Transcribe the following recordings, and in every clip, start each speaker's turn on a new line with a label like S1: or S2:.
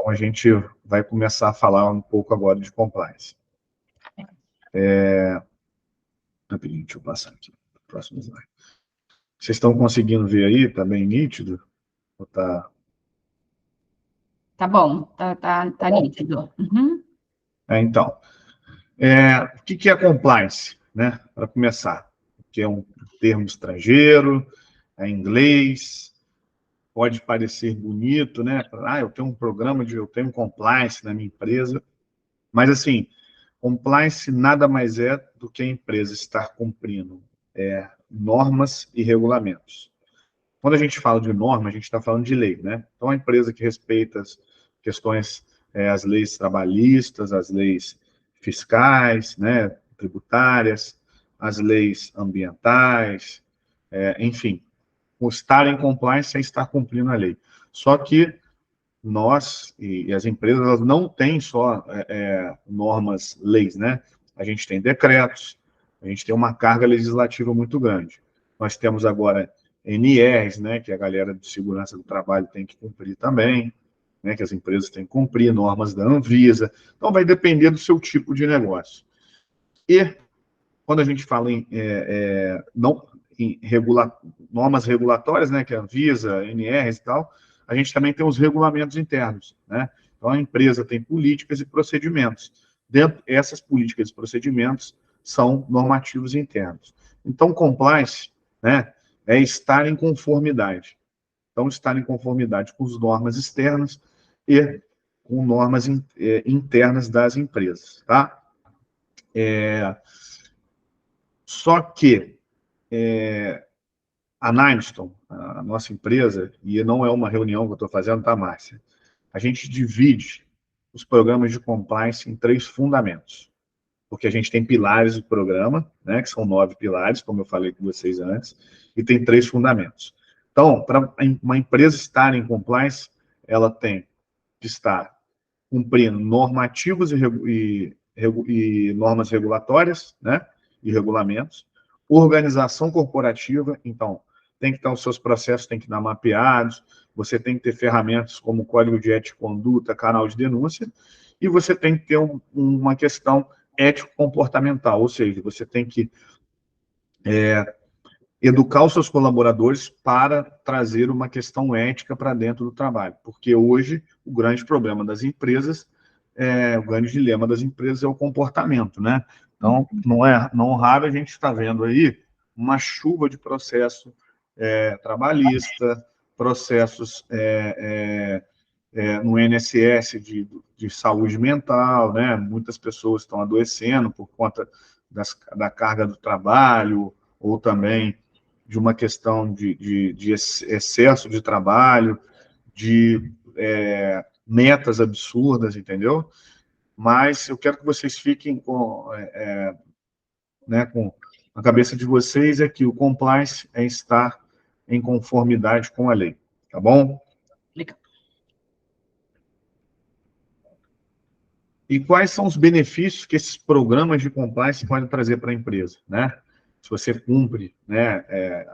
S1: Então, a gente vai começar a falar um pouco agora de compliance. Rapidinho, deixa eu passar aqui. Próximo slide. Vocês estão conseguindo ver aí? Está bem nítido? Ou tá...
S2: Tá bom, tá nítido. Uhum.
S1: Então, o que é compliance, né? Para começar, que é um termo estrangeiro, é em inglês, pode parecer bonito, né? Eu tenho um programa eu tenho compliance na minha empresa, mas assim, compliance nada mais é do que a empresa estar cumprindo normas e regulamentos. Quando a gente fala de norma, a gente está falando de lei, né? Então, a empresa que respeita as questões, as leis trabalhistas, as leis fiscais, né, tributárias, as leis ambientais, enfim, o estar em compliance é estar cumprindo a lei. Só que nós e as empresas elas não têm só normas, leis, né? A gente tem decretos, a gente tem uma carga legislativa muito grande. Nós temos agora NRs, né, que a galera de segurança do trabalho tem que cumprir também, né, que as empresas têm que cumprir, normas da Anvisa. Então, vai depender do seu tipo de negócio. E, quando a gente fala normas regulatórias, né, que é a Anvisa, NRs e tal, a gente também tem os regulamentos internos, né? Então, a empresa tem políticas e procedimentos. Dentro dessas políticas e procedimentos são normativos internos. Então, compliance, né, é estar em conformidade. Então, estar em conformidade com as normas externas e com normas internas das empresas, tá? Só que a Nimestone, a nossa empresa, e não é uma reunião que eu estou fazendo, tá, Márcia? A gente divide os programas de compliance em 3 fundamentos. Porque a gente tem pilares do programa, né, que são 9 pilares, como eu falei com vocês antes, e tem 3 fundamentos. Então, para uma empresa estar em compliance, ela tem que estar cumprindo normativos e normas regulatórias, né, e regulamentos, organização corporativa, então, tem que estar os seus processos, tem que estar mapeados, você tem que ter ferramentas como código de ética e conduta, canal de denúncia, e você tem que ter uma questão ético-comportamental, ou seja, você tem que educar os seus colaboradores para trazer uma questão ética para dentro do trabalho, porque hoje o grande problema das empresas, o grande dilema das empresas é o comportamento, né? Então, não raro a gente está vendo aí uma chuva de processo trabalhista, processos no INSS de saúde mental, né? Muitas pessoas estão adoecendo por conta da carga do trabalho, ou também de uma questão de excesso de trabalho, de metas absurdas, entendeu? Mas eu quero que vocês fiquem com a cabeça de vocês que o compliance é estar em conformidade com a lei, tá bom?
S2: Legal.
S1: E quais são os benefícios que esses programas de compliance podem trazer para a empresa, né? Se você cumpre, né,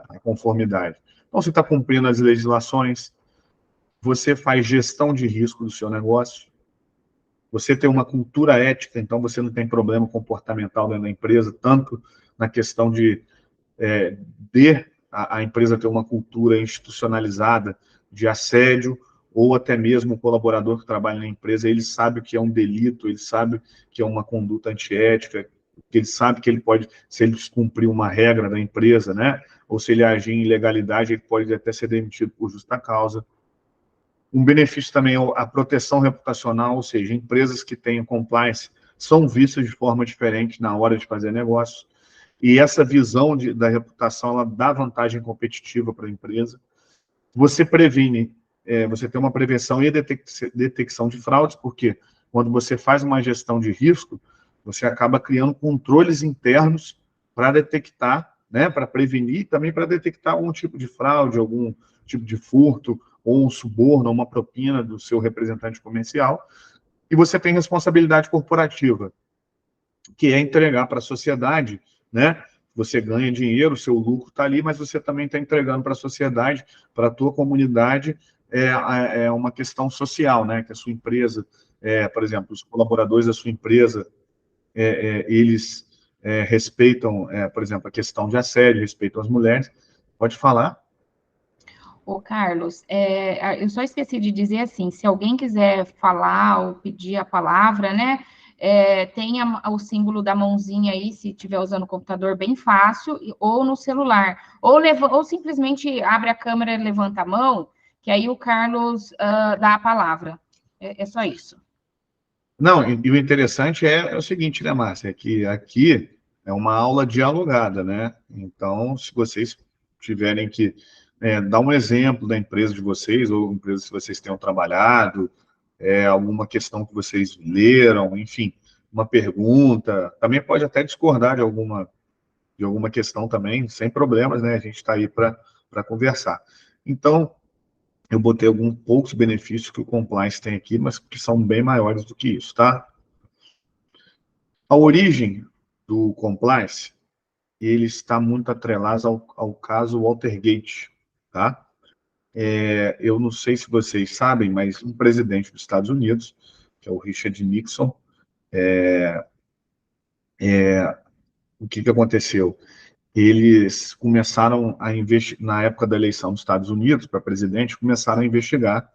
S1: a conformidade. Então, você está cumprindo as legislações, você faz gestão de risco do seu negócio, você tem uma cultura ética, então você não tem problema comportamental dentro da empresa, tanto na questão de a empresa ter uma cultura institucionalizada de assédio, ou até mesmo o colaborador que trabalha na empresa, ele sabe que é um delito, ele sabe que é uma conduta antiética, que ele sabe que ele pode, se ele descumprir uma regra da empresa, né, ou se ele agir em ilegalidade, ele pode até ser demitido por justa causa. Um benefício também é a proteção reputacional, ou seja, empresas que têm compliance são vistas de forma diferente na hora de fazer negócio. E essa visão da reputação, ela dá vantagem competitiva para a empresa. Você previne, você tem uma prevenção e detecção de fraudes, porque quando você faz uma gestão de risco, você acaba criando controles internos para detectar, né, para prevenir e também para detectar algum tipo de fraude, algum tipo de furto, ou um suborno, ou uma propina do seu representante comercial. E você tem responsabilidade corporativa, que é entregar para a sociedade, né? Você ganha dinheiro, o seu lucro está ali, mas você também está entregando para a sociedade, para a tua comunidade, é uma questão social, né? Que a sua empresa, por exemplo, os colaboradores da sua empresa, eles respeitam, por exemplo, a questão de assédio, respeitam as mulheres. Pode falar?
S2: Ô, Carlos, eu só esqueci de dizer assim, se alguém quiser falar ou pedir a palavra, né, tenha o símbolo da mãozinha aí, se estiver usando o computador, bem fácil, ou no celular, ou simplesmente abre a câmera e levanta a mão, que aí o Carlos dá a palavra. É só isso.
S1: Não, e o interessante é o seguinte, né, Márcia, é que aqui é uma aula dialogada, né? Então, se vocês tiverem que dar um exemplo da empresa de vocês, ou empresa que vocês tenham trabalhado, alguma questão que vocês leram, enfim, uma pergunta, também pode até discordar de alguma questão também, sem problemas, né? A gente está aí para conversar. Então, eu botei alguns poucos benefícios que o compliance tem aqui, mas que são bem maiores do que isso, tá? A origem do compliance, ele está muito atrelado ao caso Watergate, tá? Eu não sei se vocês sabem, mas um presidente dos Estados Unidos, que é o Richard Nixon, o que aconteceu? Eles começaram a investigar, na época da eleição dos Estados Unidos para presidente, começaram a investigar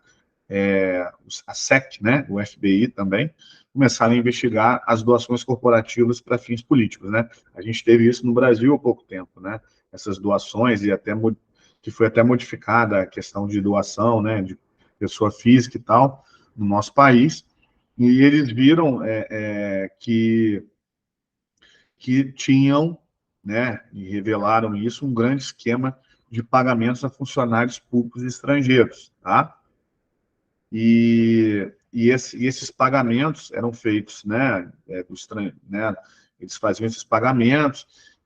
S1: a SEC, né, o FBI também, começaram a investigar as doações corporativas para fins políticos, né? A gente teve isso no Brasil há pouco tempo, né? Essas doações e até que foi até modificada a questão de doação, né, de pessoa física e tal, no nosso país, e eles viram que tinham, né, e revelaram isso, um grande esquema de pagamentos a funcionários públicos estrangeiros, tá? E esses pagamentos eram feitos, né, né, eles faziam esses pagamentos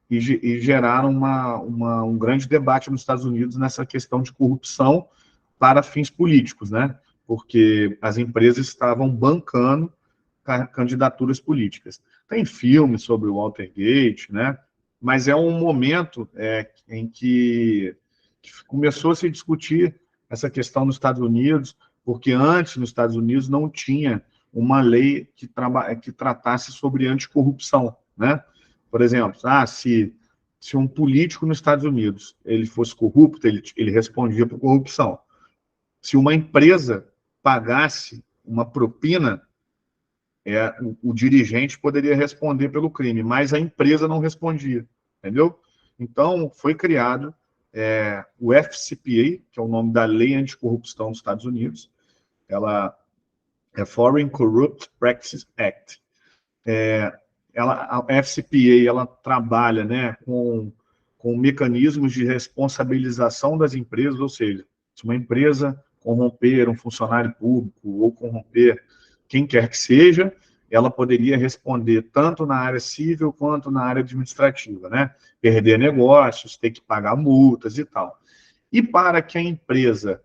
S1: e geraram um grande debate nos Estados Unidos nessa questão de corrupção para fins políticos, né, porque as empresas estavam bancando candidaturas políticas. Tem filmes sobre o Watergate, né, mas é um momento em que começou a se discutir essa questão nos Estados Unidos, porque antes, nos Estados Unidos, não tinha uma lei que tratasse sobre anticorrupção, né? Por exemplo, se um político nos Estados Unidos ele fosse corrupto, ele respondia por corrupção. Se uma empresa pagasse uma propina, o dirigente poderia responder pelo crime, mas a empresa não respondia, entendeu? Então, foi criado o FCPA, que é o nome da Lei Anticorrupção dos Estados Unidos, ela é Foreign Corrupt Practices Act. A FCPA ela trabalha, né, com mecanismos de responsabilização das empresas, ou seja, se uma empresa corromper um funcionário público ou corromper quem quer que seja, ela poderia responder tanto na área civil quanto na área administrativa, né? Perder negócios, ter que pagar multas e tal. E para que a empresa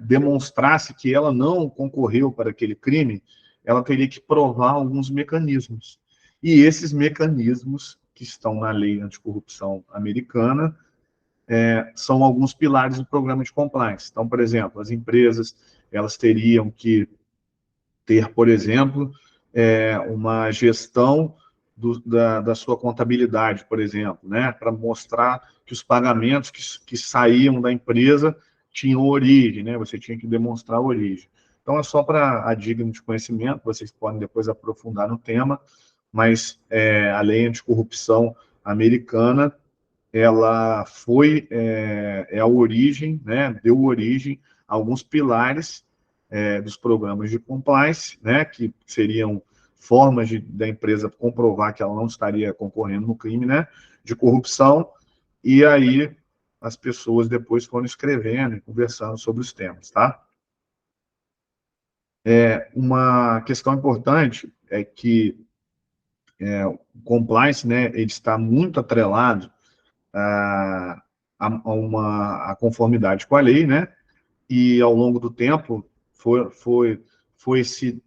S1: demonstrasse que ela não concorreu para aquele crime, ela teria que provar alguns mecanismos. E esses mecanismos que estão na lei anticorrupção americana são alguns pilares do programa de compliance. Então, por exemplo, as empresas elas teriam que ter, por exemplo, uma gestão da sua contabilidade, por exemplo, né, para mostrar que os pagamentos que saíam da empresa tinham origem, né, você tinha que demonstrar a origem. Então, é só para a dica de conhecimento, vocês podem depois aprofundar no tema, mas a lei anticorrupção americana, ela é a origem, né, deu origem a alguns pilares dos programas de compliance, né, que seriam formas da empresa comprovar que ela não estaria concorrendo no crime, né, de corrupção, e aí as pessoas depois foram escrevendo e conversando sobre os temas, tá? Uma questão importante é que o compliance, né, ele está muito atrelado a conformidade com a lei, né, e ao longo do tempo foi se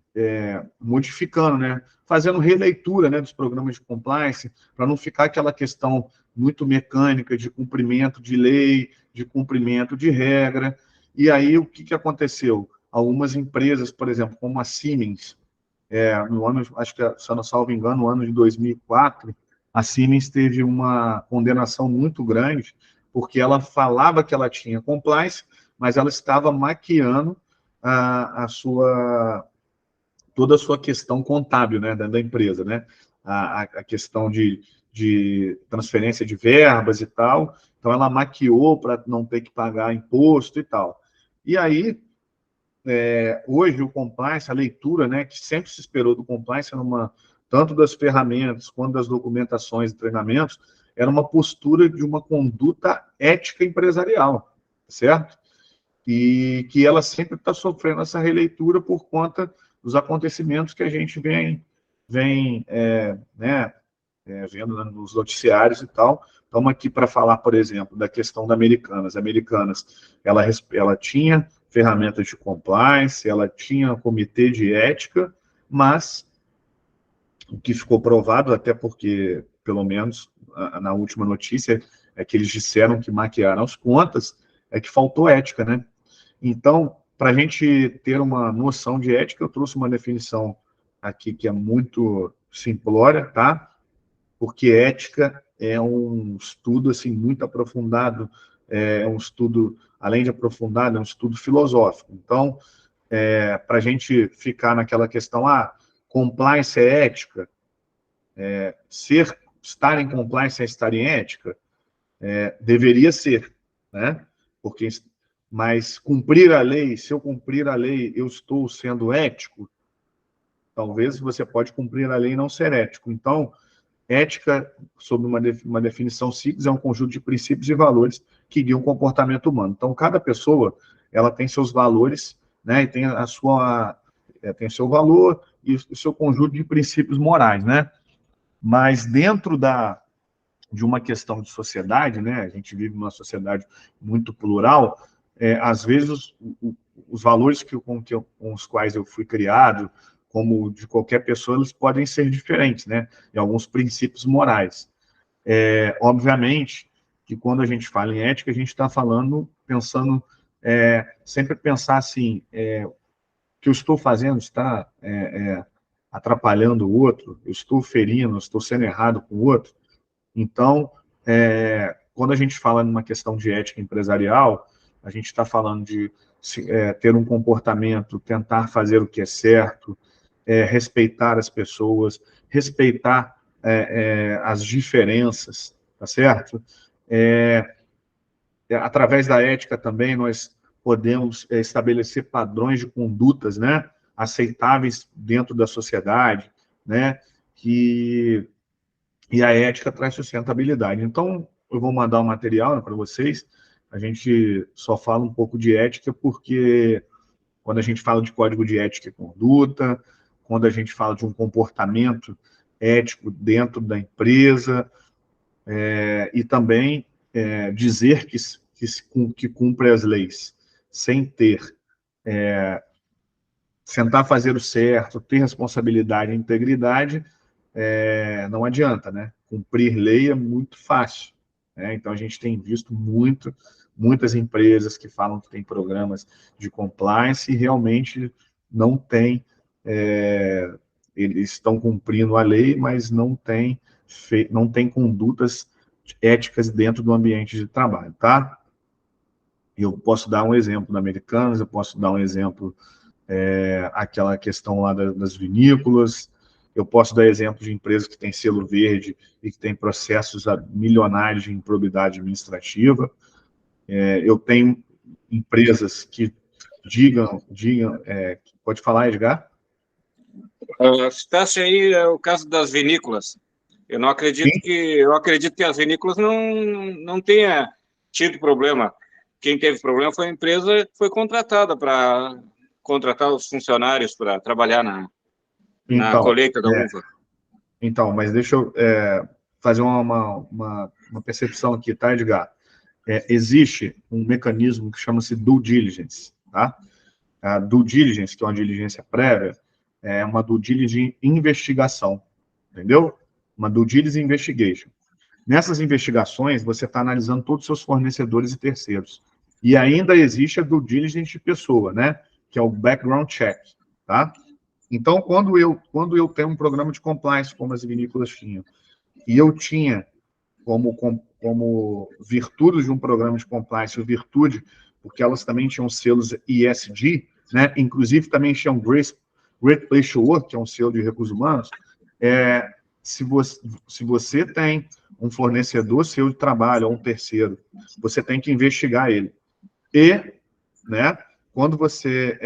S1: modificando, né? Fazendo releitura, né, dos programas de compliance, para não ficar aquela questão muito mecânica de cumprimento de lei, de cumprimento de regra. E aí, o que aconteceu? Algumas empresas, por exemplo, como a Siemens, no ano, acho que, se eu não salvo engano, no ano de 2004, a Siemens teve uma condenação muito grande, porque ela falava que ela tinha compliance, mas ela estava maquiando toda a sua questão contábil, né, da empresa, né? A questão de transferência de verbas e tal. Então, ela maquiou para não ter que pagar imposto e tal. E aí, hoje, o compliance, a leitura, né, que sempre se esperou do compliance, tanto das ferramentas quanto das documentações e treinamentos, era uma postura de uma conduta ética empresarial, certo? E que ela sempre está sofrendo essa releitura por conta dos acontecimentos que a gente vem né, vendo nos noticiários e tal. Estamos aqui para falar, por exemplo, da questão da Americanas. A Americanas, ela tinha ferramentas de compliance, ela tinha comitê de ética, mas o que ficou provado, até porque, pelo menos na última notícia, é que eles disseram que maquiaram as contas, é que faltou ética, né? Então, para a gente ter uma noção de ética, eu trouxe uma definição aqui que é muito simplória, tá? Porque ética é um estudo assim muito aprofundado, é um estudo, além de aprofundado, é um estudo filosófico. Então, para a gente ficar naquela questão, compliance é ética, estar em compliance é estar em ética, deveria ser, né? Porque, mas cumprir a lei, se eu cumprir a lei, eu estou sendo ético, talvez você pode cumprir a lei e não ser ético. Então, ética, sob uma definição simples, é um conjunto de princípios e valores que guiam o comportamento humano. Então, cada pessoa, ela tem seus valores, né, e tem tem seu valor e o seu conjunto de princípios morais, né? Mas dentro de uma questão de sociedade, né, a gente vive numa sociedade muito plural, às vezes os valores com os quais eu fui criado, como de qualquer pessoa, eles podem ser diferentes, né? E alguns princípios morais. Obviamente que quando a gente fala em ética, a gente está pensando, sempre pensar assim, o que eu estou fazendo está atrapalhando o outro, eu estou ferindo, eu estou sendo errado com o outro. Então, quando a gente fala numa questão de ética empresarial, a gente está falando de ter um comportamento, tentar fazer o que é certo, respeitar as pessoas, respeitar as diferenças, tá certo? Através da ética também nós podemos estabelecer padrões de condutas, né, aceitáveis dentro da sociedade, né, e a ética traz sustentabilidade. Então, eu vou mandar um material para vocês, a gente só fala um pouco de ética porque quando a gente fala de código de ética e conduta, quando a gente fala de um comportamento ético dentro da empresa, e também dizer que cumpre as leis sem tentar fazer o certo, ter responsabilidade e integridade, não adianta, né? Cumprir lei é muito fácil, né? Então, a gente tem visto muitas empresas que falam que tem programas de compliance e realmente não tem, eles estão cumprindo a lei, mas não tem condutas éticas dentro do ambiente de trabalho, tá? Eu posso dar um exemplo da Americanas, eu posso dar um exemplo, aquela questão lá das vinícolas, eu posso dar exemplo de empresas que têm selo verde e que têm processos milionários de improbidade administrativa. Eu tenho empresas que digam, pode falar, Edgar?
S3: Citasse aí o caso das vinícolas. Eu acredito que as vinícolas não tenha tido problema. Quem teve problema foi a empresa que foi contratada para contratar os funcionários para trabalhar na colheita da uva.
S1: Então, mas deixa eu fazer uma percepção aqui, tá, Edgar? Existe um mecanismo que chama-se due diligence, tá? A due diligence, que é uma diligência prévia, é uma due diligence de investigação, entendeu? Uma due diligence investigation. Nessas investigações, você está analisando todos os seus fornecedores e terceiros. E ainda existe a due diligence de pessoa, né? Que é o background check, tá? Então, quando eu tenho um programa de compliance, como as vinícolas tinham, e eu tinha como virtude de um programa de compliance, virtude, porque elas também tinham selos ESG, né? Inclusive também tinham Great Place to Work, que é um selo de recursos humanos. Se você tem um fornecedor seu de trabalho ou um terceiro, você tem que investigar ele. E, né, quando você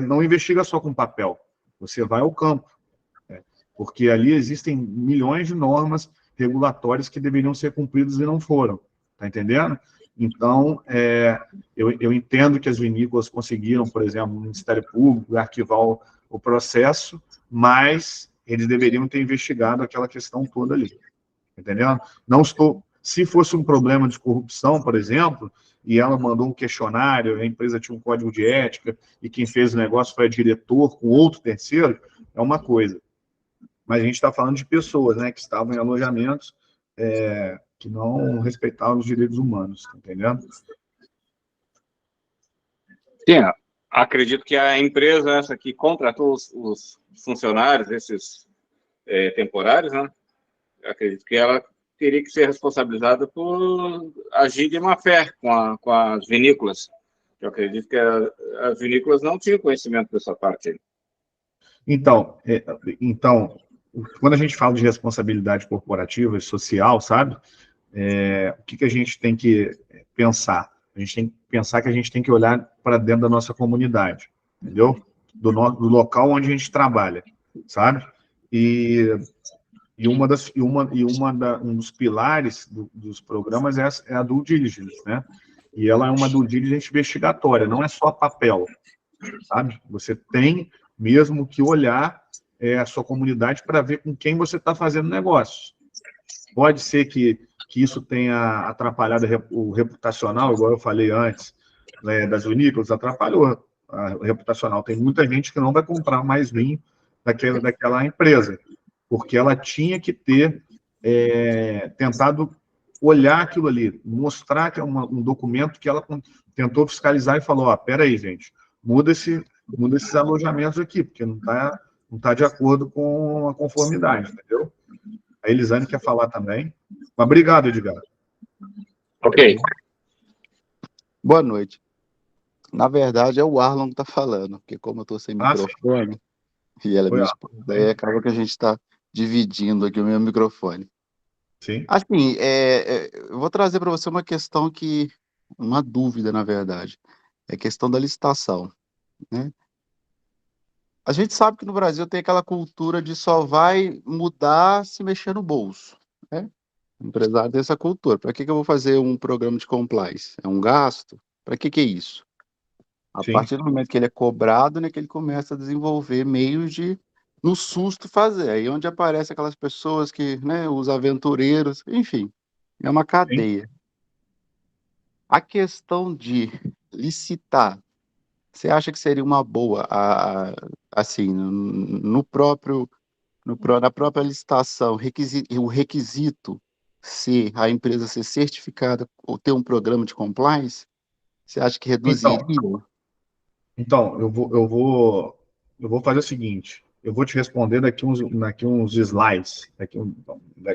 S1: não investiga só com papel, você vai ao campo, né? Porque ali existem milhões de normas regulatórias que deveriam ser cumpridas e não foram, tá entendendo? Então, eu entendo que as vinícolas conseguiram, por exemplo, o Ministério Público arquivar o processo, mas eles deveriam ter investigado aquela questão toda ali, entendeu? Não estou... Se fosse um problema de corrupção, por exemplo, e ela mandou um questionário, a empresa tinha um código de ética, e quem fez o negócio foi a diretor com outro terceiro, é uma coisa. Mas a gente está falando de pessoas, né, que estavam em alojamentos que não respeitavam os direitos humanos, tá entendendo?
S3: Sim, acredito que a empresa essa que contratou os funcionários, esses temporários, né, acredito que ela teria que ser responsabilizada por agir de má fé com as vinícolas. Eu acredito que as vinícolas não tinham conhecimento dessa parte aí.
S1: Então, quando a gente fala de responsabilidade corporativa e social, sabe? O que a gente tem que pensar? A gente tem que pensar que a gente tem que olhar para dentro da nossa comunidade, entendeu? Do local onde a gente trabalha, sabe? Um dos pilares dos programas é a due diligence, né? E ela é uma due diligence investigatória, não é só papel, sabe? Você tem mesmo que olhar a sua comunidade para ver com quem você está fazendo negócio. Pode ser que isso tenha atrapalhado o reputacional, igual eu falei antes, né, das vinícolas, atrapalhou o reputacional. Tem muita gente que não vai comprar mais vinho daquela empresa, porque ela tinha que ter tentado olhar aquilo ali, mostrar que é um documento que ela tentou fiscalizar e falou, espera aí, gente, muda esses alojamentos aqui, porque não tá de acordo com a conformidade, entendeu? A Elisane quer falar também. Mas obrigado, Edgar.
S3: Ok.
S4: Boa noite. Na verdade, é o Arlon que está falando, porque como eu estou sem microfone, e ela é minha esposa, aí acaba que a gente está dividindo aqui o meu microfone.
S1: Sim.
S4: Assim, eu vou trazer para você uma dúvida, na verdade, é a questão da licitação, né? A gente sabe que no Brasil tem aquela cultura de só vai mudar se mexer no bolso, né? O empresário tem essa cultura. Para que eu vou fazer um programa de compliance? É um gasto? Para que é isso? A partir do momento que ele é cobrado, né, que ele começa a desenvolver meios de, no susto, fazer. Aí onde aparecem aquelas pessoas que, né, os aventureiros, enfim, é uma cadeia. Sim. A questão de licitar, você acha que seria uma boa, assim, na própria licitação, o requisito ser a empresa ser certificada ou ter um programa de compliance? Você acha que reduziria?
S1: Então, eu vou fazer o seguinte, eu vou te responder daqui uns slides,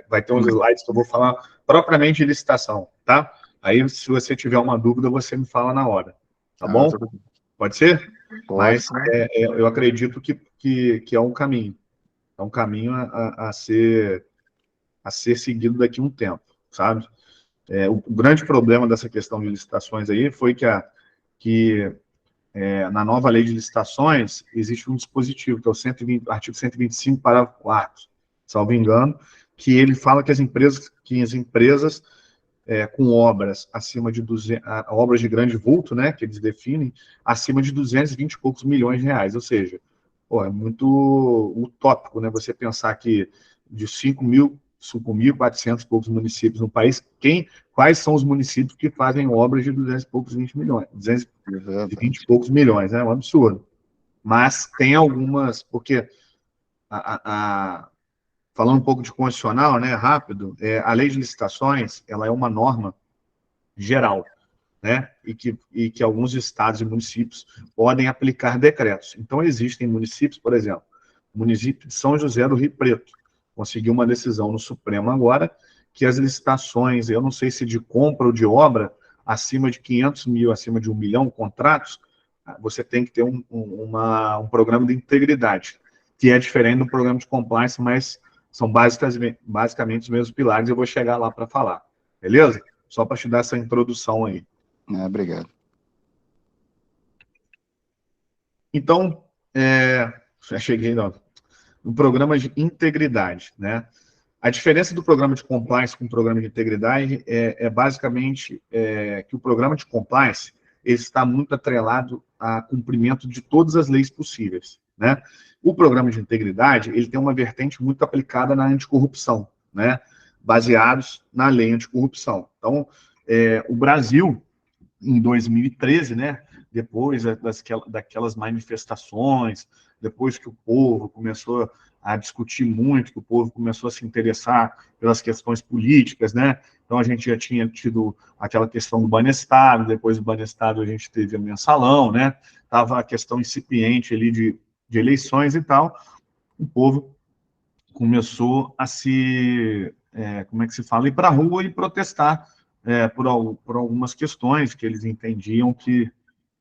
S1: vai ter uns slides que eu vou falar propriamente de licitação, tá? Aí, se você tiver uma dúvida, você me fala na hora, tá bom? Pode ser?
S4: Pode.
S1: Mas eu acredito que é um caminho a ser seguido daqui a um tempo, sabe? O grande problema dessa questão de licitações aí foi que na nova lei de licitações, existe um dispositivo, que é o artigo 125, parágrafo 4º, salvo engano, que ele fala que as empresas com obras acima de 200, obras de grande vulto, né, que eles definem, acima de 220 e poucos milhões de reais, ou seja, é muito utópico, né, você pensar que de 5.400 e poucos municípios no país, quais são os municípios que fazem obras de 200 e poucos 20 milhões, 220 e poucos milhões, né? É um absurdo. Mas tem algumas, porque falando um pouco de constitucional, né, rápido, a lei de licitações, ela é uma norma geral, né, e que alguns estados e municípios podem aplicar decretos. Então, existem municípios, por exemplo, o município de São José do Rio Preto, conseguiu uma decisão no Supremo agora, que as licitações, eu não sei se de compra ou de obra, acima de 500 mil, acima de 1 milhão, contratos, você tem que ter um programa de integridade, que é diferente do programa de compliance, mas são basicamente os mesmos pilares, eu vou chegar lá para falar, beleza? Só para te dar essa introdução aí.
S4: Obrigado.
S1: Então, já cheguei no programa de integridade, né? A diferença do programa de compliance com o programa de integridade basicamente que o programa de compliance ele está muito atrelado a cumprimento de todas as leis possíveis, né? O programa de integridade ele tem uma vertente muito aplicada na anticorrupção, né? Baseados na lei anticorrupção. Então, o Brasil, em 2013, né? Depois daquelas manifestações, depois que o povo começou a discutir muito, que o povo começou a se interessar pelas questões políticas, né? Então, a gente já tinha tido aquela questão do Banestado, depois do Banestado a gente teve o mensalão, né? Estava a questão incipiente ali de eleições e tal. O povo começou a como é que se fala? Ir para a rua e protestar por algumas questões que eles entendiam que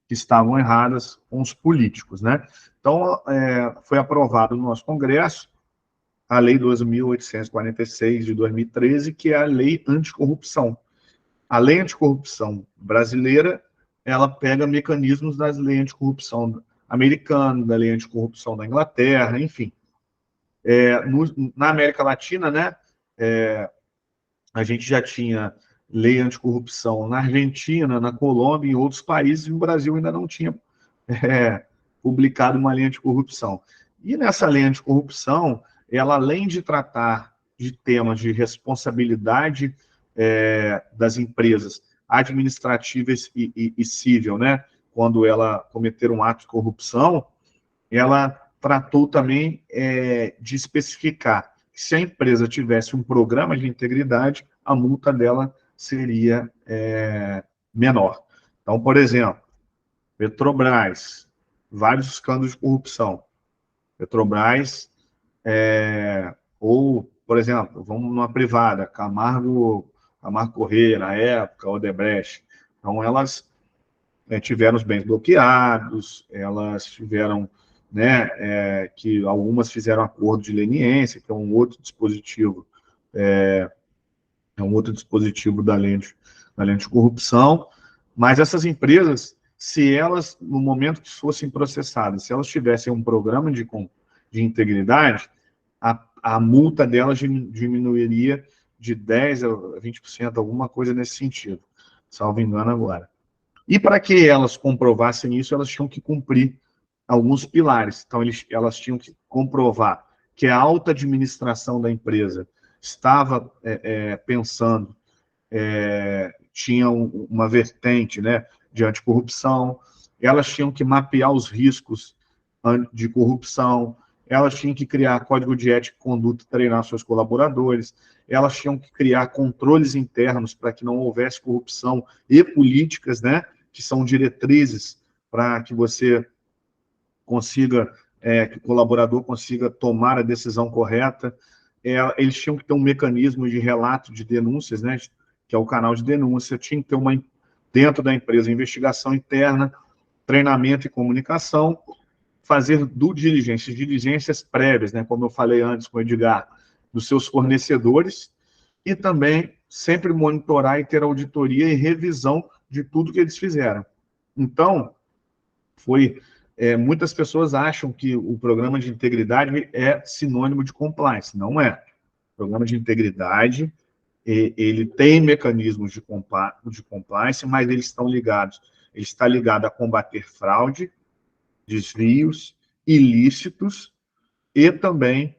S1: estavam erradas com os políticos, né? Então, foi aprovado no nosso Congresso a Lei 12.846 de 2013, que é a Lei Anticorrupção. A Lei Anticorrupção brasileira, ela pega mecanismos das leis anticorrupção americanas, da Lei Anticorrupção da Inglaterra, enfim. Na América Latina, né, a gente já tinha lei anticorrupção na Argentina, na Colômbia, em outros países, e o Brasil ainda não tinha publicado uma lei anticorrupção. E nessa lei anticorrupção, ela, além de tratar de temas de responsabilidade das empresas administrativas e civil, né, quando ela cometer um ato de corrupção, ela tratou também de especificar que se a empresa tivesse um programa de integridade, a multa dela seria menor. Então, por exemplo, Petrobras, vários escândalos de corrupção. Petrobras, ou, por exemplo, vamos numa privada, Camargo Corrêa, na época, Odebrecht. Então, elas tiveram os bens bloqueados, elas tiveram, né, que algumas fizeram acordo de leniência, que é um outro dispositivo, da lei anticorrupção, mas essas empresas, se elas, no momento que fossem processadas, se elas tivessem um programa de integridade, a multa delas diminuiria de 10% a 20%, alguma coisa nesse sentido, salvo engano agora. E para que elas comprovassem isso, elas tinham que cumprir alguns pilares. Então, elas tinham que comprovar que a alta administração da empresa estava pensando, tinha uma vertente, né, de anticorrupção, elas tinham que mapear os riscos de corrupção, elas tinham que criar código de ética e conduta, treinar seus colaboradores, elas tinham que criar controles internos para que não houvesse corrupção e políticas, né, que são diretrizes para que você consiga, que o colaborador consiga tomar a decisão correta. Eles tinham que ter um mecanismo de relato de denúncias, né, que é o canal de denúncia, tinha que ter dentro da empresa, investigação interna, treinamento e comunicação, fazer diligências prévias, né, como eu falei antes com o Edgar, dos seus fornecedores, e também sempre monitorar e ter auditoria e revisão de tudo que eles fizeram. Então, muitas pessoas acham que o programa de integridade é sinônimo de compliance. Não é. O programa de integridade, ele tem mecanismos de compliance, mas ele está ligado a combater fraude, desvios ilícitos e também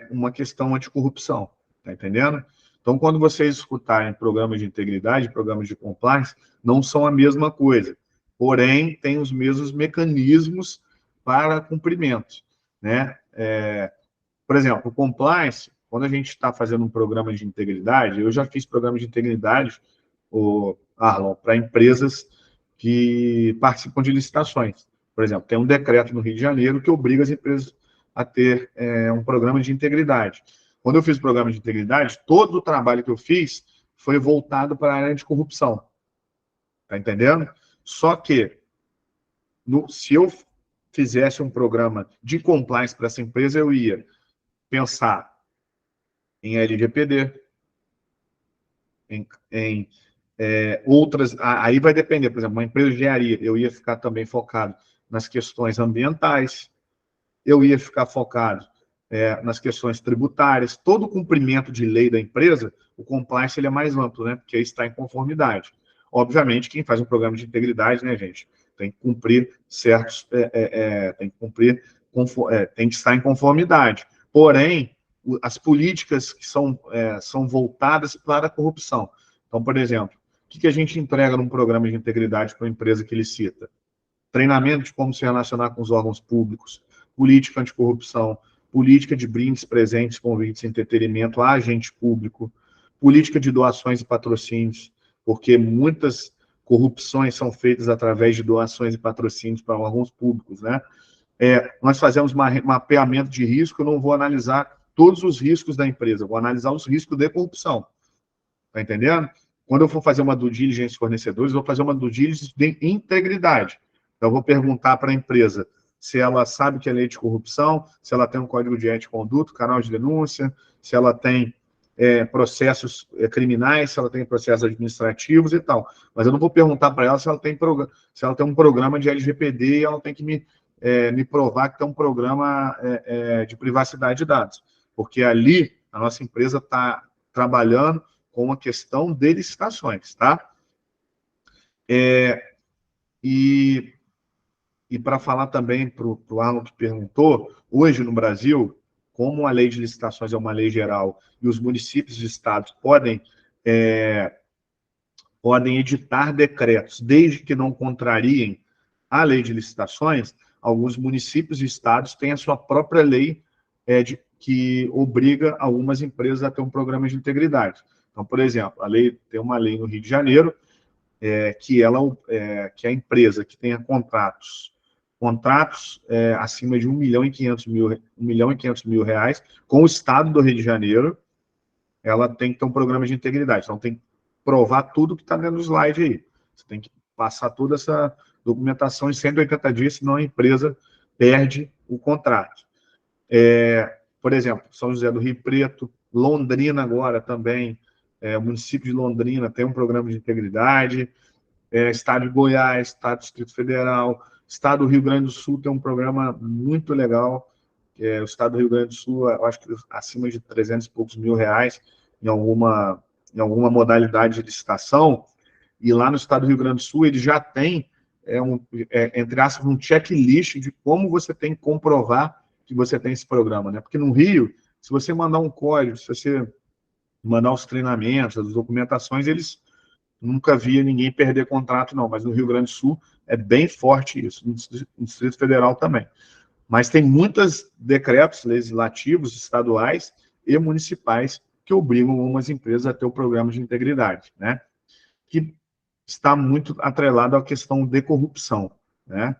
S1: uma questão anticorrupção. Está entendendo? Então, quando vocês escutarem programas de integridade, programas de compliance, não são a mesma coisa. Porém, tem os mesmos mecanismos para cumprimento, né? Por exemplo, o compliance, quando a gente está fazendo um programa de integridade, eu já fiz programas de integridade, o Arlon, para empresas que participam de licitações. Por exemplo, tem um decreto no Rio de Janeiro que obriga as empresas a ter um programa de integridade. Quando eu fiz o programa de integridade, todo o trabalho que eu fiz foi voltado para a área de corrupção. Está entendendo? Só que, se eu fizesse um programa de compliance para essa empresa, eu ia pensar em LGPD, em outras. Aí vai depender, por exemplo, uma empresa de engenharia, eu ia ficar também focado nas questões ambientais, eu ia ficar focado nas questões tributárias, todo o cumprimento de lei da empresa, o compliance ele é mais amplo, né? Porque aí está em conformidade. Obviamente, quem faz um programa de integridade, né, gente, tem que cumprir certos, tem que cumprir, tem que estar em conformidade. Porém, as políticas que são voltadas para a corrupção. Então, por exemplo, o que a gente entrega num programa de integridade para uma empresa que licita? Treinamento de como se relacionar com os órgãos públicos, política anticorrupção, política de brindes, presentes, convites, entretenimento a agente público, política de doações e patrocínios, porque muitas corrupções são feitas através de doações e patrocínios para órgãos públicos, né? Nós fazemos mapeamento de risco, eu não vou analisar todos os riscos da empresa, vou analisar os riscos de corrupção. Está entendendo? Quando eu for fazer uma due diligence fornecedores, eu vou fazer uma due diligence de integridade. Então, eu vou perguntar para a empresa se ela sabe que é lei de corrupção, se ela tem um código de ética e conduta, canal de denúncia, se ela tem processos criminais, se ela tem processos administrativos e tal. Mas eu não vou perguntar para ela se ela tem um programa de LGPD e ela tem que me provar que tem um programa de privacidade de dados. Porque ali a nossa empresa está trabalhando com a questão de licitações, tá? E para falar também para o Arno que perguntou, hoje no Brasil, como a lei de licitações é uma lei geral e os municípios e estados podem editar decretos, desde que não contrariem a lei de licitações, alguns municípios e estados têm a sua própria lei que obriga algumas empresas a ter um programa de integridade. Então, por exemplo, tem uma lei no Rio de Janeiro que a empresa que tenha contratos acima de 1.500.000 reais com o Estado do Rio de Janeiro, ela tem que ter um programa de integridade. Então, tem que provar tudo que está dentro do slide aí. Você tem que passar toda essa documentação em 180 dias, senão a empresa perde o contrato. Por exemplo, São José do Rio Preto, Londrina agora também, o município de Londrina tem um programa de integridade, Estado de Goiás, Estado do Distrito Federal, Estado do Rio Grande do Sul tem um programa muito legal, o Estado do Rio Grande do Sul, eu acho que acima de 300 e poucos mil reais em alguma modalidade de licitação, e lá no Estado do Rio Grande do Sul ele já tem, entre aspas, um checklist de como você tem que comprovar que você tem esse programa, né? Porque no Rio, se você mandar um código, se você mandar os treinamentos, as documentações, eles nunca via ninguém perder contrato, não. Mas no Rio Grande do Sul é bem forte isso, no Distrito Federal também. Mas tem muitos decretos legislativos, estaduais e municipais que obrigam algumas empresas a ter o programa de integridade, né? Que está muito atrelado à questão de corrupção, né?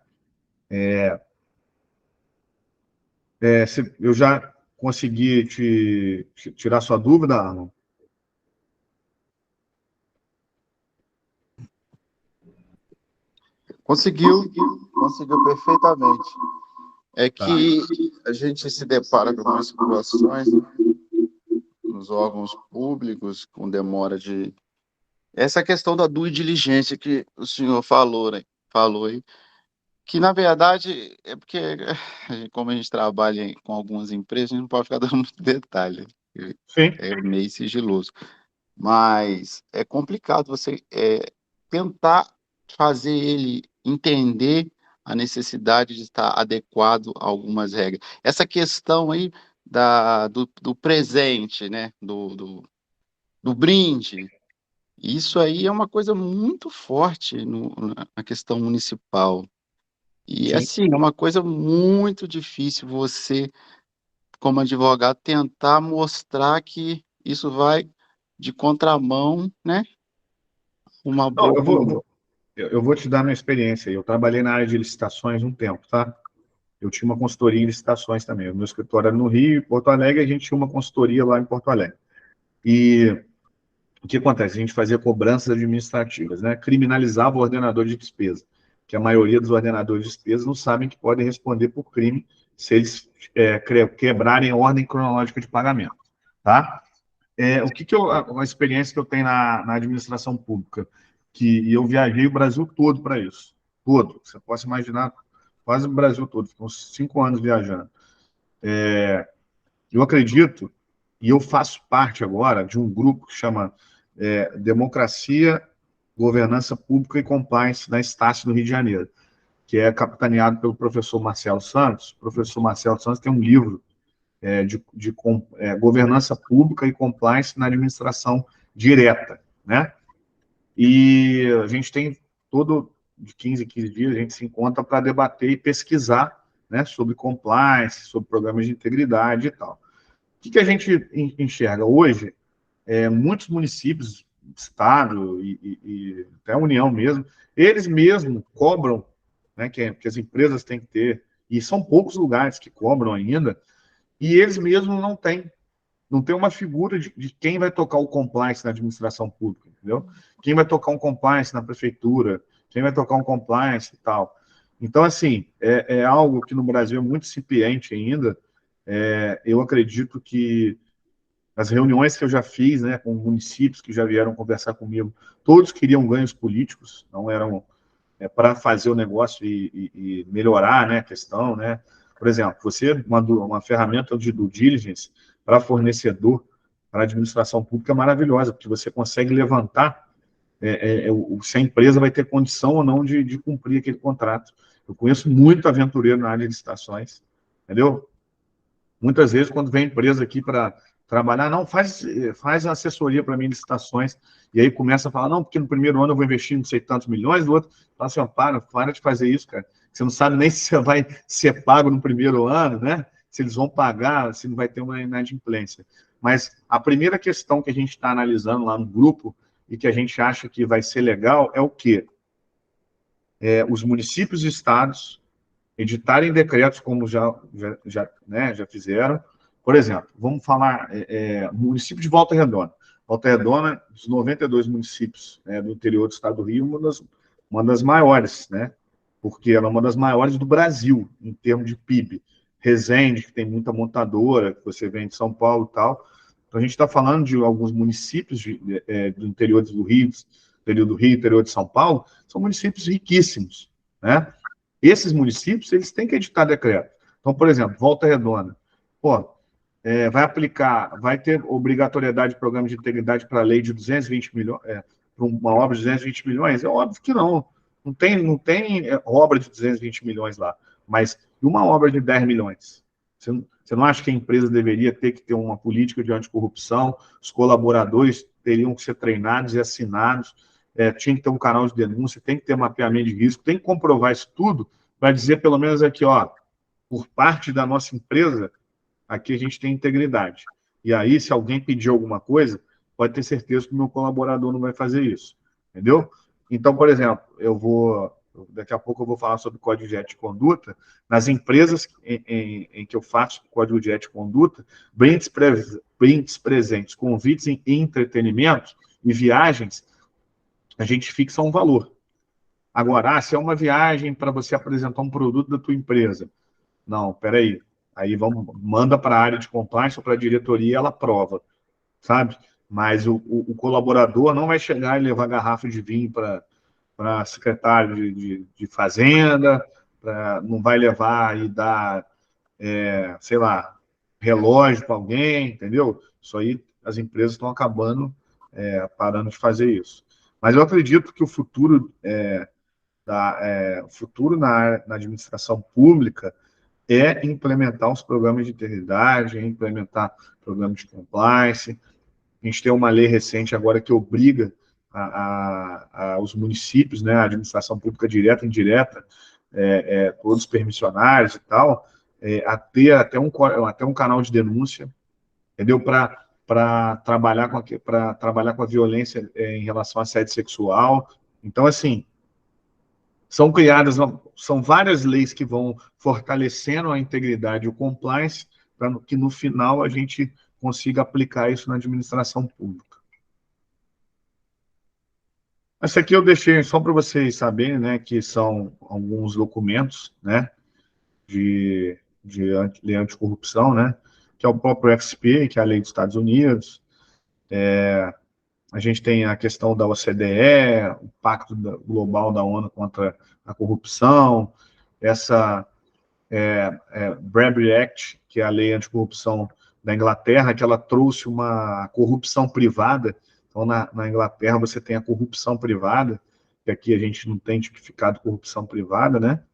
S1: Eu já consegui tirar sua dúvida, Arnon?
S4: Conseguiu perfeitamente. É que a gente se depara com algumas situações nos órgãos públicos com demora de... Essa questão da due diligência que o senhor falou, né? Falou aí, que na verdade é porque, como a gente trabalha com algumas empresas, a gente não pode ficar dando muito detalhe,
S1: Sim.
S4: é meio sigiloso. Mas é complicado você tentar fazer ele entender a necessidade de estar adequado a algumas regras. Essa questão aí do presente, né? Do brinde, isso aí é uma coisa muito forte na questão municipal. E,
S1: Sim.
S4: assim, é uma coisa muito difícil você como advogado, tentar mostrar que isso vai de contramão, né? Uma
S1: Não,
S4: boa política.
S1: eu vou te dar minha experiência. Eu trabalhei na área de licitações um tempo, tá? Eu tinha uma consultoria em licitações também. O meu escritório era no Rio, em Porto Alegre, a gente tinha uma consultoria lá em Porto Alegre. E o que acontece? A gente fazia cobranças administrativas, né? Criminalizava o ordenador de despesa, que a maioria dos ordenadores de despesa não sabem que podem responder por crime se eles quebrarem a ordem cronológica de pagamento, tá? Uma experiência que eu tenho na administração pública, que eu viajei o Brasil todo para isso, todo. Você pode imaginar, quase o Brasil todo, fiquei uns 5 anos viajando. Eu acredito, e eu faço parte agora de um grupo que chama Democracia, Governança Pública e Compliance na Estácio do Rio de Janeiro, que é capitaneado pelo professor Marcelo Santos. O professor Marcelo Santos tem um livro de governança pública e compliance na administração direta, né? E a gente tem de 15 em 15 dias, a gente se encontra para debater e pesquisar, né, sobre compliance, sobre programas de integridade e tal. O que a gente enxerga hoje? Muitos municípios, Estado e até a União mesmo, eles mesmos cobram, né, que as empresas têm que ter, e são poucos lugares que cobram ainda, e eles mesmos não tem uma figura de quem vai tocar o compliance na administração pública, entendeu? Quem vai tocar um compliance na prefeitura, quem vai tocar um compliance e tal. Então, assim, é algo que no Brasil é muito incipiente ainda. Eu acredito que as reuniões que eu já fiz, né, com municípios que já vieram conversar comigo, todos queriam ganhos políticos, não eram para fazer o negócio e melhorar, né, a questão, né? Por exemplo, você mandou uma ferramenta de due diligence para fornecedor, para administração pública maravilhosa, porque você consegue levantar se a empresa vai ter condição ou não de cumprir aquele contrato. Eu conheço muito aventureiro na área de licitações, entendeu? Muitas vezes, quando vem empresa aqui para trabalhar, não, faz assessoria para mim em licitações, e aí começa a falar, não, porque no primeiro ano eu vou investir não sei tantos milhões, no outro, fala assim, ó, para de fazer isso, cara. Você não sabe nem se você vai ser pago no primeiro ano, né? Se eles vão pagar, se não vai ter uma inadimplência. Mas a primeira questão que a gente está analisando lá no grupo e que a gente acha que vai ser legal é o quê? Os municípios e estados editarem decretos como já fizeram. Por exemplo, vamos falar o município de Volta Redonda. Volta Redonda, dos 92 municípios do interior do estado do Rio, uma das maiores, né? Porque ela é uma das maiores do Brasil, em termos de PIB. Resende, que tem muita montadora, que você vem de São Paulo e tal. Então, a gente está falando de alguns municípios do interior do Rio, interior de São Paulo, são municípios riquíssimos, né? Esses municípios, eles têm que editar decreto. Então, por exemplo, Volta Redonda, vai ter obrigatoriedade de programa de integridade para a lei de 220 milhões, para uma obra de 220 milhões? É óbvio que não. Não tem obra de 220 milhões lá. Mas e uma obra de 10 milhões? Você não acha que a empresa deveria ter que ter uma política de anticorrupção? Os colaboradores teriam que ser treinados e assinados, tinha que ter um canal de denúncia, tem que ter mapeamento de risco, tem que comprovar isso tudo para dizer, pelo menos aqui, ó, por parte da nossa empresa, aqui a gente tem integridade. E aí, se alguém pedir alguma coisa, pode ter certeza que o meu colaborador não vai fazer isso, entendeu? Então, por exemplo, daqui a pouco eu vou falar sobre código de ética e conduta. Nas empresas em que eu faço código de ética e conduta, brindes presentes, convites em entretenimento e viagens, a gente fixa um valor. Agora, se é uma viagem para você apresentar um produto da tua empresa, não, peraí, aí manda para a área de compliance ou para a diretoria, ela aprova, sabe? Mas o colaborador não vai chegar e levar garrafa de vinho para secretário de Fazenda, não vai levar e dar, sei lá, relógio para alguém, entendeu? Isso aí, as empresas estão acabando parando de fazer isso. Mas eu acredito que o futuro na administração pública é implementar os programas de integridade, é implementar programas de compliance. A gente tem uma lei recente agora que obriga os municípios, né, a administração pública direta e indireta, todos permissionários e tal, a ter até um canal de denúncia, entendeu? Para trabalhar com a violência em relação à assédio sexual. Então, assim, são várias leis que vão fortalecendo a integridade e o compliance para que, no final, a gente consiga aplicar isso na administração pública. Essa aqui eu deixei só para vocês saberem, né, que são alguns documentos, né, de lei anticorrupção, né, que é o próprio FCPA, que é a lei dos Estados Unidos. A gente tem a questão da OCDE, o Pacto Global da ONU contra a Corrupção, essa Bribery Act, que é a lei anticorrupção da Inglaterra, que ela trouxe uma corrupção privada. Então, na Inglaterra, você tem a corrupção privada, que aqui a gente não tem tipificado corrupção privada, né?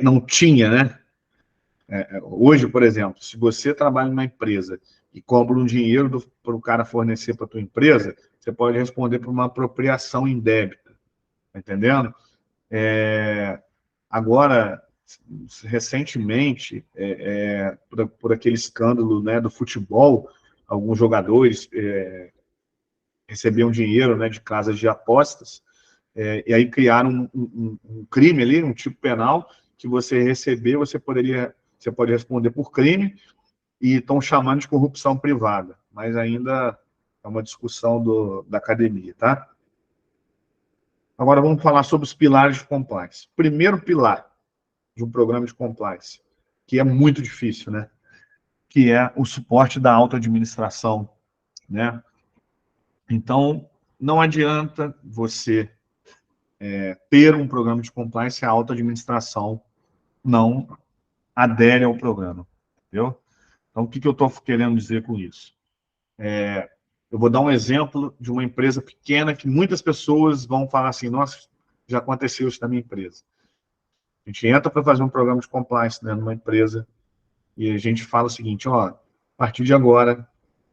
S1: Não tinha, né? Hoje, por exemplo, se você trabalha numa empresa e cobra um dinheiro para o cara fornecer para a tua empresa, você pode responder por uma apropriação indébita, tá entendendo? Agora, recentemente, por aquele escândalo, né, do futebol, alguns jogadores recebiam dinheiro, né, de casas de apostas, e aí criaram um crime ali, um tipo penal, que você receber, você pode responder por crime, e estão chamando de corrupção privada, mas ainda é uma discussão da academia, tá? Agora vamos falar sobre os pilares de compliance. Primeiro pilar de um programa de compliance, que é muito difícil, né? Que é o suporte da auto-administração, né? Então, não adianta você ter um programa de compliance se a auto-administração não adere ao programa, entendeu? Então, o que eu estou querendo dizer com isso? Eu vou dar um exemplo de uma empresa pequena que muitas pessoas vão falar assim, nossa, já aconteceu isso na minha empresa. A gente entra para fazer um programa de compliance, né, numa empresa e a gente fala o seguinte, ó, a partir de agora,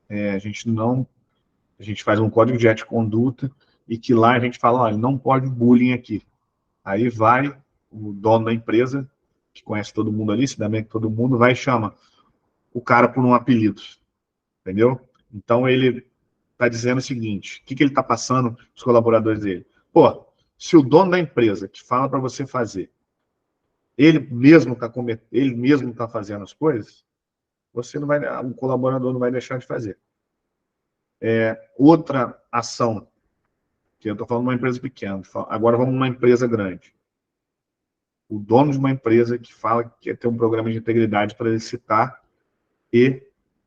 S1: a gente faz um código de ética e conduta e que lá a gente fala, olha, não pode bullying aqui. Aí vai o dono da empresa, que conhece todo mundo ali, se dá bem com todo mundo, vai e chama o cara por um apelido, entendeu? Então ele está dizendo o seguinte, o que ele está passando para os colaboradores dele? Pô, se o dono da empresa que fala para você fazer, ele mesmo está fazendo as coisas, o colaborador não vai deixar de fazer. Outra ação, que eu estou falando de uma empresa pequena, agora vamos numa empresa grande. O dono de uma empresa que fala que quer ter um programa de integridade para licitar e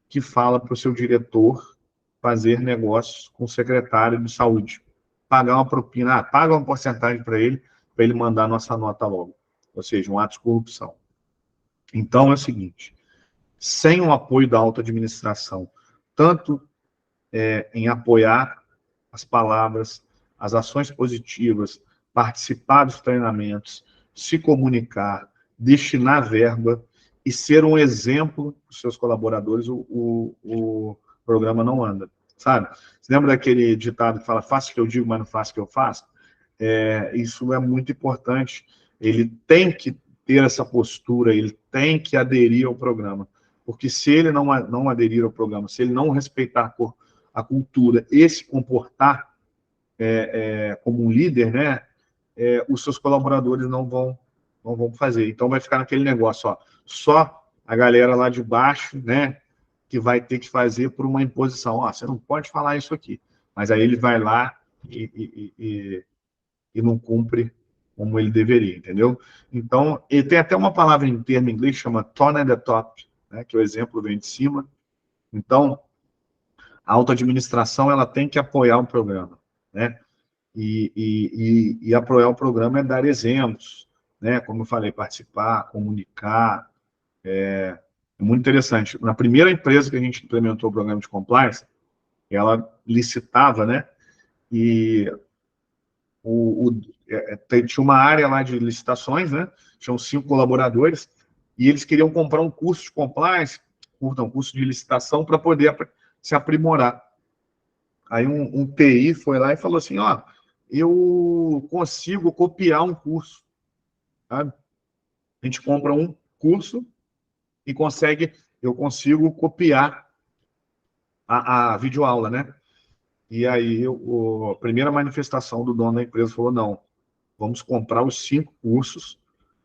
S1: que fala para o seu diretor fazer negócios com o secretário de saúde. Pagar uma propina, paga uma porcentagem para ele mandar a nossa nota logo. Ou seja, um ato de corrupção. Então é o seguinte, sem o apoio da auto-administração, tanto em apoiar as palavras, as ações positivas, participar dos treinamentos, se comunicar, destinar verba e ser um exemplo dos seus colaboradores, o programa não anda, sabe? Você lembra daquele ditado que fala, faça o que eu digo, mas não faça o que eu faço? Isso é muito importante. Ele tem que ter essa postura, ele tem que aderir ao programa, porque se ele não aderir ao programa, se ele não respeitar a cultura e se comportar como um líder, né, os seus colaboradores não vão fazer. Então vai ficar naquele negócio, ó, só a galera lá de baixo, né, que vai ter que fazer por uma imposição. Ó, você não pode falar isso aqui. Mas aí ele vai lá e não cumpre como ele deveria, entendeu? Então, ele tem até uma palavra em termo inglês que chama tone at the top, né, que o exemplo vem de cima. Então, a auto-administração ela tem que apoiar o programa, né? E apoiar o programa é dar exemplos, né? Como eu falei, participar, comunicar. É muito interessante. Na primeira empresa que a gente implementou o programa de compliance, ela licitava, né? E tinha uma área lá de licitações, né? Tinham 5 colaboradores e eles queriam comprar um curso de compliance, um curso de licitação para poder se aprimorar. Aí um TI foi lá e falou assim, ó, eu consigo copiar um curso, sabe? A gente compra um curso e eu consigo copiar a videoaula, né? E aí, a primeira manifestação do dono da empresa falou, não, vamos comprar os 5 cursos,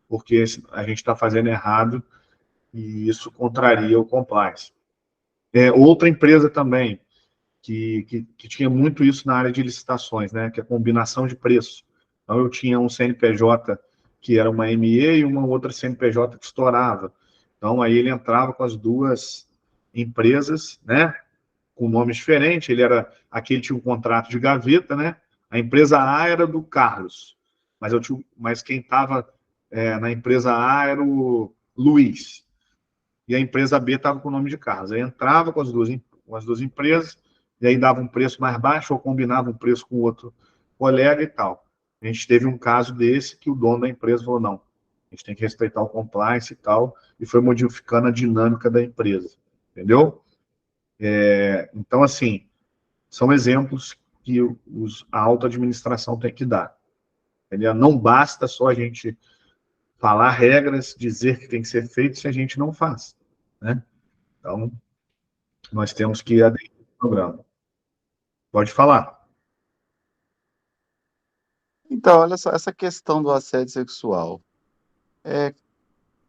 S1: porque a gente está fazendo errado e isso contraria o compliance. Outra empresa também, que tinha muito isso na área de licitações, né? Que é a combinação de preços. Então, eu tinha um CNPJ que era uma ME e uma outra CNPJ que estourava. Então, aí ele entrava com as duas empresas, né? Com nomes diferentes. Aquele tinha um contrato de gaveta, né? A empresa A era do Carlos, mas quem estava na empresa A era o Luiz, e a empresa B estava com o nome de Carlos. Aí entrava com as duas empresas, e aí dava um preço mais baixo, ou combinava um preço com outro colega e tal. A gente teve um caso desse que o dono da empresa falou, não, a gente tem que respeitar o compliance e tal, e foi modificando a dinâmica da empresa, entendeu? Então, assim, são exemplos que a alta administração tem que dar. Entendeu? Não basta só a gente falar regras, dizer que tem que ser feito se a gente não faz, né? Então, nós temos que aderir ao programa. Pode falar.
S4: Então, olha só, essa questão do assédio sexual.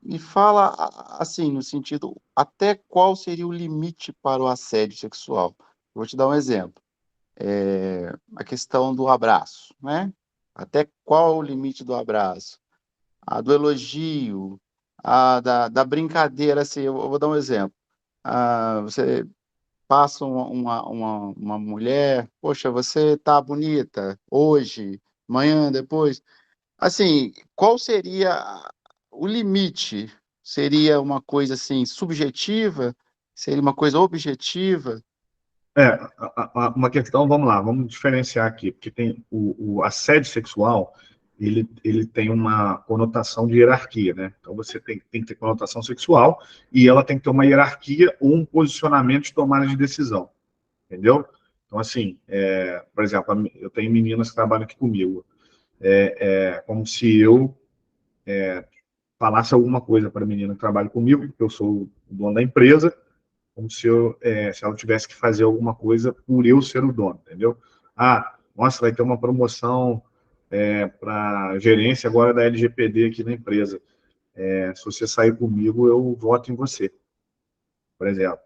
S4: Me fala, assim, no sentido, até qual seria o limite para o assédio sexual? Vou te dar um exemplo. A questão do abraço, né? Até qual é o limite do abraço? Do elogio, da brincadeira, assim, eu vou dar um exemplo. Você passa uma mulher, poxa, você tá bonita hoje, amanhã, depois. Assim, qual seria o limite? Seria uma coisa, assim, subjetiva? Seria uma coisa objetiva?
S1: Uma questão, vamos lá, vamos diferenciar aqui, porque tem o assédio sexual, ele tem uma conotação de hierarquia, né? Então você tem que ter conotação sexual e ela tem que ter uma hierarquia ou um posicionamento de tomada de decisão, entendeu? Então, assim, por exemplo, eu tenho meninas que trabalham aqui comigo, como se eu falasse alguma coisa para a menina que trabalha comigo, porque eu sou o dono da empresa, como se ela tivesse que fazer alguma coisa por eu ser o dono, entendeu? Nossa, vai ter uma promoção para gerência agora da LGPD aqui na empresa. Se você sair comigo, eu voto em você, por exemplo.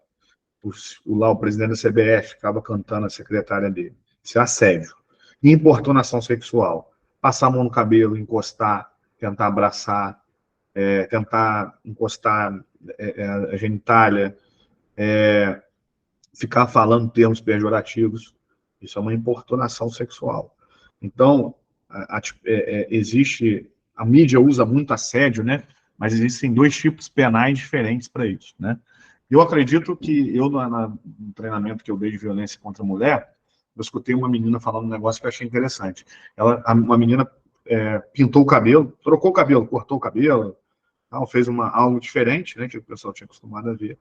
S1: O presidente da CBF ficava cantando a secretária dele. Isso é assédio. Importunação sexual. Passar a mão no cabelo, encostar, tentar abraçar, tentar encostar a genitália, ficar falando termos pejorativos. Isso é uma importunação sexual. Então, existe... A mídia usa muito assédio, né? Mas existem 2 tipos penais diferentes para isso, né? Eu acredito que no treinamento que eu dei de violência contra a mulher, eu escutei uma menina falando um negócio que eu achei interessante. Uma menina pintou o cabelo, trocou o cabelo, cortou o cabelo, fez algo diferente, né, que o pessoal tinha acostumado a ver.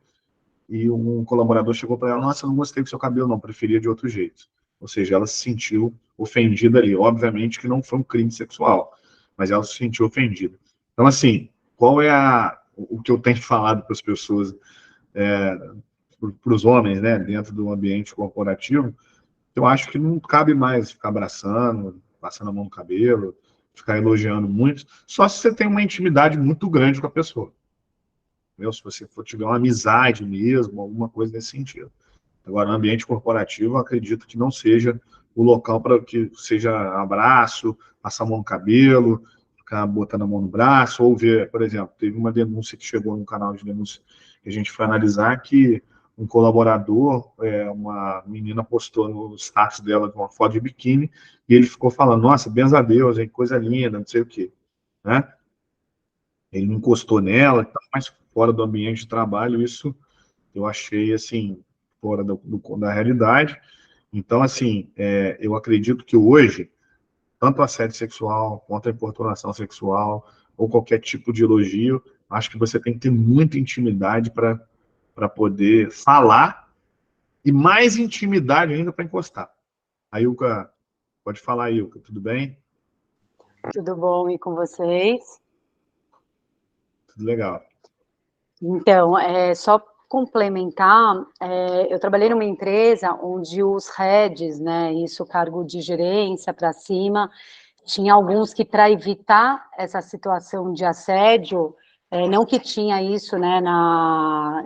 S1: E um colaborador chegou para ela, nossa, eu não gostei do seu cabelo, não, preferia de outro jeito. Ou seja, ela se sentiu ofendida ali. Obviamente que não foi um crime sexual, mas ela se sentiu ofendida. Então, assim, qual é o que eu tenho falado para as pessoas, para os homens, né, dentro do ambiente corporativo? Eu acho que não cabe mais ficar abraçando, passando a mão no cabelo, ficar elogiando muito, só se você tem uma intimidade muito grande com a pessoa. Entendeu? Se você tiver uma amizade mesmo, alguma coisa nesse sentido. Agora, no ambiente corporativo, eu acredito que não seja o local para que seja abraço, passar a mão no cabelo, ficar botando a mão no braço, ou ver, por exemplo, teve uma denúncia que chegou no canal de denúncia que a gente foi analisar, que um colaborador, uma menina postou no status dela uma foto de biquíni, e ele ficou falando, nossa, benza a Deus, hein, coisa linda, não sei o quê, né? Ele não encostou nela, mas fora do ambiente de trabalho, isso eu achei, assim, fora da realidade. Então, assim, eu acredito que hoje, tanto a assédio sexual, quanto a importunação sexual, ou qualquer tipo de elogio, acho que você tem que ter muita intimidade para poder falar, e mais intimidade ainda para encostar. A Ilka, pode falar, Ilka, tudo bem?
S5: Tudo bom, e com vocês?
S1: Tudo legal.
S5: Então, só complementar, eu trabalhei numa empresa onde os heads, né, isso cargo de gerência para cima, tinha alguns que, para evitar essa situação de assédio, não que tinha isso, né,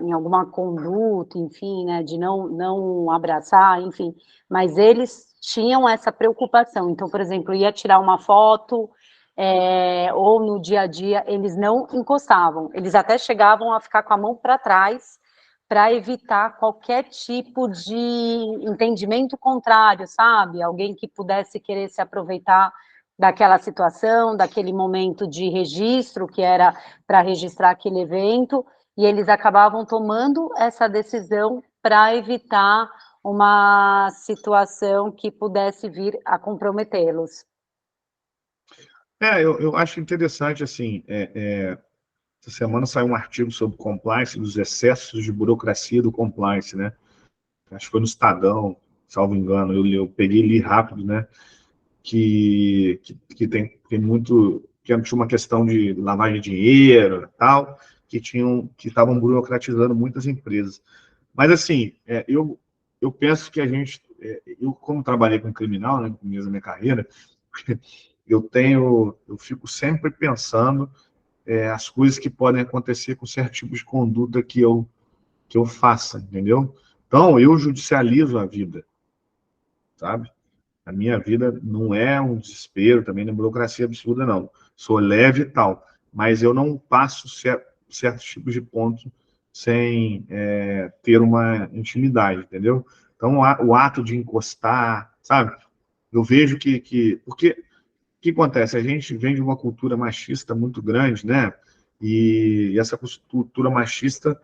S5: em alguma conduta, enfim, né, de não abraçar, enfim, mas eles tinham essa preocupação. Então, por exemplo, ia tirar uma foto, ou no dia a dia, eles não encostavam, eles até chegavam a ficar com a mão para trás, para evitar qualquer tipo de entendimento contrário, sabe? Alguém que pudesse querer se aproveitar daquela situação, daquele momento de registro, que era para registrar aquele evento, e eles acabavam tomando essa decisão para evitar uma situação que pudesse vir a comprometê-los.
S1: Eu acho interessante, assim, essa semana saiu um artigo sobre compliance, dos excessos de burocracia do compliance, né? Acho que foi no Estadão, salvo engano, eu peguei e li rápido, né? Que tem muito, que tinha uma questão de lavagem de dinheiro e tal, que estavam burocratizando muitas empresas. Mas, assim, eu penso que eu como trabalhei com criminal, né, no começo da minha carreira, eu fico sempre pensando as coisas que podem acontecer com certo tipo de conduta que eu faça, entendeu? Então, eu judicializo a vida, sabe? A minha vida não é um desespero, também não é burocracia absurda, não. Sou leve e tal, mas eu não passo certos tipos de pontos sem ter uma intimidade, entendeu? Então, o ato de encostar, sabe? Eu vejo porque o que acontece? A gente vem de uma cultura machista muito grande, né? E essa cultura machista,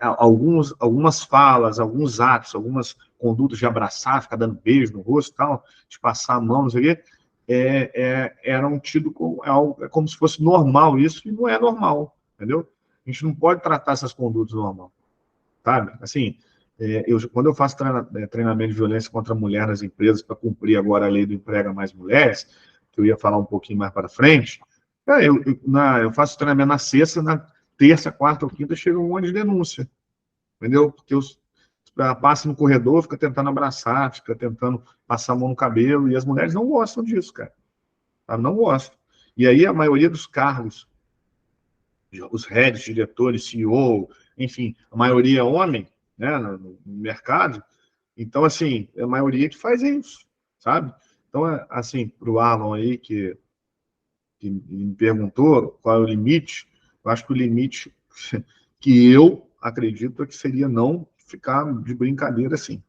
S1: algumas falas, alguns atos, algumas condutas de abraçar, ficar dando beijo no rosto e tal, de passar a mão, não sei o quê, eram tido como se fosse normal isso, e não é normal, entendeu? A gente não pode tratar essas condutas normal, sabe? Assim, quando eu faço treinamento de violência contra a mulher nas empresas para cumprir agora a lei do emprega mais mulheres, que eu ia falar um pouquinho mais para frente, eu faço treinamento na sexta, na terça, quarta ou quinta chega um monte de denúncia, entendeu? Porque passa no corredor, fica tentando abraçar, fica tentando passar a mão no cabelo, e as mulheres não gostam disso, cara. Elas não gostam. E aí a maioria dos cargos, os heads, diretores, CEO, enfim, a maioria é homem, né, no mercado. Então, assim, a maioria que faz isso, sabe? Então, assim, para o Alan aí, que me perguntou qual é o limite, eu acho que o limite que eu acredito é que seria não ficar de brincadeira assim.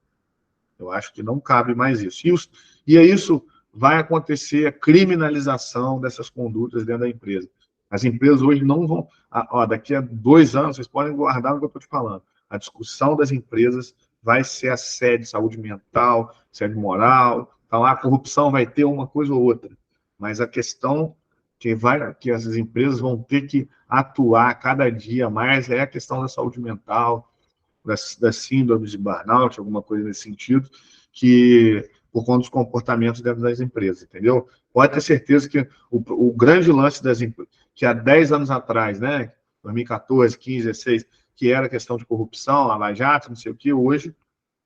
S1: Eu acho que não cabe mais isso. E é isso vai acontecer a criminalização dessas condutas dentro da empresa. As empresas hoje não vão. Daqui a 2 anos, vocês podem guardar o que eu estou te falando. A discussão das empresas vai ser assédio, saúde mental, assédio moral. Então, a corrupção vai ter uma coisa ou outra. Mas a questão que as empresas vão ter que atuar cada dia mais é a questão da saúde mental, das síndromes de burnout, alguma coisa nesse sentido, que por conta dos comportamentos dentro das empresas, entendeu? Pode ter certeza que o grande lance das empresas, que há 10 anos atrás, né, 2014, 15, 16, que era questão de corrupção, Lava Jato, não sei o que, hoje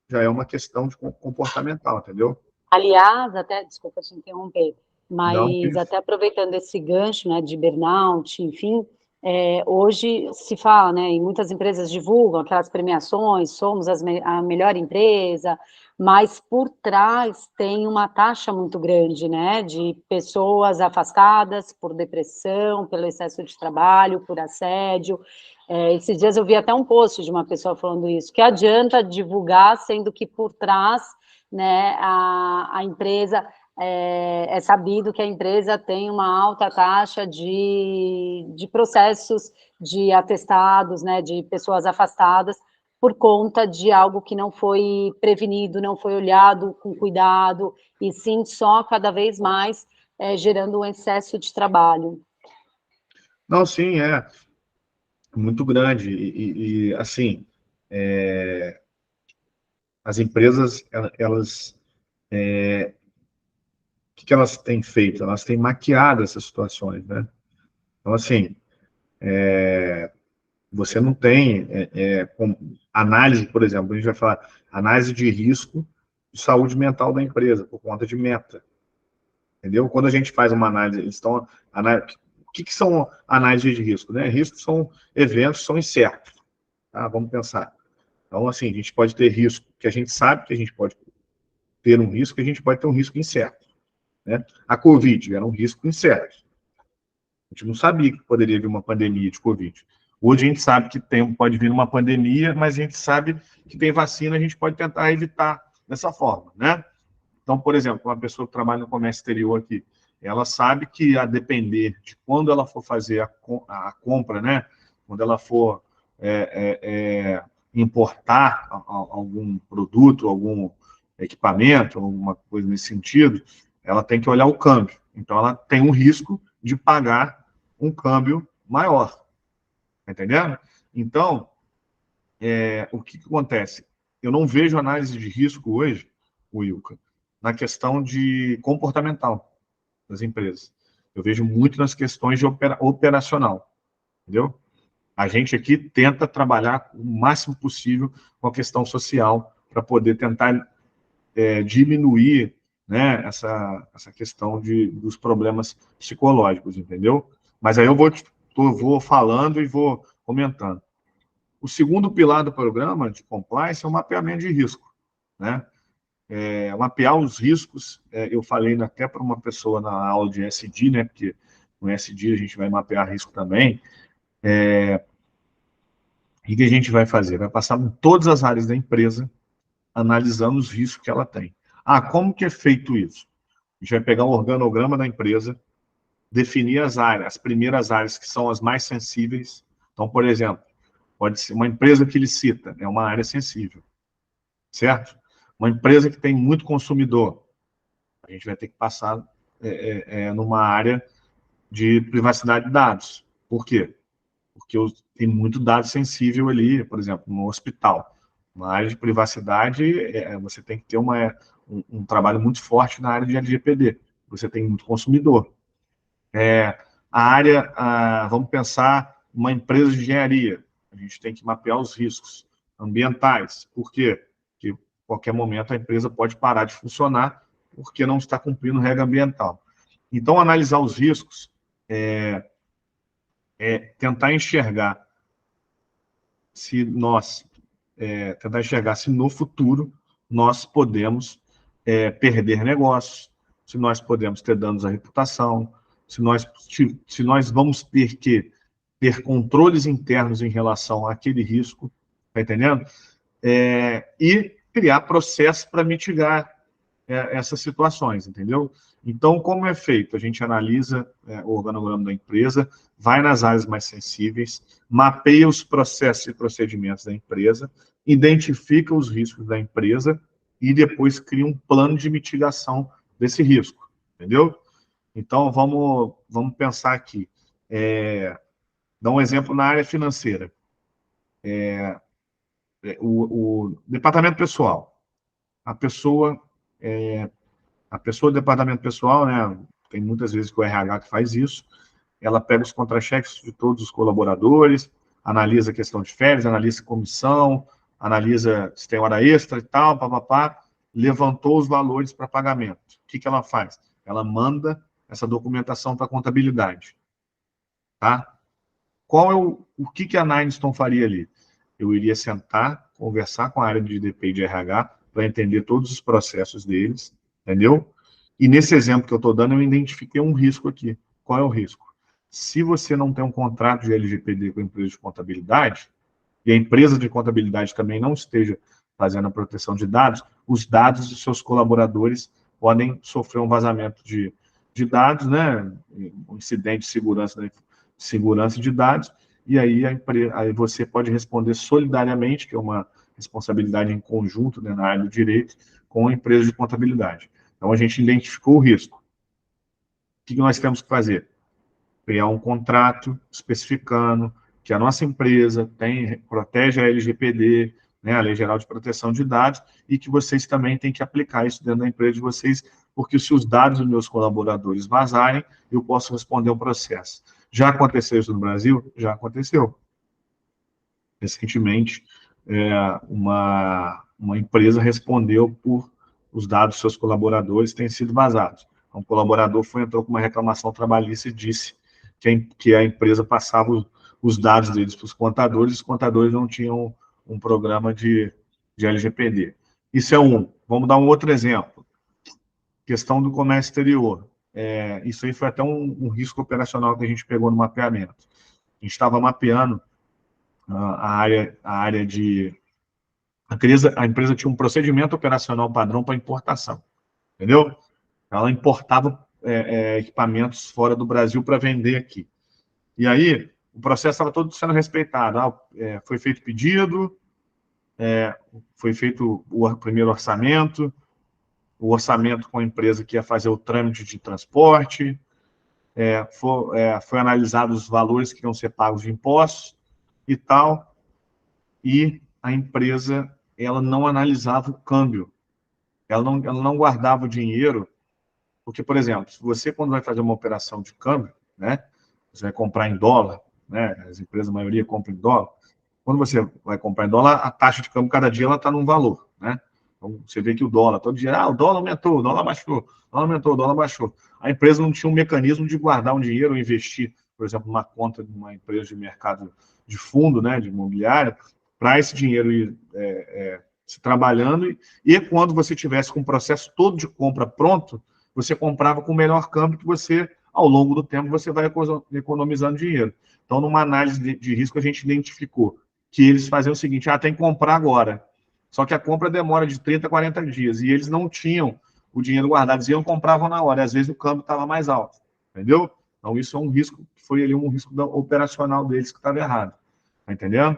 S1: já é uma questão de comportamental, entendeu?
S5: Aliás, até, desculpa te interromper,
S1: Não,
S5: mas até aproveitando esse gancho, né, de burnout, enfim, hoje se fala, né, e muitas empresas divulgam aquelas premiações, somos a melhor empresa, mas por trás tem uma taxa muito grande, né, de pessoas afastadas por depressão, pelo excesso de trabalho, por assédio. Esses dias eu vi até um post de uma pessoa falando isso, que adianta divulgar, sendo que por trás, né, a empresa, é sabido que a empresa tem uma alta taxa de processos, de atestados, né, de pessoas afastadas, por conta de algo que não foi prevenido, não foi olhado com cuidado, e sim só cada vez mais gerando um excesso de trabalho.
S1: não, sim, é muito grande. Assim, as empresas, elas o que elas têm feito? Elas têm maquiado essas situações, né? Então, assim, Você não tem análise, por exemplo, a gente vai falar análise de risco de saúde mental da empresa, por conta de meta. Entendeu? Quando a gente faz uma análise, o que são análises de risco? Né? Riscos são eventos, são incertos. Tá? Vamos pensar. Então, assim, a gente pode ter risco que a gente sabe que a gente pode ter um risco, que a gente pode ter um risco incerto. Né? A Covid era um risco incerto. A gente não sabia que poderia vir uma pandemia de Covid. Hoje a gente sabe que pode vir uma pandemia, mas a gente sabe que tem vacina, a gente pode tentar evitar dessa forma, né? Então, por exemplo, uma pessoa que trabalha no comércio exterior aqui, ela sabe que, a depender de quando ela for fazer a compra, né? Quando ela for importar algum produto, algum equipamento, alguma coisa nesse sentido, ela tem que olhar o câmbio. Então, ela tem um risco de pagar um câmbio maior. Tá entendendo? Então, o que acontece? Eu não vejo análise de risco hoje, Wilka, na questão de comportamental das empresas. Eu vejo muito nas questões de operacional. Entendeu? A gente aqui tenta trabalhar o máximo possível com a questão social para poder tentar diminuir, né, essa questão dos problemas psicológicos, entendeu? Mas aí eu vou falando e vou comentando. O segundo pilar do programa de compliance é o mapeamento de risco, né? Mapear os riscos, eu falei até para uma pessoa na aula de SD, né? Porque no SD a gente vai mapear risco também. O que a gente vai fazer? Vai passar em todas as áreas da empresa, analisando os riscos que ela tem. Como que é feito isso? A gente vai pegar o organograma da empresa, definir as áreas, as primeiras áreas que são as mais sensíveis. Então, por exemplo, pode ser uma empresa que licita, é uma área sensível, certo? Uma empresa que tem muito consumidor, a gente vai ter que passar numa área de privacidade de dados. Por quê? Porque tem muito dado sensível ali, por exemplo, no hospital. Uma área de privacidade, você tem que ter um trabalho muito forte na área de LGPD. Você tem muito consumidor. Vamos pensar uma empresa de engenharia. A gente tem que mapear os riscos ambientais. Por quê? Porque a qualquer momento a empresa pode parar de funcionar porque não está cumprindo regra ambiental. Então, analisar os riscos tentar enxergar se no futuro nós podemos perder negócios, se nós podemos ter danos à reputação, se nós vamos ter que ter controles internos em relação àquele risco, tá entendendo? E criar processos para mitigar essas situações, entendeu? Então, como é feito? A gente analisa o organograma da empresa, vai nas áreas mais sensíveis, mapeia os processos e procedimentos da empresa, identifica os riscos da empresa e depois cria um plano de mitigação desse risco, entendeu? Então, vamos pensar aqui. Dar um exemplo na área financeira. O departamento pessoal. A pessoa do departamento pessoal, né, tem muitas vezes que o RH que faz isso, ela pega os contra-cheques de todos os colaboradores, analisa a questão de férias, analisa comissão, analisa se tem hora extra e tal, levantou os valores para pagamento. O que ela faz? Ela manda essa documentação para a contabilidade. Tá? O que a Nineston faria ali? Eu iria sentar, conversar com a área de DP e de RH para entender todos os processos deles, entendeu? E nesse exemplo que eu estou dando, eu identifiquei um risco aqui. Qual é o risco? Se você não tem um contrato de LGPD com a empresa de contabilidade, e a empresa de contabilidade também não esteja fazendo a proteção de dados, os dados dos seus colaboradores podem sofrer um vazamento de dados, né? Um incidente de segurança de dados, e aí você pode responder solidariamente, que é uma responsabilidade em conjunto, né, na área do direito, com a empresa de contabilidade. Então, a gente identificou o risco. O que nós temos que fazer? Criar um contrato especificando que a nossa empresa protege a LGPD, né, a Lei Geral de Proteção de Dados, e que vocês também têm que aplicar isso dentro da empresa de vocês, porque se os dados dos meus colaboradores vazarem, eu posso responder um processo. Já aconteceu isso no Brasil? Já aconteceu. recentemente, uma empresa respondeu por os dados dos seus colaboradores terem sido vazados. Um colaborador entrou com uma reclamação trabalhista e disse que a empresa passava os dados deles para os contadores, e os contadores não tinham um programa de LGPD. Isso é um. Vamos dar um outro exemplo. Questão do comércio exterior. Isso aí foi até um risco operacional que a gente pegou no mapeamento. A gente estava mapeando a área de... A empresa tinha um procedimento operacional padrão para importação, entendeu? Ela importava equipamentos fora do Brasil para vender aqui. E aí, o processo estava todo sendo respeitado. Foi feito pedido, foi feito o primeiro orçamento, o orçamento com a empresa que ia fazer o trâmite de transporte, foi analisado os valores que iam ser pagos de impostos e tal, e a empresa ela não analisava o câmbio, ela não guardava o dinheiro, porque, por exemplo, se você, quando vai fazer uma operação de câmbio, né, você vai comprar em dólar, né, as empresas, a maioria, compram em dólar, quando você vai comprar em dólar, a taxa de câmbio, cada dia, ela está num valor, né? Então, você vê que o dólar, todo dia, o dólar aumentou, o dólar baixou, o dólar aumentou, o dólar baixou. A empresa não tinha um mecanismo de guardar um dinheiro ou investir, por exemplo, numa conta de uma empresa de mercado de fundo, né, de imobiliário, para esse dinheiro ir se trabalhando, e quando você tivesse com o processo todo de compra pronto, você comprava com o melhor câmbio que você, ao longo do tempo, você vai economizando dinheiro. Então, numa análise de risco, a gente identificou que eles faziam o seguinte, tem que comprar agora. Só que a compra demora de 30 a 40 dias, e eles não tinham o dinheiro guardado, eles iam compravam na hora, e às vezes o câmbio estava mais alto, entendeu? Então, isso é um risco, que foi ali um risco operacional deles que estava errado, tá entendendo?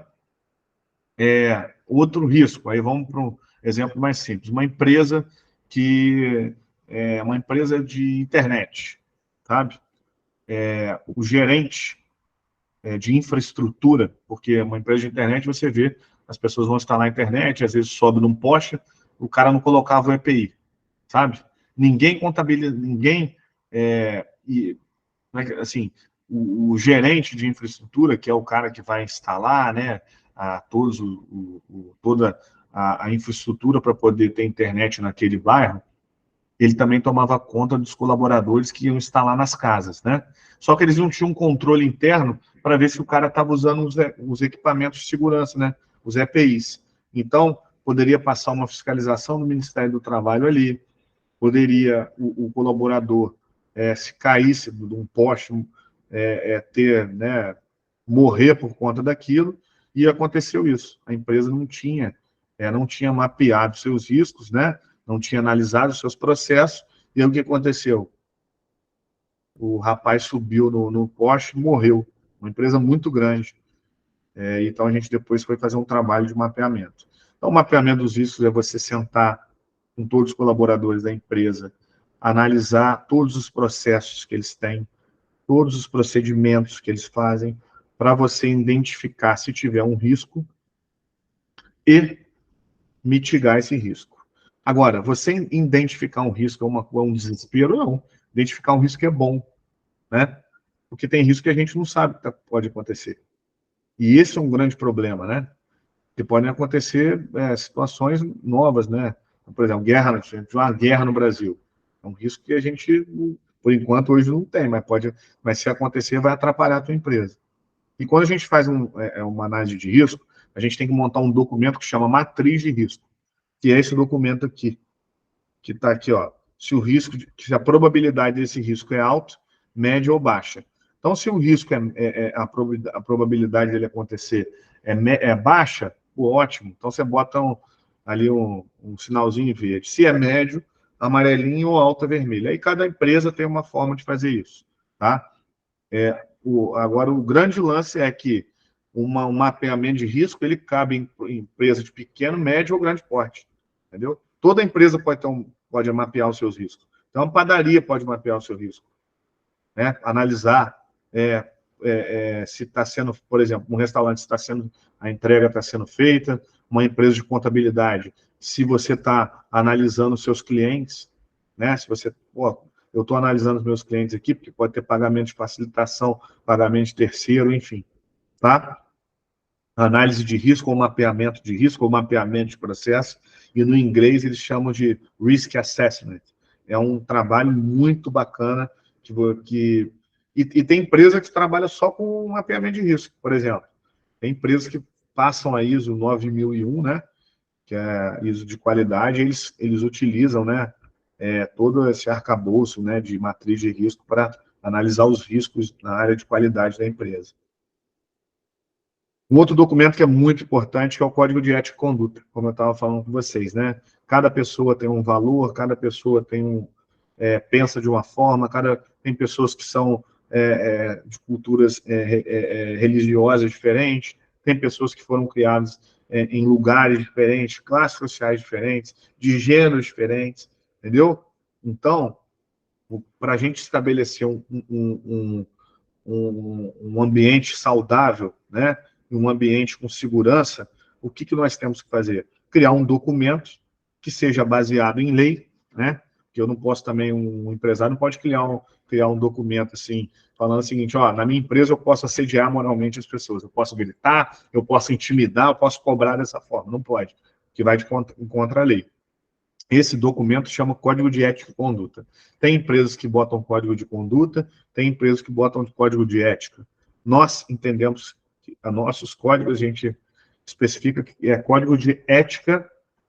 S1: Outro risco, aí vamos para um exemplo mais simples, uma empresa uma empresa de internet, sabe? O gerente de infraestrutura, porque uma empresa de internet, você vê, as pessoas vão instalar a internet, às vezes sobe num poste, o cara não colocava o EPI, sabe? Ninguém contabiliza, assim, o gerente de infraestrutura, que é o cara que vai instalar, né, toda a infraestrutura para poder ter internet naquele bairro, ele também tomava conta dos colaboradores que iam instalar nas casas, né? Só que eles não tinham um controle interno para ver se o cara estava usando os equipamentos de segurança, né? Os EPIs. Então, poderia passar uma fiscalização do Ministério do Trabalho ali, poderia o colaborador, se caísse de um poste, morrer por conta daquilo, e aconteceu isso. A empresa não tinha mapeado seus riscos, né? Não tinha analisado os seus processos, e aí o que aconteceu? O rapaz subiu no poste e morreu. Uma empresa muito grande. Então, a gente depois foi fazer um trabalho de mapeamento. Então, o mapeamento dos riscos é você sentar com todos os colaboradores da empresa, analisar todos os processos que eles têm, todos os procedimentos que eles fazem, para você identificar se tiver um risco e mitigar esse risco. Agora, você identificar um risco é um desespero? Não. Identificar um risco é bom, né? Porque tem risco que a gente não sabe que pode acontecer. E esse é um grande problema, né? Que podem acontecer situações novas, né? Por exemplo, uma guerra no Brasil. É um risco que a gente, por enquanto, hoje não tem, mas se acontecer, vai atrapalhar a tua empresa. E quando a gente faz uma análise de risco, a gente tem que montar um documento que chama matriz de risco, que é esse documento aqui, que está aqui, ó. Se a probabilidade desse risco é alta, média ou baixa. Então, se o risco a probabilidade dele acontecer é baixa, ótimo. Então, você bota ali um sinalzinho verde. Se é médio, amarelinho ou alta, vermelho. Aí cada empresa tem uma forma de fazer isso, tá? Agora, o grande lance é que um mapeamento de risco, ele cabe em empresa de pequeno, médio ou grande porte, entendeu? Toda empresa pode mapear os seus riscos. Então, uma padaria pode mapear o seu risco, né? Analisar se está sendo, por exemplo, um restaurante, a entrega está sendo feita, uma empresa de contabilidade, se você está analisando os seus clientes, né? Se você, eu estou analisando os meus clientes aqui, porque pode ter pagamento de facilitação, pagamento de terceiro, enfim, tá? análise de risco, ou mapeamento de risco, ou mapeamento de processo, e no inglês eles chamam de Risk Assessment. É um trabalho muito bacana, e tem empresa que trabalha só com mapeamento de risco, por exemplo. Tem empresas que passam a ISO 9001, né, que é a ISO de qualidade, eles utilizam, né, todo esse arcabouço, né, de matriz de risco para analisar os riscos na área de qualidade da empresa. Um outro documento que é muito importante, que é o Código de Ética e Conduta, como eu estava falando com vocês, né? Cada pessoa tem um valor, cada pessoa pensa de uma forma, tem pessoas que são de culturas religiosas diferentes, tem pessoas que foram criadas em lugares diferentes, classes sociais diferentes, de gêneros diferentes, entendeu? Então, para a gente estabelecer um ambiente saudável, né, um ambiente com segurança, o que nós temos que fazer? Criar um documento que seja baseado em lei, né? Que eu não posso também, um empresário não pode criar um documento assim, falando o seguinte, ó, na minha empresa eu posso assediar moralmente as pessoas, eu posso gritar, eu posso intimidar, eu posso cobrar dessa forma. Não pode, que vai contra a lei. Esse documento chama Código de Ética e Conduta. Tem empresas que botam código de conduta, tem empresas que botam código de ética. Nós entendemos que a nossos códigos, a gente especifica que é código de ética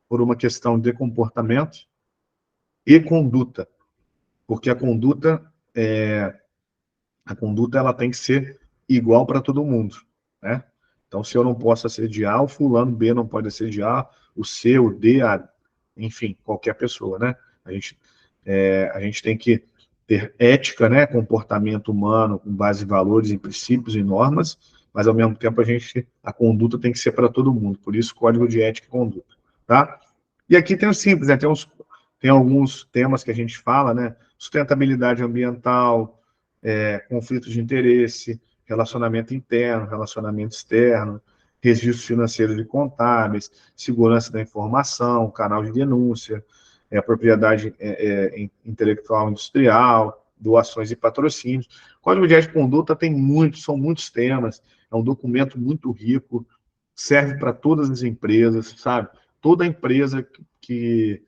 S1: por uma questão de comportamento e conduta, porque a conduta ela tem que ser igual para todo mundo, né? Então, se eu não posso assediar, o fulano B não pode assediar, o C, o D, enfim, qualquer pessoa, né? A gente tem que ter ética, né? Comportamento humano com base em valores, em princípios e normas, mas ao mesmo tempo a conduta tem que ser para todo mundo. Por isso, Código de Ética e Conduta, tá? E aqui tem os simples, né? Tem alguns temas que a gente fala, né? Sustentabilidade ambiental, conflitos de interesse, relacionamento interno, relacionamento externo, registros financeiros e contábeis, segurança da informação, canal de denúncia, propriedade intelectual industrial, doações e patrocínios. Código de Ética e Conduta são muitos temas, é um documento muito rico, serve para todas as empresas, sabe? Toda empresa que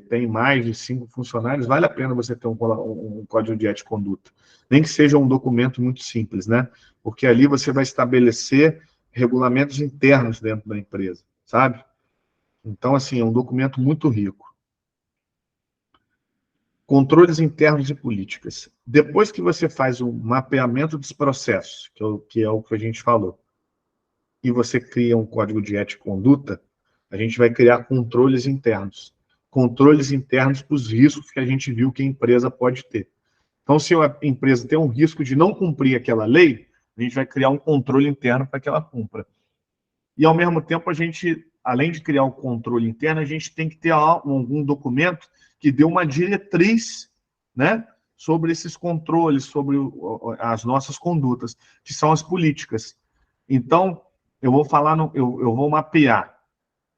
S1: tem mais de 5 funcionários, vale a pena você ter um Código de Ética e Conduta. Nem que seja um documento muito simples, né? Porque ali você vai estabelecer regulamentos internos dentro da empresa, sabe? Então, assim, é um documento muito rico. Controles internos e políticas. Depois que você faz o mapeamento dos processos, que é o que a gente falou, e você cria um código de ética e conduta, a gente vai criar controles internos. Controles internos para os riscos que a gente viu que a empresa pode ter. Então, se a empresa tem um risco de não cumprir aquela lei, a gente vai criar um controle interno para que ela cumpra. E, ao mesmo tempo, a gente, além de criar um controle interno, a gente tem que ter algum documento que dê uma diretriz, né, sobre esses controles, sobre as nossas condutas, que são as políticas. Então, eu vou mapear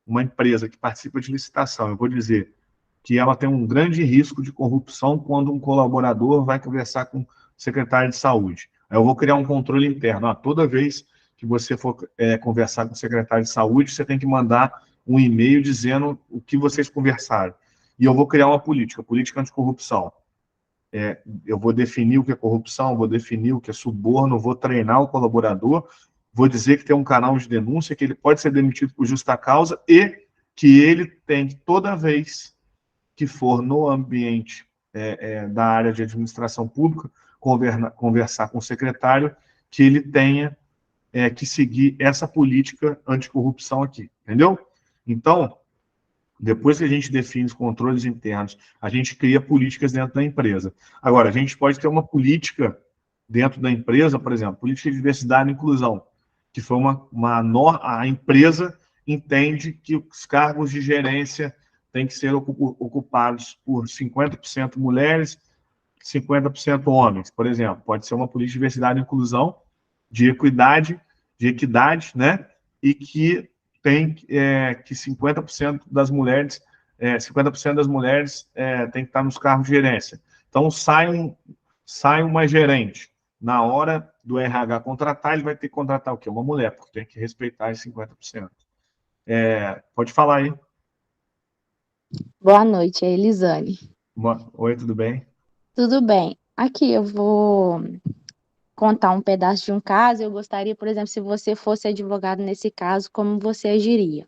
S1: uma empresa que participa de licitação, eu vou dizer que ela tem um grande risco de corrupção quando um colaborador vai conversar com o secretário de saúde. Aí eu vou criar um controle interno. Toda vez que você for conversar com o secretário de saúde, você tem que mandar um e-mail dizendo o que vocês conversaram. E eu vou criar uma política anticorrupção. Eu vou definir o que é corrupção, vou definir o que é suborno, vou treinar o colaborador, vou dizer que tem um canal de denúncia, que ele pode ser demitido por justa causa e que ele tem que, toda vez que for no ambiente da área de administração pública, conversar com o secretário, que ele tenha que seguir essa política anticorrupção aqui, entendeu? Então, depois que a gente define os controles internos, a gente cria políticas dentro da empresa. Agora, a gente pode ter uma política dentro da empresa, por exemplo, política de diversidade e inclusão, que foi a empresa entende que os cargos de gerência têm que ser ocupados por 50% mulheres, 50% homens, por exemplo. Pode ser uma política de diversidade e inclusão, de equidade, né? E que tem que 50% das mulheres, 50% das mulheres tem que estar nos cargos de gerência. Então, sai uma gerente, na hora do RH contratar, ele vai ter que contratar o quê? Uma mulher, porque tem que respeitar os 50%. Pode falar aí.
S6: Boa noite, é Elisane.
S1: Oi, tudo bem?
S6: Tudo bem? Aqui eu vou contar um pedaço de um caso. Eu gostaria, por exemplo, se você fosse advogado nesse caso, como você agiria?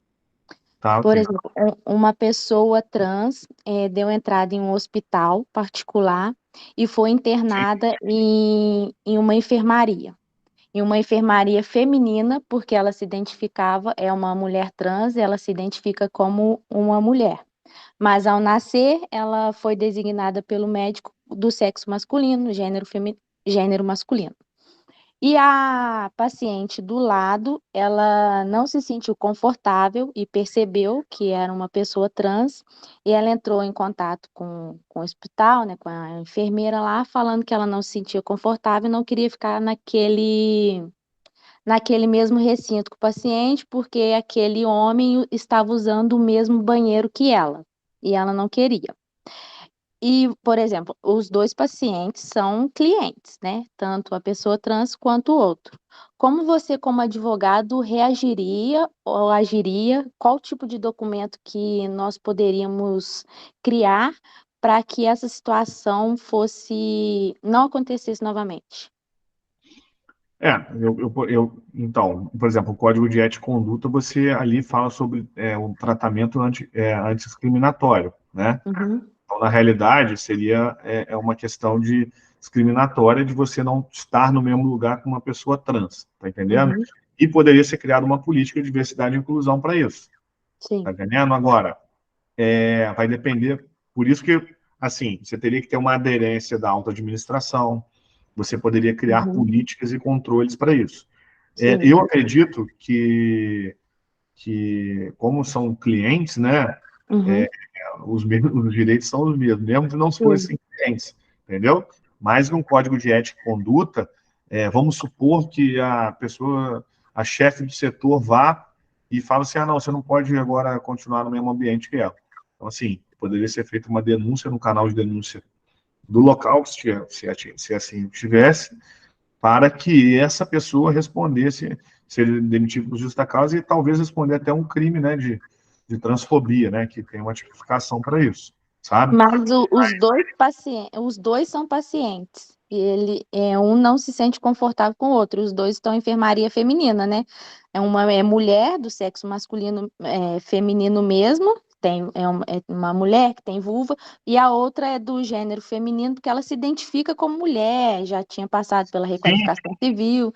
S1: Tá,
S6: Por
S1: ok.
S6: exemplo, uma pessoa trans deu entrada em um hospital particular e foi internada em uma enfermaria. Em uma enfermaria feminina, porque ela se identificava, é uma mulher trans, ela se identifica como uma mulher. Mas ao nascer, ela foi designada pelo médico do sexo masculino, gênero masculino. E a paciente do lado, ela não se sentiu confortável e percebeu que era uma pessoa trans, e ela entrou em contato com o hospital, né, com a enfermeira lá, falando que ela não se sentia confortável e não queria ficar naquele mesmo recinto com o paciente, porque aquele homem estava usando o mesmo banheiro que ela, e ela não queria. E, por exemplo, os dois pacientes são clientes, né? Tanto a pessoa trans quanto o outro. Como você, como advogado, reagiria ou agiria? Qual tipo de documento que nós poderíamos criar para que essa situação não acontecesse novamente?
S1: Então, por exemplo, o Código de Ética e Conduta, você ali fala sobre o tratamento antidiscriminatório, né?
S6: Uhum,
S1: Então, na realidade, seria uma questão de discriminatória de você não estar no mesmo lugar que uma pessoa trans, tá entendendo?
S6: uhum,
S1: E poderia ser criada uma política de diversidade e inclusão para isso, tá
S6: sim.
S1: entendendo? Agora, vai depender, por isso que, assim, você teria que ter uma aderência da alta administração, você poderia criar
S6: Uhum,
S1: políticas e controles para isso.
S6: sim.
S1: Eu acredito que, como são clientes, né,
S6: Uhum,
S1: os direitos são os mesmos, mesmo se não
S6: sim.
S1: fossem clientes, entendeu? Mas um código de ética e conduta, vamos supor que a chefe do setor vá e fala assim, não, você não pode agora continuar no mesmo ambiente que ela. Então, assim, poderia ser feita uma denúncia no canal de denúncia do local, se assim tivesse, para que essa pessoa respondesse, ser demitido por justa causa e talvez responder até um crime, né, de transfobia, né, que tem uma tipificação para isso, sabe?
S6: Mas os dois são pacientes. E um não se sente confortável com o outro. Os dois estão em enfermaria feminina, né? Uma é mulher do sexo masculino, feminino mesmo. É uma mulher que tem vulva, e a outra é do gênero feminino, porque ela se identifica como mulher, já tinha passado pela
S1: Sim,
S6: requalificação civil.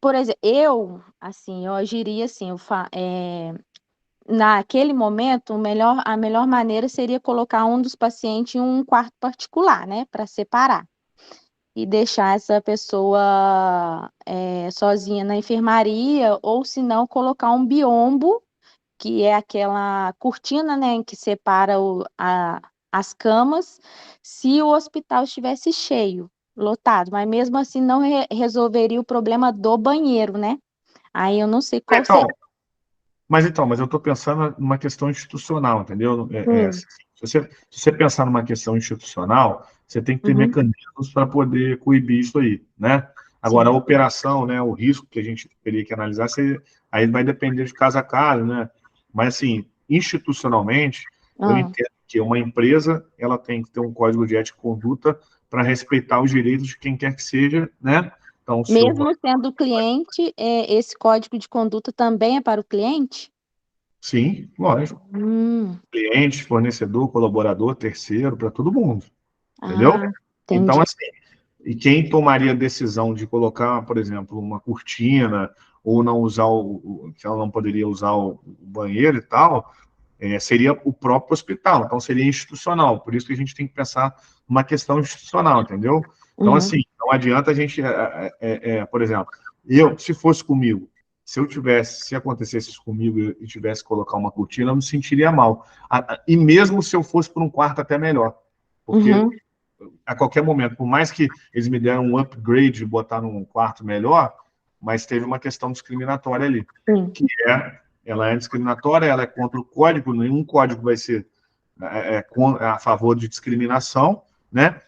S6: Por exemplo, assim, eu agiria assim, naquele momento, a melhor maneira seria colocar um dos pacientes em um quarto particular, né, para separar e deixar essa pessoa sozinha na enfermaria, ou se não, colocar um biombo, que é aquela cortina, né, que separa as camas, se o hospital estivesse cheio, lotado, mas mesmo assim não resolveria o problema do banheiro, né? Aí eu não sei qual seria.
S1: então, mas eu estou pensando numa questão institucional, entendeu?
S6: Sim.
S1: Se você pensar numa questão institucional, você tem que ter
S6: Uhum,
S1: mecanismos para poder coibir isso aí, né? Agora, a
S6: sim.
S1: operação, né, o risco que a gente teria que analisar, aí vai depender de caso a caso, né? Mas, assim, institucionalmente, eu
S6: Ah.
S1: entendo que uma empresa, ela tem que ter um código de ética e conduta para respeitar os direitos de quem quer que seja, né? Então, se o
S6: Mesmo sendo cliente, esse código de conduta também é para o cliente?
S1: sim, lógico.
S6: Hum,
S1: Cliente, fornecedor, colaborador, terceiro, para todo mundo, entendeu?
S6: ah,
S1: Então,
S6: entendi.
S1: assim, e quem tomaria a decisão de colocar, por exemplo, uma cortina ou não usar que ela não poderia usar o banheiro e tal, seria o próprio hospital. Então, seria institucional. Por isso que a gente tem que pensar numa questão institucional, entendeu? Então,
S6: Uhum,
S1: assim, não adianta a gente, por exemplo, se fosse comigo, se acontecesse isso comigo e tivesse que colocar uma cortina, eu me sentiria mal. E mesmo se eu fosse para um quarto até melhor, porque
S6: uhum,
S1: a qualquer momento, por mais que eles me deram um upgrade e botaram um quarto melhor, mas teve uma questão discriminatória ali,
S6: sim.
S1: que ela é discriminatória, ela é contra o código, nenhum código vai ser a favor de discriminação, né?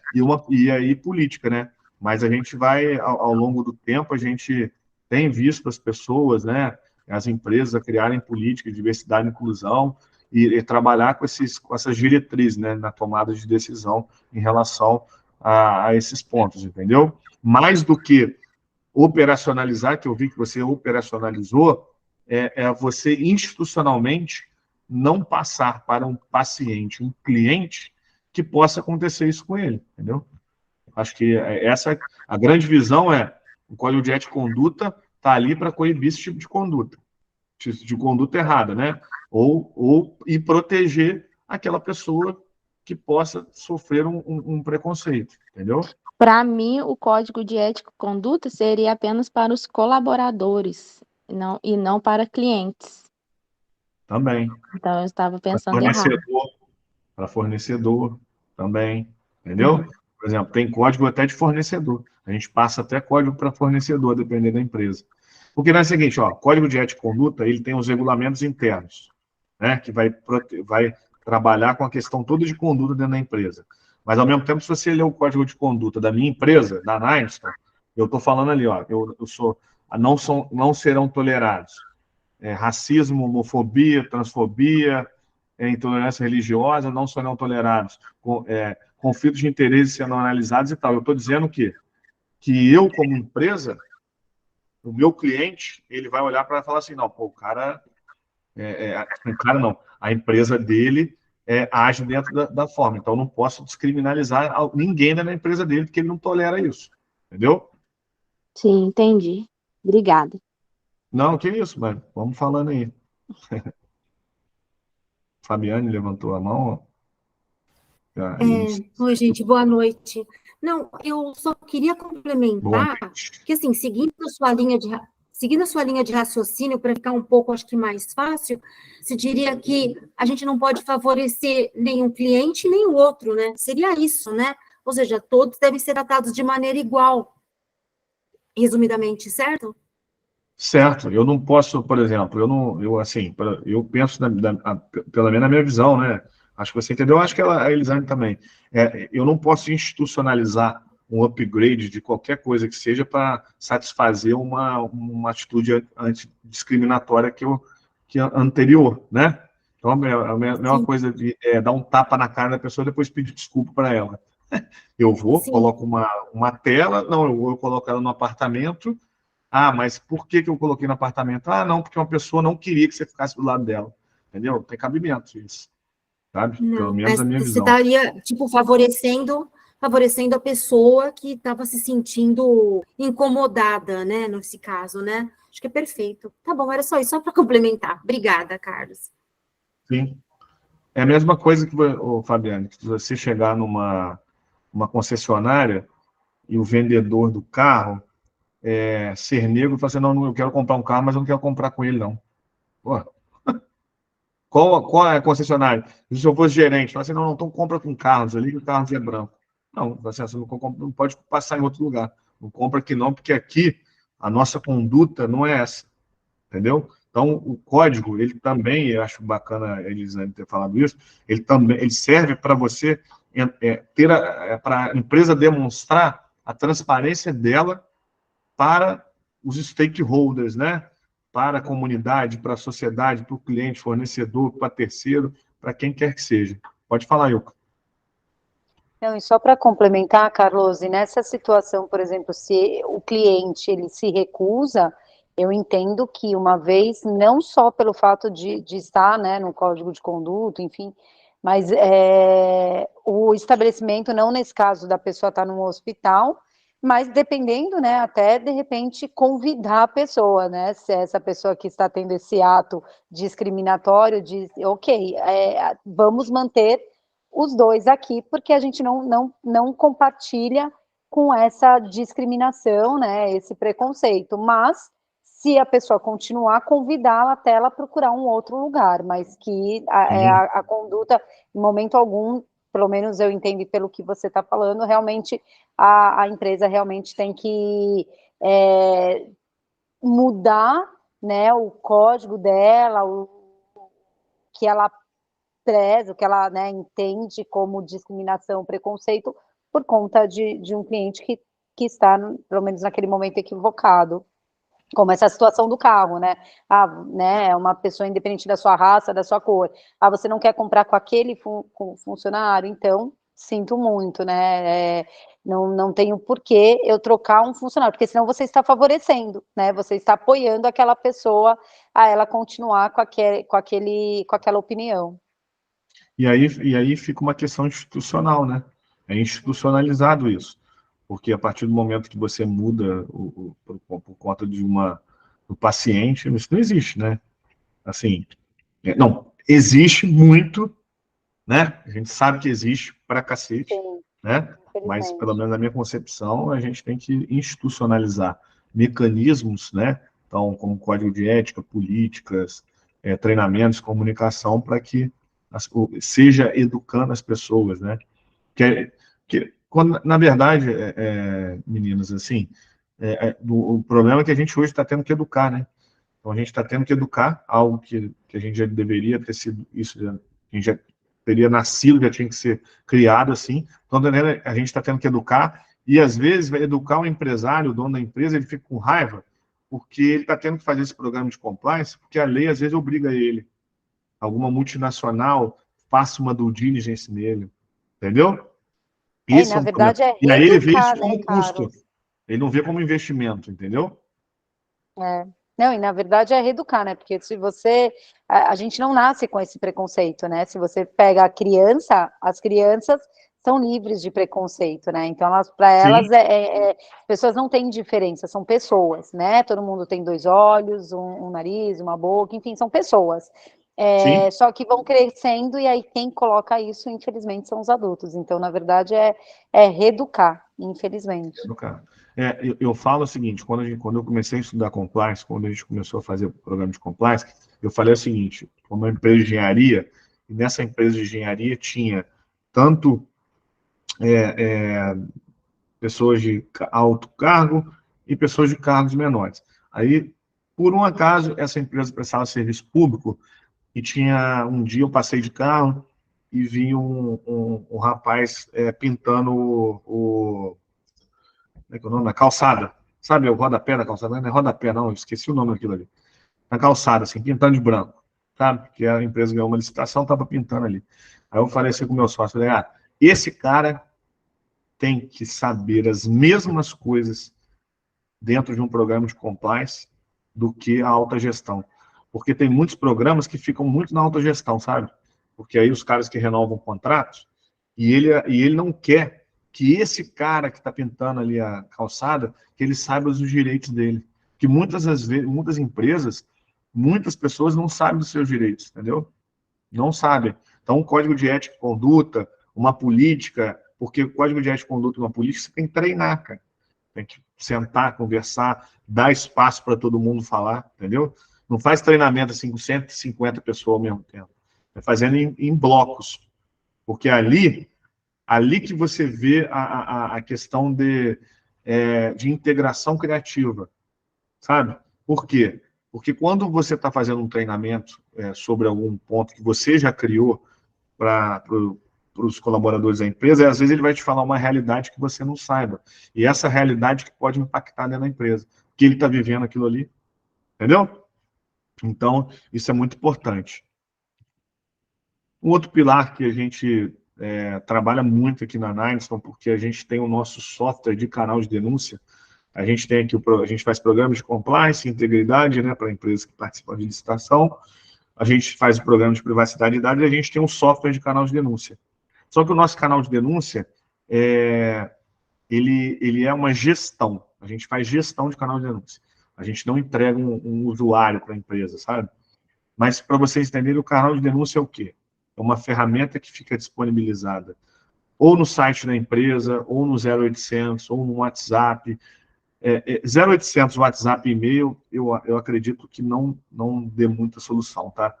S1: E aí política, né? mas a gente vai, ao longo do tempo, a gente tem visto as pessoas, né, as empresas a criarem políticas de diversidade e inclusão e trabalhar com essas diretrizes, né, na tomada de decisão em relação a esses pontos, entendeu? Mais do que operacionalizar, que eu vi que você operacionalizou, é você institucionalmente não passar para um paciente, um cliente, que possa acontecer isso com ele, entendeu? Acho que essa a grande visão o Código de Ética e Conduta está ali para coibir esse tipo de conduta errada, né? E proteger aquela pessoa que possa sofrer um preconceito, entendeu?
S6: Para mim, o código de ética e conduta seria apenas para os colaboradores, e não para clientes.
S1: Também.
S6: Então, eu estava
S1: Para
S6: pensando errado.
S1: fornecedor também, entendeu? Por exemplo, tem código até de fornecedor. A gente passa até código para fornecedor, dependendo da empresa. Porque não é o seguinte, ó, código de ética e conduta, ele tem os regulamentos internos, né, que vai trabalhar com a questão toda de conduta dentro da empresa. Mas, ao mesmo tempo, se você ler o código de conduta da minha empresa, da Nylston, eu estou falando ali, ó, não serão tolerados racismo, homofobia, transfobia, intolerância religiosa, não serão tolerados. Conflitos de interesse serão analisados e tal. Eu estou dizendo que eu, como empresa, o meu cliente, ele vai olhar para falar assim, não, pô, o cara não, a empresa dele age dentro da forma, então eu não posso descriminalizar ninguém da empresa dele, porque ele não tolera isso, entendeu?
S6: Sim, entendi. Obrigada.
S1: Não, que isso, mas vamos falando aí. Fabiane levantou a mão.
S7: Oi, gente, boa noite. Não, eu só queria
S1: Boa
S7: complementar
S1: noite.
S7: que, assim, seguindo a sua linha de raciocínio, para ficar um pouco, acho que mais fácil, se diria que a gente não pode favorecer nem um cliente, nem o outro, né? Seria isso, né? Ou seja, todos devem ser tratados de maneira igual, resumidamente, certo?
S1: Certo, eu não posso, por exemplo, eu penso pelo menos na minha visão, né? Acho que você entendeu, acho que a Elisane também. Eu não posso institucionalizar um upgrade de qualquer coisa que seja para satisfazer uma atitude antidiscriminatória que é anterior, né? Então, a mesma
S7: Sim,
S1: coisa de dar um tapa na cara da pessoa e depois pedir desculpa para ela. Eu
S7: sim.
S1: coloco uma tela, não, eu coloco ela no apartamento. Ah, mas por que eu coloquei no apartamento? Ah, não, porque uma pessoa não queria que você ficasse do lado dela. Entendeu? Tem cabimento isso, sabe? Pelo
S7: Não,
S1: menos a minha
S7: você
S1: visão.
S7: estaria, tipo, favorecendo a pessoa que estava se sentindo incomodada, né, nesse caso, né? Acho que é perfeito. Tá bom, era só isso, só para complementar. Obrigada, Carlos.
S1: Sim. É a mesma coisa que, Fabiane, que você chegar uma concessionária e o vendedor do carro ser negro e falar assim, não, eu quero comprar um carro, mas eu não quero comprar com ele, não. Pô, qual é a concessionária? Se eu fosse gerente, fala assim, não, então compra com Carlos ali, que o Carlos é branco. Não, assim, você não pode passar em outro lugar. Não compra aqui não, porque aqui a nossa conduta não é essa, entendeu? Então, o código, ele também, eu acho bacana a Elisane ter falado isso, ele serve para você para a empresa demonstrar a transparência dela para os stakeholders, né? Para a comunidade, para a sociedade, para o cliente, fornecedor, para terceiro, para quem quer que seja. Pode falar, Ilka.
S5: Não, e só para complementar, Carlos, e nessa situação, por exemplo, se o cliente ele se recusa, eu entendo que uma vez, não só pelo fato de estar, né, no código de conduta, enfim, mas o estabelecimento, não nesse caso da pessoa estar num hospital, mas dependendo, né, até de repente convidar a pessoa, né, se essa pessoa que está tendo esse ato discriminatório diz, ok, vamos manter os dois aqui, porque a gente não compartilha com essa discriminação, né, esse preconceito, mas se a pessoa continuar, convidá-la até ela procurar um outro lugar, mas que a conduta, em momento algum, pelo menos eu entendo pelo que você está falando, realmente a empresa realmente tem que mudar, né, o código dela, o que ela preza, o que ela, né, entende como discriminação, preconceito, por conta de um cliente que que está, pelo menos naquele momento, equivocado. Como essa situação do carro, né? Né, uma pessoa independente da sua raça, da sua cor. Você não quer comprar com aquele funcionário? Então, sinto muito, né? Não tenho porquê eu trocar um funcionário, porque senão você está favorecendo, né? Você está apoiando aquela pessoa a ela continuar com aquela opinião.
S1: E aí fica uma questão institucional, né? É institucionalizado isso. Porque a partir do momento que você muda por conta do paciente, isso não existe, né? Assim, não, existe muito, né? A gente sabe que existe pra cacete,
S5: Sim,
S1: né? Mas, pelo menos na minha concepção, a gente tem que institucionalizar mecanismos, né? Então, como código de ética, políticas, treinamentos, comunicação, para que seja educando as pessoas, né? Quando, na verdade, meninas, assim, o problema é que a gente hoje está tendo que educar, né? Então, a gente está tendo que educar, algo que a gente já deveria ter sido, isso a gente já teria nascido, já tinha que ser criado assim. Então, a gente está tendo que educar, e às vezes, vai educar o empresário, o dono da empresa, ele fica com raiva, porque ele está tendo que fazer esse programa de compliance, porque a lei, às vezes, obriga ele. Alguma multinacional faça uma due diligence nele, entendeu? Isso é
S5: na
S1: um problema.
S5: verdade, é
S1: E aí ele vê isso
S5: reeducar, né,
S1: como custo.
S5: Carlos?
S1: Ele não vê como investimento, entendeu?
S5: Não, e na verdade é reeducar, né? Porque se você. A gente não nasce com esse preconceito, né? Se você pega a criança, as crianças são livres de preconceito, né? Então, para elas,
S1: Sim.
S5: as pessoas não têm diferença, são pessoas, né? Todo mundo tem dois olhos, um nariz, uma boca, enfim, são pessoas.
S1: Sim.
S5: Só que vão crescendo, e aí quem coloca isso, infelizmente, são os adultos. Então, na verdade, é reeducar, infelizmente.
S1: Educar. Eu falo o seguinte, quando eu comecei a estudar compliance, quando a gente começou a fazer o programa de compliance, eu falei o seguinte, uma empresa de engenharia, e nessa empresa de engenharia tinha tanto pessoas de alto cargo e pessoas de cargos menores. Aí, por um acaso, essa empresa prestava serviço público e tinha, um dia eu passei de carro e vi um rapaz pintando como é que é o nome? A calçada. Sabe o rodapé da calçada? Não é rodapé, não, eu esqueci o nome daquilo ali. Na calçada, assim, pintando de branco. Sabe? Que a empresa ganhou uma licitação, estava pintando ali. Aí eu falei assim com o meu sócio, falei, esse cara tem que saber as mesmas coisas dentro de um programa de compliance do que a alta gestão. Porque tem muitos programas que ficam muito na alta gestão, sabe? Porque aí os caras que renovam contratos, e ele não quer que esse cara que está pintando ali a calçada, que ele saiba os direitos dele. Que muitas vezes, muitas empresas, muitas pessoas não sabem dos seus direitos, entendeu? Não sabem. Então, um código de ética e conduta, uma política, porque o código de ética e conduta e uma política você tem que treinar, cara. Tem que sentar, conversar, dar espaço para todo mundo falar, entendeu? Não faz treinamento assim com 150 pessoas ao mesmo tempo. É fazendo em blocos. Porque ali que você vê a questão de integração criativa, sabe? Por quê? Porque quando você está fazendo um treinamento sobre algum ponto que você já criou para os colaboradores da empresa, às vezes ele vai te falar uma realidade que você não saiba. E essa realidade que pode impactar dentro da empresa, que ele está vivendo aquilo ali. Entendeu? Então, isso é muito importante. Um outro pilar que a gente trabalha muito aqui na Nineson, porque a gente tem o nosso software de canal de denúncia. A gente tem aqui, a gente faz programas de compliance, integridade, né, para empresas que participam de licitação. A gente faz o programa de privacidade de dados e a gente tem um software de canal de denúncia. Só que o nosso canal de denúncia, ele é uma gestão. A gente faz gestão de canal de denúncia. A gente não entrega um usuário para a empresa, sabe? Mas, para vocês entenderem, o canal de denúncia é o quê? É uma ferramenta que fica disponibilizada ou no site da empresa, ou no 0800, ou no WhatsApp. 0800, WhatsApp e e-mail, eu acredito que não dê muita solução, tá?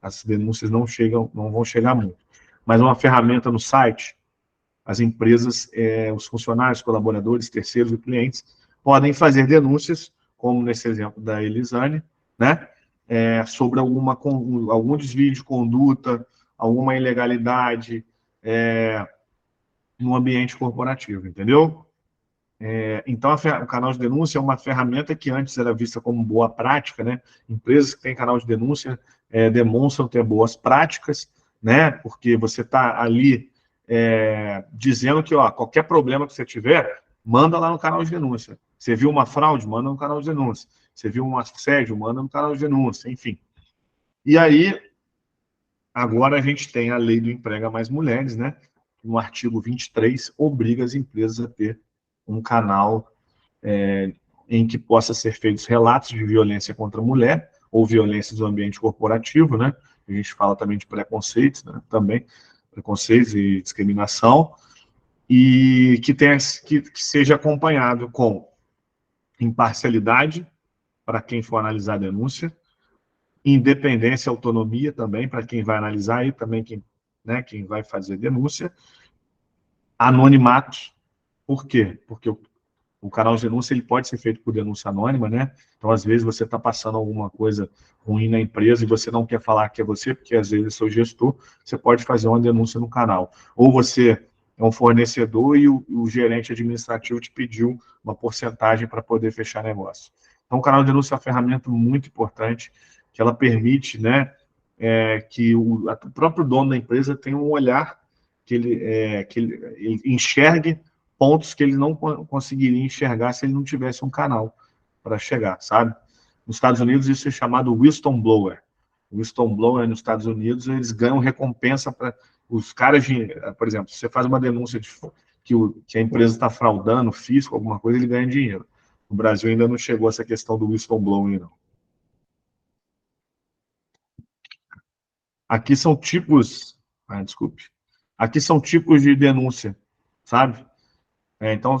S1: As denúncias não vão chegar muito. Mas uma ferramenta no site, as empresas, os funcionários, colaboradores, terceiros e clientes podem fazer denúncias, como nesse exemplo da Elisane, né? Sobre algum desvio de conduta, alguma ilegalidade no ambiente corporativo, entendeu? Então, o canal de denúncia é uma ferramenta que antes era vista como boa prática, né? Empresas que têm canal de denúncia demonstram ter boas práticas, né? Porque você está ali dizendo que, ó, qualquer problema que você tiver, manda lá no canal de denúncia. Você viu uma fraude, manda no canal de denúncia. Você viu um assédio, manda no canal de denúncia, enfim. E aí, agora a gente tem a lei do Emprega Mais Mulheres, né? No artigo 23, obriga as empresas a ter um canal em que possa ser feitos relatos de violência contra a mulher ou violência do ambiente corporativo, né? A gente fala também de preconceitos, né? Também preconceitos e discriminação, e que seja acompanhado com imparcialidade para quem for analisar a denúncia, independência e autonomia também para quem vai analisar e também quem vai fazer denúncia, anonimato. Por quê? Porque o canal de denúncia ele pode ser feito por denúncia anônima, né? Então, às vezes, você está passando alguma coisa ruim na empresa e você não quer falar que é você, porque às vezes é seu gestor, você pode fazer uma denúncia no canal. Ou você é um fornecedor e o gerente administrativo te pediu uma porcentagem para poder fechar negócio. Então, o canal de denúncia é uma ferramenta muito importante, que ela permite, né, que o próprio dono da empresa tenha um olhar que ele enxergue pontos que ele não conseguiria enxergar se ele não tivesse um canal para chegar, sabe? Nos Estados Unidos, isso é chamado whistleblower. O whistleblower, nos Estados Unidos, eles ganham recompensa para os caras por exemplo, se você faz uma denúncia que a empresa está fraudando, fisco, alguma coisa, ele ganha dinheiro. No Brasil ainda não chegou essa questão do whistleblower, não. Aqui são tipos... desculpe. Aqui são tipos de denúncia, sabe? Então,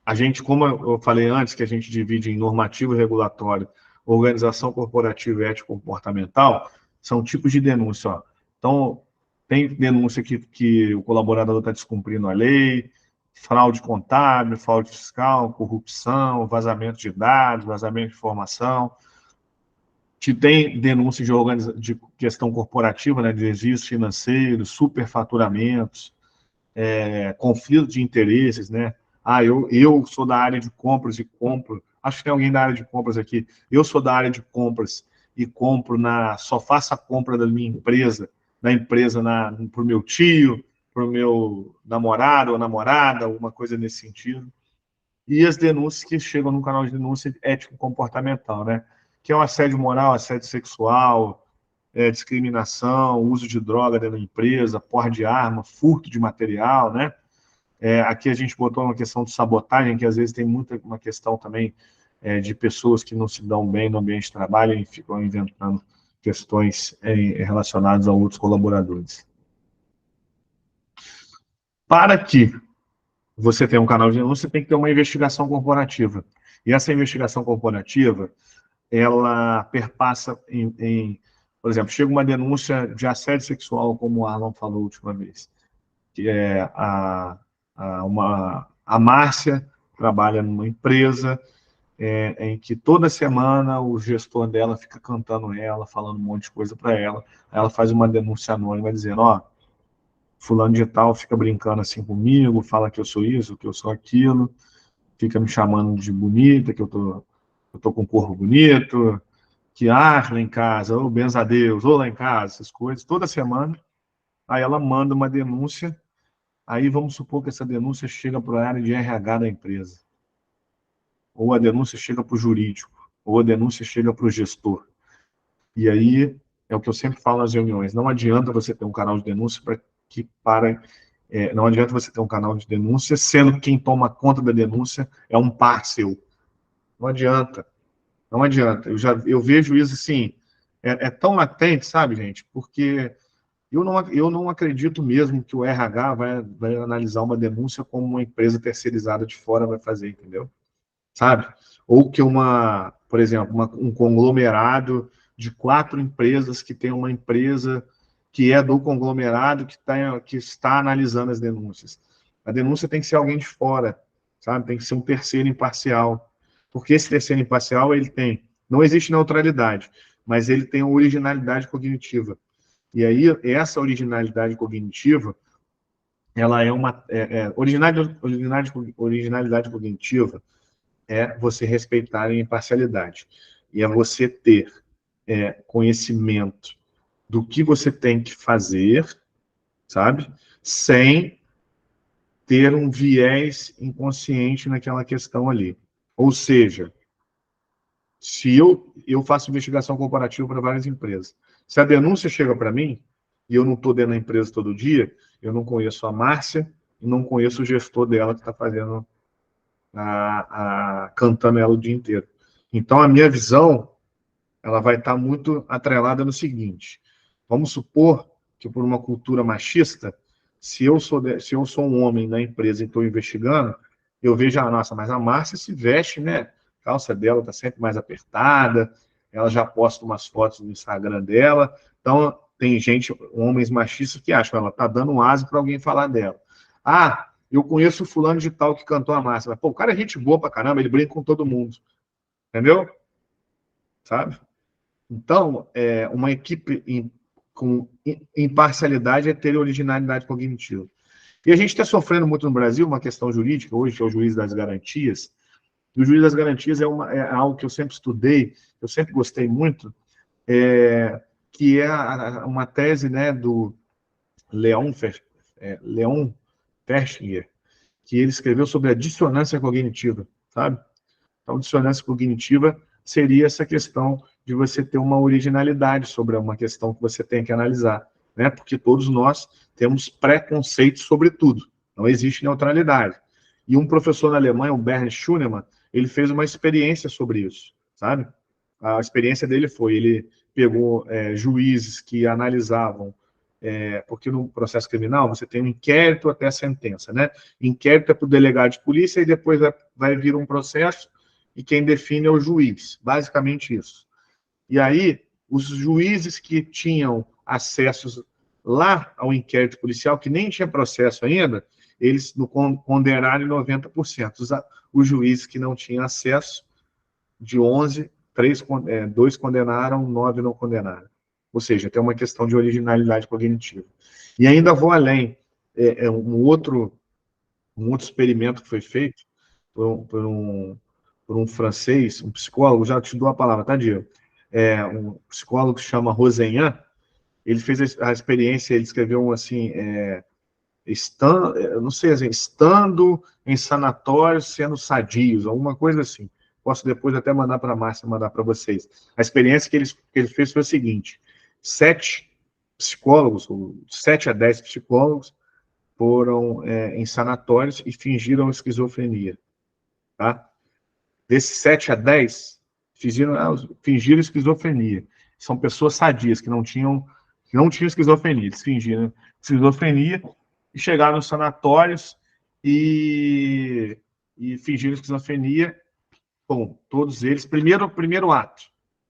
S1: a gente, como eu falei antes, que a gente divide em normativo e regulatório, organização corporativa e ético-comportamental, são tipos de denúncia. Ó. Então, tem denúncia que o colaborador está descumprindo a lei, fraude contábil, fraude fiscal, corrupção, vazamento de dados, vazamento de informação. Tem denúncia de questão corporativa, né, de desvios financeiros, superfaturamentos, conflito de interesses, né? Eu sou da área de compras e compro. Acho que tem alguém da área de compras aqui. Eu sou da área de compras e compro só faço a compra da minha empresa, para o meu tio, para o meu namorado ou namorada, alguma coisa nesse sentido. E as denúncias que chegam no canal de denúncia ético-comportamental, né? Que é o assédio moral, assédio sexual, discriminação, uso de droga dentro da empresa, porte de arma, furto de material, né? Aqui a gente botou uma questão de sabotagem, que às vezes tem uma questão também de pessoas que não se dão bem no ambiente de trabalho e ficam inventando questões relacionadas a outros colaboradores. Para que você tenha um canal de denúncia, tem que ter uma investigação corporativa. E essa investigação corporativa, ela perpassa por exemplo, chega uma denúncia de assédio sexual, como o Arlon falou a última vez, que é a Márcia trabalha numa empresa em que toda semana o gestor dela fica cantando ela, falando um monte de coisa para ela. Ela faz uma denúncia anônima dizendo, ó, fulano de tal fica brincando assim comigo, fala que eu sou isso, que eu sou aquilo, fica me chamando de bonita, que eu tô com um corpo bonito, que lá em casa, ou benza a Deus, ou lá em casa, essas coisas, toda semana. Aí ela manda uma denúncia. Aí vamos supor que essa denúncia chega para a área de RH da empresa. Ou a denúncia chega para o jurídico. Ou a denúncia chega para o gestor. E aí, é o que eu sempre falo nas reuniões, não adianta você ter um canal de denúncia não adianta você ter um canal de denúncia, sendo que quem toma conta da denúncia é um par seu. Não adianta. Não adianta. Eu vejo isso assim, tão latente, sabe, gente? Porque eu não acredito mesmo que o RH vai analisar uma denúncia como uma empresa terceirizada de fora vai fazer, entendeu? Sabe? Ou que por exemplo, um conglomerado de 4 empresas que tem uma empresa que é do conglomerado que está analisando as denúncias. A denúncia tem que ser alguém de fora, sabe? Tem que ser um terceiro imparcial. Porque esse terceiro imparcial, não existe neutralidade, mas ele tem uma originalidade cognitiva. E aí, essa originalidade cognitiva ela é uma... originalidade cognitiva é você respeitar a imparcialidade. E é você ter conhecimento do que você tem que fazer, sabe? Sem ter um viés inconsciente naquela questão ali. Ou seja, se eu faço investigação comparativa para várias empresas, se a denúncia chega para mim, e eu não estou dentro da empresa todo dia, eu não conheço a Márcia, e não conheço o gestor dela que está fazendo, cantando ela o dia inteiro. Então, a minha visão, ela vai estar muito atrelada no seguinte: vamos supor que por uma cultura machista, se eu sou um homem na empresa e estou investigando, eu vejo, nossa, mas a Márcia se veste, né? A calça dela está sempre mais apertada, ela já posta umas fotos no Instagram dela. Então, tem gente, homens machistas, que acham que ela está dando um asa para alguém falar dela. Eu conheço o fulano de tal que cantou a Márcia. Mas, pô, o cara é gente boa pra caramba, ele brinca com todo mundo. Entendeu? Sabe? Então, uma equipe com imparcialidade é ter originalidade cognitiva. E a gente está sofrendo muito no Brasil uma questão jurídica, hoje, que é o juiz das garantias. E o juiz das garantias é algo que eu sempre estudei, eu sempre gostei muito, que é uma tese, né, do Leon Festinger, que ele escreveu sobre a dissonância cognitiva, sabe? Então, dissonância cognitiva seria essa questão de você ter uma originalidade sobre uma questão que você tem que analisar, né? Porque todos nós temos preconceitos sobre tudo, não existe neutralidade. E um professor na Alemanha, o Bernd Schunemann, ele fez uma experiência sobre isso, sabe? A experiência dele foi, ele pegou juízes que analisavam, porque no processo criminal você tem um inquérito até a sentença, né? Inquérito é para o delegado de polícia e depois vai vir um processo e quem define é o juiz, basicamente isso. E aí, os juízes que tinham acessos lá ao inquérito policial, que nem tinha processo ainda, eles condenaram em 90%. Os juízes que não tinham acesso, de 11, 2 condenaram, 9 não condenaram. Ou seja, tem uma questão de originalidade cognitiva. E ainda vou além. Um outro experimento que foi feito por um francês, um psicólogo, já te dou a palavra, tá, Diego? Um psicólogo que se chama Rosenhan, ele fez a experiência, ele escreveu assim, não sei, assim, estando em sanatórios sendo sadios, alguma coisa assim. Posso depois até mandar para a Márcia, mandar para vocês. A experiência que ele fez foi o seguinte: 7 psicólogos, 7 a 10 psicólogos, foram em sanatórios e fingiram esquizofrenia. Tá? Desses 7 a 10, fingiram esquizofrenia. São pessoas sadias, que não tinham esquizofrenia. Eles fingiram esquizofrenia e chegaram nos sanatórios e fingiram esquizofrenia. Bom, todos eles, primeiro ato,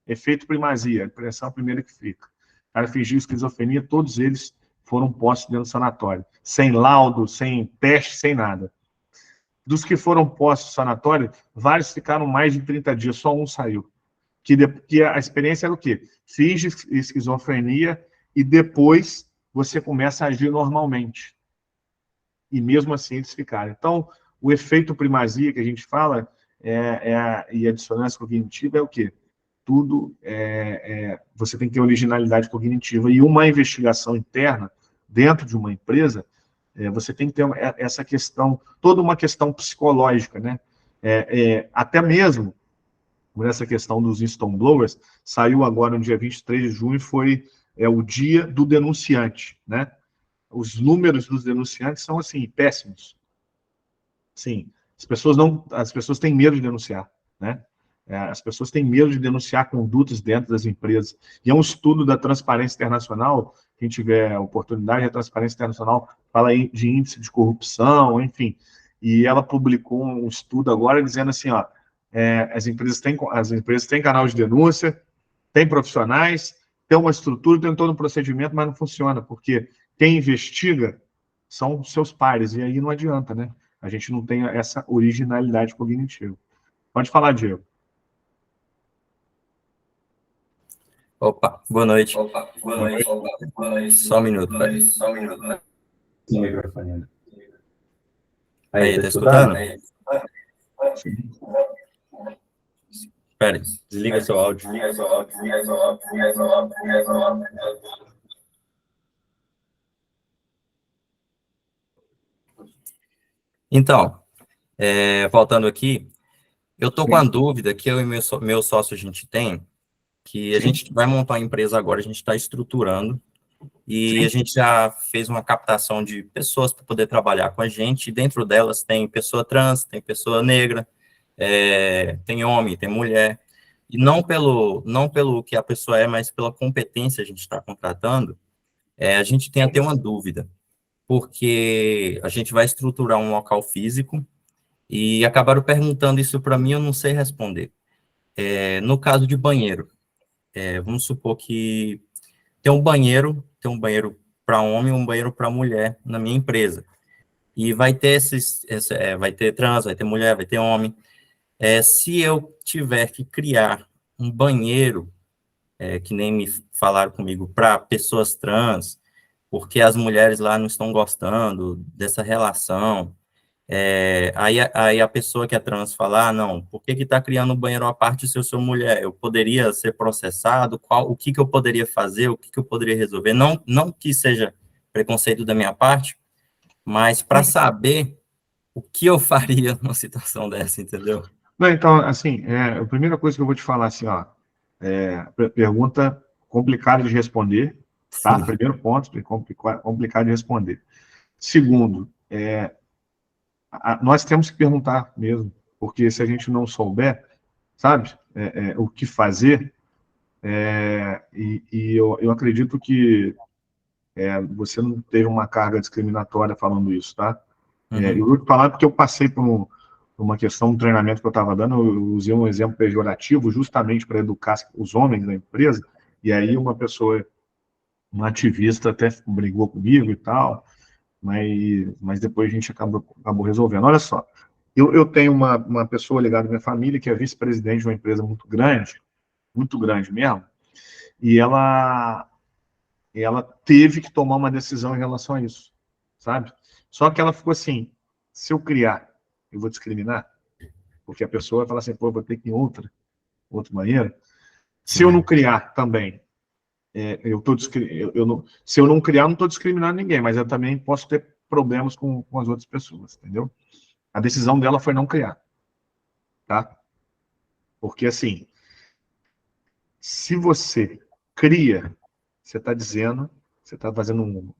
S1: efeito primazia, a impressão primeira que fica. O cara fingiu esquizofrenia, todos eles foram postos dentro do sanatório, sem laudo, sem teste, sem nada. Dos que foram postos no sanatório, vários ficaram mais de 30 dias, só um saiu. Que a experiência era o quê? Finge esquizofrenia e depois você começa a agir normalmente. E mesmo assim eles ficaram. Então, o efeito primazia que a gente fala e a dissonância cognitiva é o quê? Tudo você tem que ter originalidade cognitiva. E uma investigação interna dentro de uma empresa, você tem que ter essa questão, toda uma questão psicológica, né? Até mesmo nessa questão dos whistleblowers, saiu agora no dia 23 de junho, foi o dia do denunciante, né? Os números dos denunciantes são, assim, péssimos. Sim, as pessoas têm medo de denunciar, né? As pessoas têm medo de denunciar condutas dentro das empresas. E é um estudo da Transparência Internacional, quem tiver oportunidade, a Transparência Internacional fala de índice de corrupção, enfim. E ela publicou um estudo agora dizendo assim, as empresas têm canal de denúncia, têm profissionais, têm uma estrutura, tem todo um procedimento, mas não funciona, porque quem investiga são seus pares, e aí não adianta, né? A gente não tem essa originalidade cognitiva. Pode falar, Diego.
S8: Opa, boa noite. Só um minuto, pai. Sim, microfone. Aí, tá escutando? Espera, desliga seu áudio. Então, voltando aqui, eu tô com a dúvida que eu e meu sócio a gente tem, que a gente vai montar uma empresa agora, a gente está estruturando, e a gente já fez uma captação de pessoas para poder trabalhar com a gente, e dentro delas tem pessoa trans, tem pessoa negra, tem homem, tem mulher, e não pelo que a pessoa é, mas pela competência a gente está contratando, a gente tem até uma dúvida, porque a gente vai estruturar um local físico, e acabaram perguntando isso para mim, eu não sei responder. No caso de banheiro, vamos supor que tem um banheiro para homem e um banheiro para mulher na minha empresa. E vai ter vai ter trans, vai ter mulher, vai ter homem. Se eu tiver que criar um banheiro, que nem me falaram comigo, para pessoas trans, porque as mulheres lá não estão gostando dessa relação, aí a pessoa que é trans fala, não, por que está criando um banheiro à parte se eu sou mulher? Eu poderia ser processado? O que eu poderia fazer? O que eu poderia resolver? Não que seja preconceito da minha parte, mas para saber o que eu faria numa situação dessa, entendeu?
S1: Não, então, assim, a primeira coisa que eu vou te falar, assim, ó, pergunta complicada de responder, tá?
S8: Sim.
S1: Primeiro ponto, complicado de responder. Segundo, nós temos que perguntar mesmo, porque se a gente não souber, sabe, o que fazer, eu acredito que você não teve uma carga discriminatória falando isso, tá? Eu vou te falar porque eu passei por uma questão do treinamento que eu estava dando, eu usei um exemplo pejorativo justamente para educar os homens da empresa, e aí uma uma ativista até brigou comigo e tal, mas depois a gente acabou resolvendo. Olha só, eu tenho uma pessoa ligada à minha família que é vice-presidente de uma empresa muito grande mesmo, e ela teve que tomar uma decisão em relação a isso, sabe? Só que ela ficou assim, se eu criar, eu vou discriminar? Porque a pessoa vai falar assim, pô, vou ter que ir em outra banheira. Se eu não criar também, se eu não criar, eu não estou discriminando ninguém, mas eu também posso ter problemas com as outras pessoas, entendeu? A decisão dela foi não criar, tá? Porque, assim, se você cria, você está dizendo, você está fazendo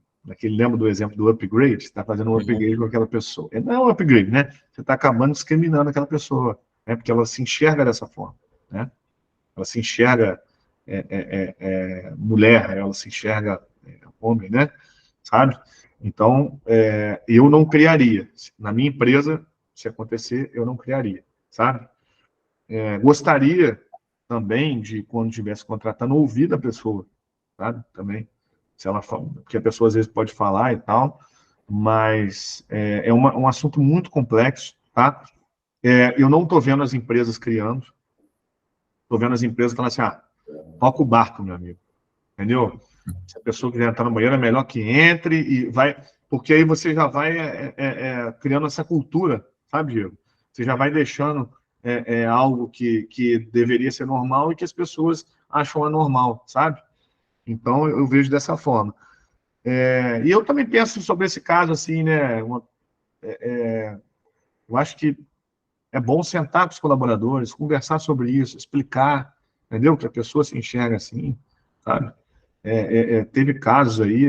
S1: lembra do exemplo do upgrade? Você está fazendo um upgrade com aquela pessoa. Não é um upgrade, né? Você está acabando discriminando aquela pessoa, né? Porque ela se enxerga dessa forma, né? Ela se enxerga mulher, ela se enxerga homem, né? Sabe? Então, eu não criaria. Na minha empresa, se acontecer, eu não criaria, sabe? Gostaria também de, quando estivesse contratando, ouvir da pessoa, sabe? Também. Se ela fala, porque a pessoa às vezes pode falar e tal, mas é um assunto muito complexo, tá? Eu não estou vendo as empresas criando, estou vendo as empresas falando assim, toca o barco, meu amigo, entendeu? Se a pessoa quiser entrar no banheiro, é melhor que entre e vai, porque aí você já vai criando essa cultura, sabe, Diego? Você já vai deixando algo que deveria ser normal e que as pessoas acham anormal, sabe? Então, eu vejo dessa forma. E eu também penso sobre esse caso, assim, né? Eu acho que é bom sentar com os colaboradores, conversar sobre isso, explicar, entendeu? Que a pessoa se enxerga assim, sabe? Teve casos aí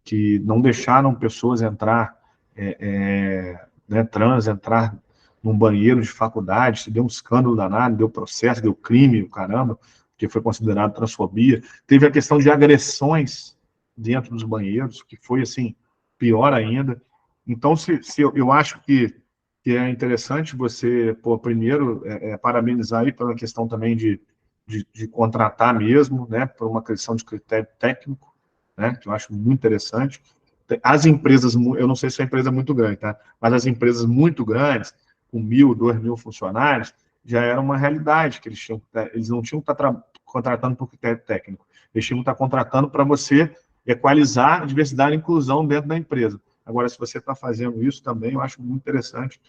S1: que não deixaram pessoas entrar, né, trans, entrar num banheiro de faculdade, se deu um escândalo danado, deu processo, deu crime, caramba, que foi considerado transfobia. Teve a questão de agressões dentro dos banheiros, que foi, assim, pior ainda. Então, eu acho que é interessante você, primeiro, parabenizar aí pela questão também de contratar mesmo, né, por uma questão de critério técnico, né, que eu acho muito interessante. As empresas, eu não sei se é uma empresa muito grande, tá? Mas as empresas muito grandes, com 1.000, 2.000 funcionários, já era uma realidade que eles não tinham que estar contratando por critério técnico, eles tinham que estar contratando para você equalizar a diversidade e inclusão dentro da empresa. Agora, se você está fazendo isso também, eu acho muito interessante,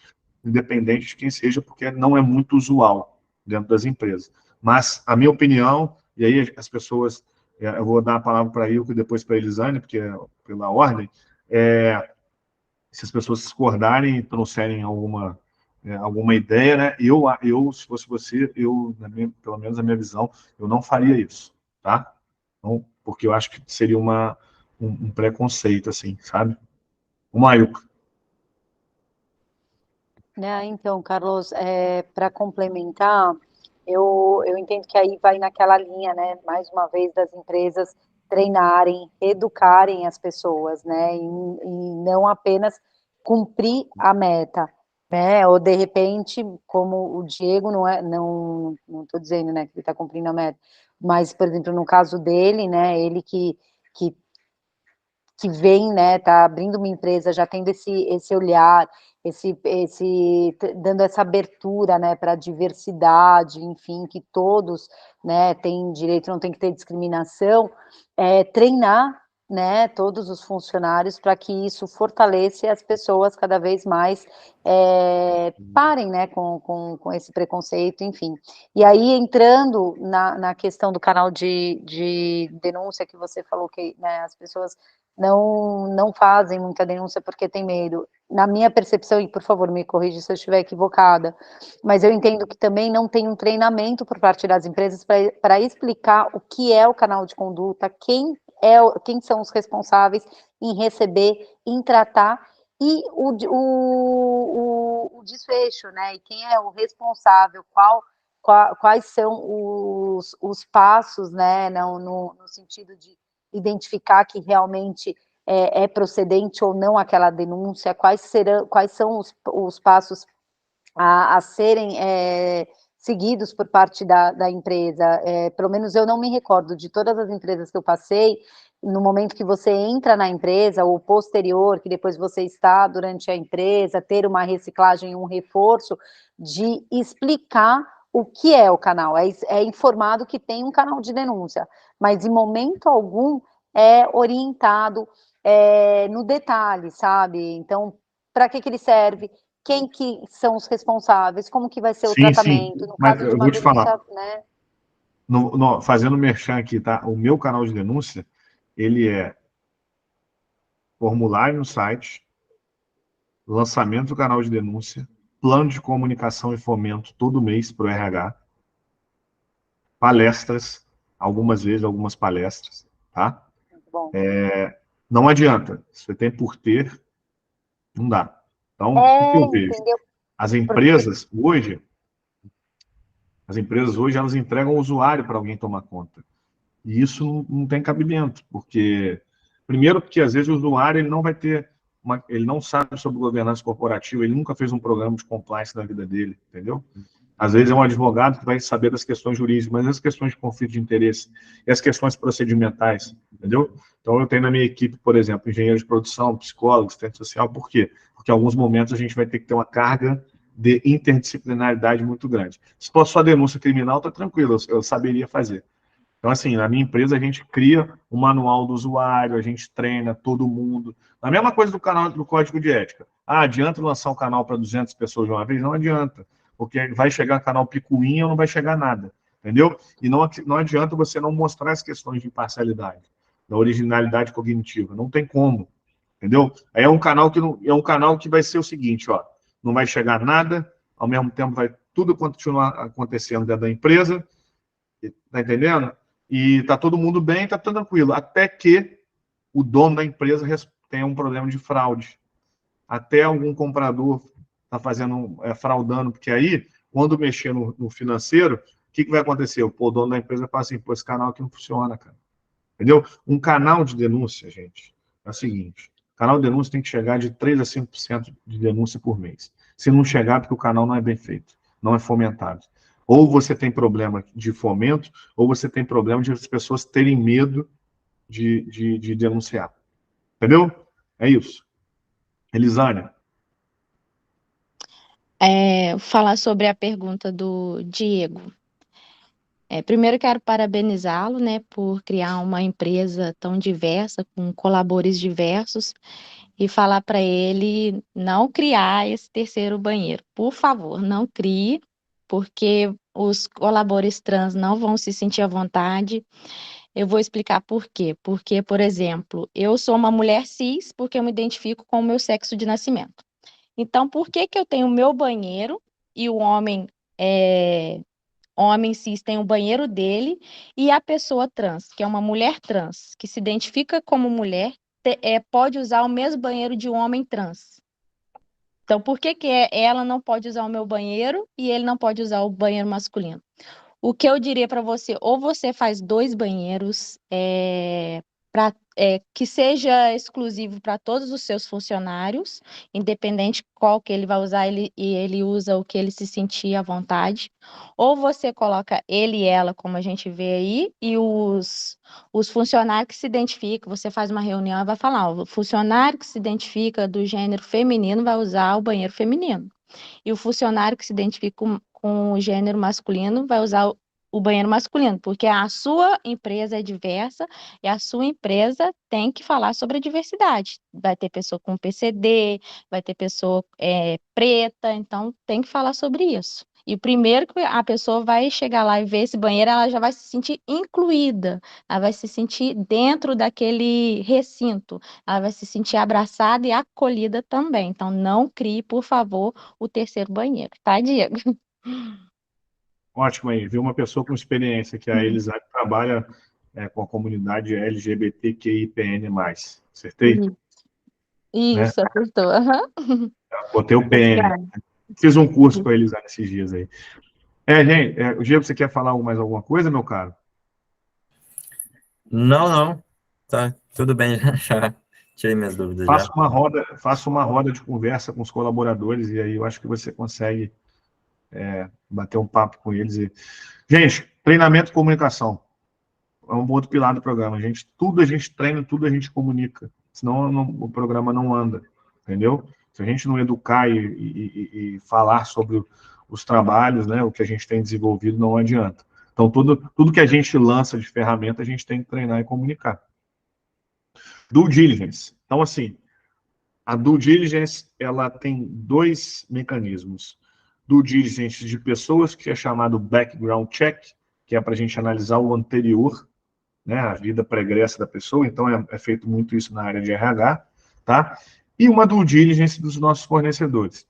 S1: independente de quem seja, porque não é muito usual dentro das empresas. Mas, a minha opinião, e aí as pessoas, eu vou dar a palavra para a Ilka e depois para a Elisane, porque pela ordem, se as pessoas discordarem e trouxerem alguma ideia, né? Eu, se fosse você, pelo menos a minha visão, eu não faria isso, tá? Então, porque eu acho que seria um preconceito, assim, sabe? Uma Ilka.
S5: Né, então, Carlos, para complementar, eu entendo que aí vai naquela linha, né, mais uma vez, das empresas treinarem, educarem as pessoas, né, e não apenas cumprir a meta, né, ou de repente, como o Diego, não estou dizendo, né, que ele está cumprindo a meta, mas, por exemplo, no caso dele, né, ele que vem, né, tá abrindo uma empresa, já tendo esse olhar, dando essa abertura, né, para a diversidade, enfim, que todos, né, têm direito, não tem que ter discriminação, treinar, né, todos os funcionários para que isso fortaleça as pessoas cada vez mais parem, né, com esse preconceito, enfim. E aí, entrando na questão do canal de denúncia que você falou que, né, as pessoas não fazem muita denúncia porque tem medo. Na minha percepção, e por favor, me corrija se eu estiver equivocada, mas eu entendo que também não tem um treinamento por parte das empresas para explicar o que é o canal de conduta, quem são os responsáveis em receber, em tratar, e o desfecho, né? E quem é o responsável, quais são os passos, né? No sentido de identificar que realmente é procedente ou não aquela denúncia, quais são os passos a serem seguidos por parte da empresa. Pelo menos eu não me recordo de todas as empresas que eu passei, no momento que você entra na empresa, ou posterior, que depois você está durante a empresa, ter uma reciclagem, um reforço, de explicar o que é o canal. É informado que tem um canal de denúncia, mas em momento algum é orientado no detalhe, sabe? Então, para que ele serve? Quem que são os responsáveis? Como que vai ser o
S1: Sim, sim,
S5: tratamento? No
S1: mas
S5: caso de
S1: eu
S5: uma
S1: vou te falar,
S5: denúncia, né?
S1: fazendo merchan aqui, tá? O meu canal de denúncia, ele é formulário no site, lançamento do canal de denúncia, plano de comunicação e fomento todo mês para o RH, palestras, algumas vezes, algumas palestras, tá?
S5: Muito bom.
S1: Não adianta, você tem por ter, não dá. Então, o que eu vejo?
S5: Entendeu?
S1: As
S5: Porque
S1: empresas hoje, elas entregam o usuário para alguém tomar conta. E isso não tem cabimento, porque, primeiro, porque às vezes o usuário ele não vai ter, ele não sabe sobre governança corporativa, ele nunca fez um programa de compliance na vida dele, entendeu? Às vezes é um advogado que vai saber das questões jurídicas, mas as questões de conflito de interesse e as questões procedimentais, entendeu? Então, eu tenho na minha equipe, por exemplo, engenheiro de produção, psicólogo, assistente social, por quê? Porque em alguns momentos a gente vai ter que ter uma carga de interdisciplinaridade muito grande. Se for só denúncia criminal, tá tranquilo, eu saberia fazer. Então, assim, na minha empresa a gente cria um manual do usuário, a gente treina todo mundo. A mesma coisa do canal do Código de Ética. Adianta lançar um canal para 200 pessoas de uma vez? Não adianta, porque vai chegar canal picuinha ou não vai chegar nada, entendeu? E não adianta você não mostrar as questões de imparcialidade, da originalidade cognitiva, não tem como, entendeu? Aí é um canal que vai ser o seguinte, ó, não vai chegar nada, ao mesmo tempo vai tudo continuar acontecendo dentro da empresa, tá entendendo? E tá todo mundo bem, tá tudo tranquilo, até que o dono da empresa tenha um problema de fraude. Até algum comprador tá fraudando, porque aí, quando mexer no financeiro, o que vai acontecer? O dono da empresa fala assim, pô, esse canal aqui não funciona, cara. Entendeu? Um canal de denúncia, gente, é o seguinte, o canal de denúncia tem que chegar de 3% a 5% de denúncia por mês. Se não chegar, porque o canal não é bem feito, não é fomentado. Ou você tem problema de fomento, ou você tem problema de as pessoas terem medo de denunciar. Entendeu? É isso. Elisânia.
S6: Falar sobre a pergunta do Diego. Primeiro quero parabenizá-lo, né, por criar uma empresa tão diversa, com colaboradores diversos, e falar para ele não criar esse terceiro banheiro. Por favor, não crie, porque os colaboradores trans não vão se sentir à vontade. Eu vou explicar por quê. Porque, por exemplo, eu sou uma mulher cis porque eu me identifico com o meu sexo de nascimento. Então, por que que eu tenho o meu banheiro e o homem cis tem o banheiro dele e a pessoa trans, que é uma mulher trans, que se identifica como mulher, pode usar o mesmo banheiro de um homem trans? Então, por que que ela não pode usar o meu banheiro e ele não pode usar o banheiro masculino? O que eu diria para você, ou você faz 2 banheiros, que seja exclusivo para todos os seus funcionários, independente qual que ele vai usar, ele usa o que ele se sentir à vontade, ou você coloca ele e ela, como a gente vê aí, e os funcionários que se identificam, você faz uma reunião e vai falar, ó, o funcionário que se identifica do gênero feminino vai usar o banheiro feminino. E o funcionário que se identifica com o gênero masculino vai usar o banheiro masculino, porque a sua empresa é diversa e a sua empresa tem que falar sobre a diversidade. Vai ter pessoa com PCD, vai ter pessoa preta, então tem que falar sobre isso. E primeiro que a pessoa vai chegar lá e ver esse banheiro, ela já vai se sentir incluída, ela vai se sentir dentro daquele recinto, ela vai se sentir abraçada e acolhida também. Então, não crie, por favor, o terceiro banheiro, tá, Diego?
S1: Ótimo aí, viu uma pessoa com experiência, que a Elisane trabalha com a comunidade LGBTQIPN+. Acertei? Né?
S6: Isso, acertou. Aham.
S1: Botei o PN.
S6: Obrigada.
S1: Fiz um curso com a Elisane esses dias aí. Gente, o Diego, você quer falar mais alguma coisa, meu caro?
S8: Não, não. Tá, tudo bem, já tirei minhas dúvidas já.
S1: Faça uma roda de conversa com os colaboradores e aí eu acho que você consegue bater um papo com eles. Gente, treinamento e comunicação é um outro pilar do programa. Tudo a gente treina, tudo a gente comunica. Senão o programa não anda, entendeu? Se a gente não educar e falar sobre os trabalhos, né, o que a gente tem desenvolvido, não adianta. Então, tudo que a gente lança de ferramenta, a gente tem que treinar e comunicar. Due diligence. Então, assim, a due diligence, ela tem 2 mecanismos. Due diligence de pessoas, que é chamado background check, que é para a gente analisar o anterior, né, a vida pregressa da pessoa, então é feito muito isso na área de RH, tá? E uma due diligence dos nossos fornecedores.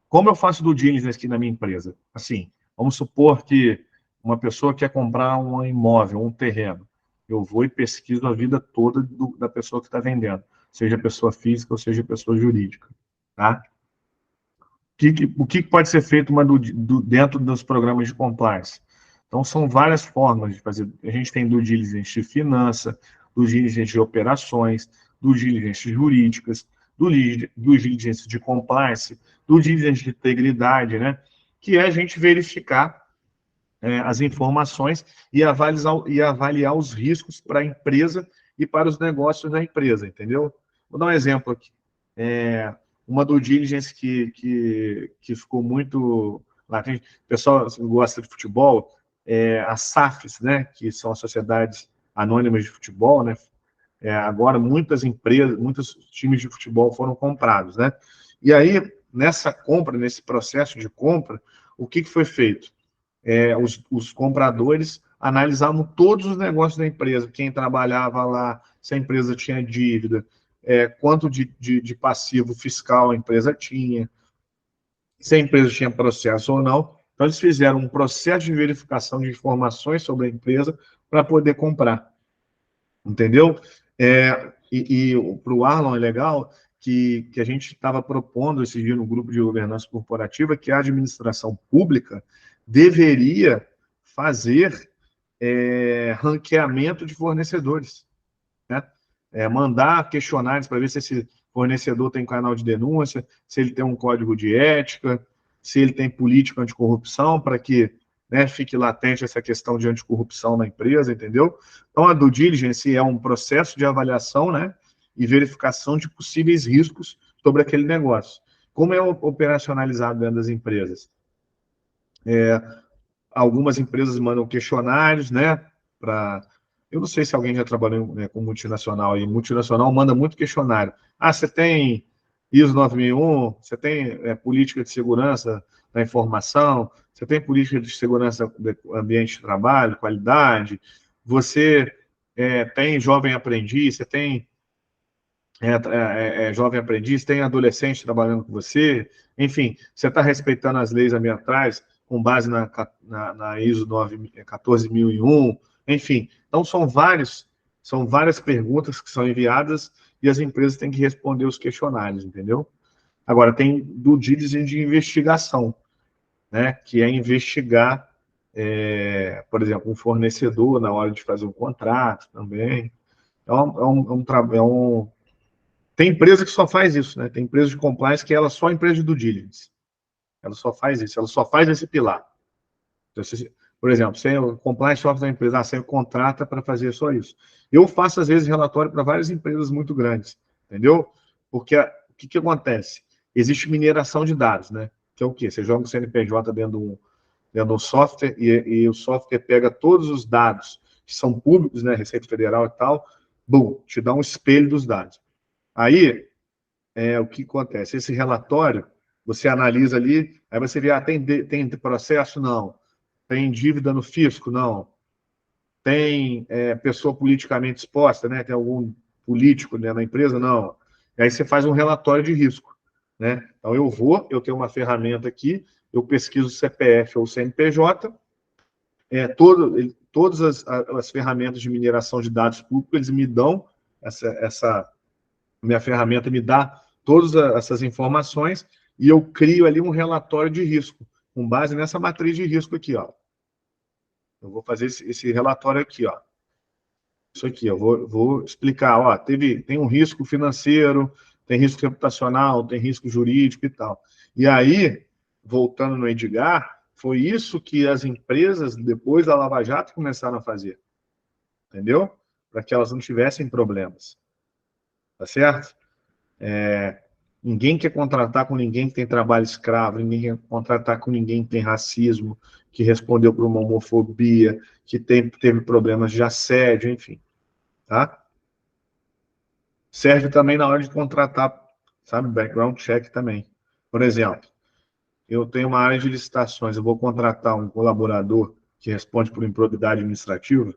S1: Como eu faço due diligence aqui na minha empresa? Assim, vamos supor que uma pessoa quer comprar um imóvel, um terreno. Eu vou e pesquiso a vida toda da pessoa que está vendendo, seja pessoa física ou seja pessoa jurídica, tá? O que pode ser feito dentro dos programas de compliance? Então, são várias formas de fazer. A gente tem due diligence de finança, due diligence de operações, due diligence jurídicas, due diligence de compliance, due diligence de integridade, né? Que é a gente verificar as informações e avaliar os riscos para a empresa e para os negócios da empresa, entendeu? Vou dar um exemplo aqui. Uma due diligence que ficou muito latente. O pessoal gosta de futebol, as SAFs, né, que são as sociedades anônimas de futebol, né? Agora muitas empresas, muitos times de futebol foram comprados, né? E aí, nessa compra, nesse processo de compra, o que foi feito? Os compradores analisavam todos os negócios da empresa, quem trabalhava lá, se a empresa tinha dívida, quanto de passivo fiscal a empresa tinha, se a empresa tinha processo ou não. Então, eles fizeram um processo de verificação de informações sobre a empresa para poder comprar. Entendeu? E para o Arlon é legal que a gente estava propondo esse dia no grupo de governança corporativa que a administração pública deveria fazer ranqueamento de fornecedores, né? Mandar questionários para ver se esse fornecedor tem canal de denúncia, se ele tem um código de ética, se ele tem política anticorrupção, para que, né, fique latente essa questão de anticorrupção na empresa, entendeu? Então, a due diligence é um processo de avaliação, né, e verificação de possíveis riscos sobre aquele negócio. Como é operacionalizado dentro das empresas? Algumas empresas mandam questionários, né, para Eu não sei se alguém já trabalhou, né, com multinacional aí. Multinacional manda muito questionário. Ah, você tem ISO 9001, você tem política de segurança da informação, você tem política de segurança do ambiente de trabalho, qualidade, você tem jovem aprendiz, você tem jovem aprendiz, tem adolescente trabalhando com você, enfim, você está respeitando as leis ambientais com base na ISO 14001, enfim. Então, são várias perguntas que são enviadas e as empresas têm que responder os questionários, entendeu? Agora, tem due diligence de investigação, né, que é investigar, por exemplo, um fornecedor na hora de fazer um contrato também. Tem empresa que só faz isso, né? Tem empresa de compliance que ela só é empresa de due diligence. Ela só faz isso, ela só faz esse pilar. Então, por exemplo, você compliance software da empresa, você contrata para fazer só isso. Eu faço, às vezes, relatório para várias empresas muito grandes, entendeu? Porque o que acontece? Existe mineração de dados, né? Que é o quê? Você joga o CNPJ dentro do software e o software pega todos os dados que são públicos, né? Receita Federal e tal, bum, te dá um espelho dos dados. Aí, o que acontece? Esse relatório, você analisa ali, aí você vê, tem processo? Não. Tem dívida no fisco? Não. Tem pessoa politicamente exposta, né? Tem algum político, né, na empresa? Não. E aí você faz um relatório de risco, né? Então, eu tenho uma ferramenta aqui, eu pesquiso CPF ou CNPJ, todas as ferramentas de mineração de dados públicos, eles me dão minha ferramenta me dá todas essas informações e eu crio ali um relatório de risco, com base nessa matriz de risco aqui, ó. Eu vou fazer esse relatório aqui, ó. Isso aqui, eu vou explicar, ó, tem um risco financeiro, tem risco reputacional, tem risco jurídico e tal. E aí, voltando no Edgar, foi isso que as empresas, depois da Lava Jato, começaram a fazer. Entendeu? Para que elas não tivessem problemas. Tá certo? Ninguém quer contratar com ninguém que tem trabalho escravo, ninguém quer contratar com ninguém que tem racismo, que respondeu por uma homofobia, que teve problemas de assédio, enfim. Tá? Serve também na hora de contratar, sabe, background check também. Por exemplo, eu tenho uma área de licitações, eu vou contratar um colaborador que responde por improbidade administrativa,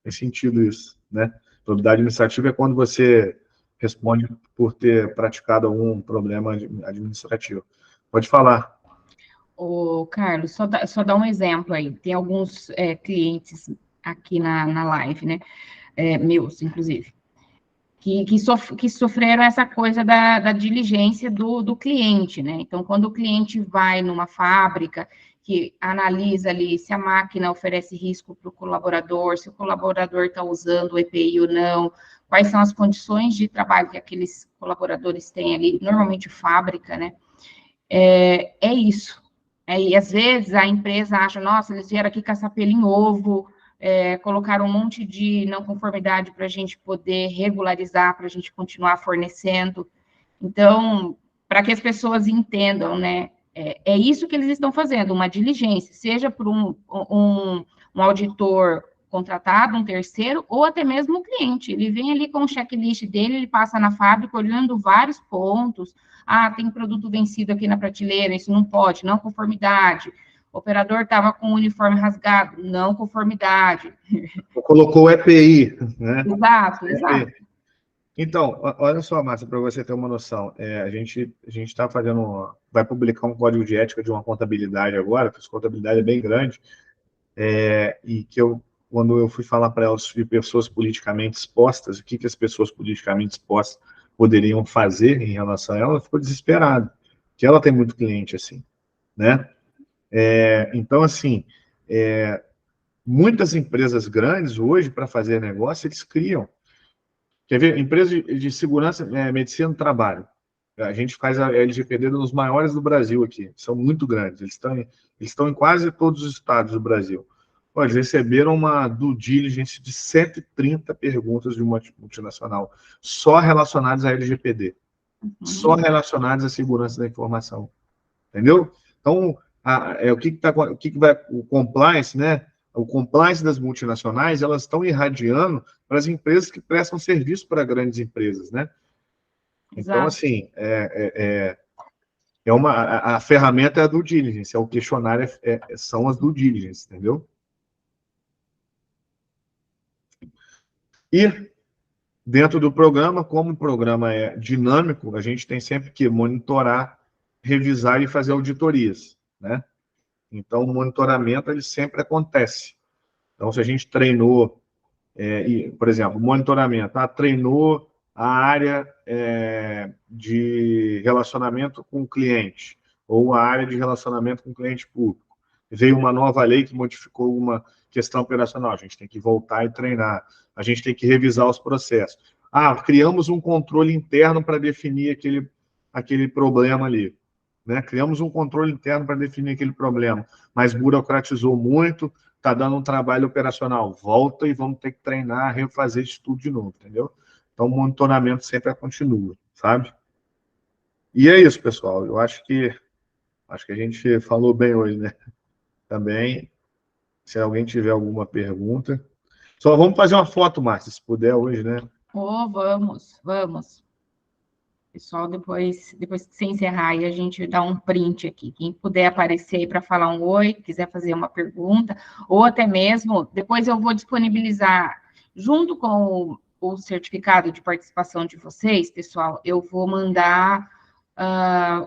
S1: tem sentido isso, né? Improbidade administrativa é quando você responde por ter praticado algum problema administrativo. Pode falar.
S2: Ô, Carlos, só dá um exemplo aí. Tem alguns clientes aqui na live, né? Meus, inclusive, que sofreram essa coisa da diligência do cliente, né? Então, quando o cliente vai numa fábrica que analisa ali se a máquina oferece risco para o colaborador, se o colaborador está usando o EPI ou não, quais são as condições de trabalho que aqueles colaboradores têm ali, normalmente fábrica, né? É isso. E às vezes a empresa acha, nossa, eles vieram aqui caçar pelo em ovo, colocaram um monte de não conformidade para a gente poder regularizar, para a gente continuar fornecendo. Então, para que as pessoas entendam, né? É isso que eles estão fazendo, uma diligência, seja por um auditor contratado, um terceiro, ou até mesmo o cliente. Ele vem ali com o checklist dele, ele passa na fábrica olhando vários pontos. Ah, tem produto vencido aqui na prateleira, isso não pode, não conformidade. O operador estava com o uniforme rasgado, não conformidade.
S1: Colocou o EPI, né?
S2: Exato.
S1: Então, olha só, Márcia, para você ter uma noção, a gente está vai publicar um código de ética de uma contabilidade agora, porque a contabilidade é bem grande, e quando eu fui falar para elas de pessoas politicamente expostas, o que as pessoas politicamente expostas poderiam fazer em relação a ela ficou desesperada, porque ela tem muito cliente assim, né? Então, assim, muitas empresas grandes hoje, para fazer negócio, eles criam. Quer ver? Empresa de segurança, medicina do trabalho. A gente faz a LGPD dos maiores do Brasil aqui. São muito grandes. Eles estão em quase todos os estados do Brasil. Eles receberam uma due diligence de 130 perguntas de uma multinacional, só relacionadas à LGPD. Só relacionadas à segurança da informação. Entendeu? Então, o compliance, né? o compliance das multinacionais, elas estão irradiando para as empresas que prestam serviço para grandes empresas, né? Então,
S2: Exato.
S1: assim, a ferramenta é a due diligence, o questionário são as due diligence, entendeu? E dentro do programa, como o programa é dinâmico, a gente tem sempre que monitorar, revisar e fazer auditorias, né? Então, o monitoramento, ele sempre acontece. Então, se a gente treinou, por exemplo, monitoramento, treinou a área de relacionamento com o cliente, ou a área de relacionamento com o cliente público. Veio uma nova lei que modificou uma questão operacional, a gente tem que voltar e treinar, a gente tem que revisar os processos. Criamos um controle interno para definir aquele problema ali. Né? Criamos um controle interno para definir aquele problema, mas burocratizou muito, está dando um trabalho operacional. Volta e vamos ter que treinar, refazer isso tudo de novo, entendeu? Então, o monitoramento sempre continua, sabe? E é isso, pessoal. Eu acho que a gente falou bem hoje, né? Também, se alguém tiver alguma pergunta. Só vamos fazer uma foto, Márcia, se puder hoje, né?
S2: Vamos. Pessoal, depois que você encerrar aí, a gente dá um print aqui. Quem puder aparecer aí para falar um oi, quiser fazer uma pergunta, ou até mesmo, depois eu vou disponibilizar, junto com o certificado de participação de vocês, pessoal, eu vou mandar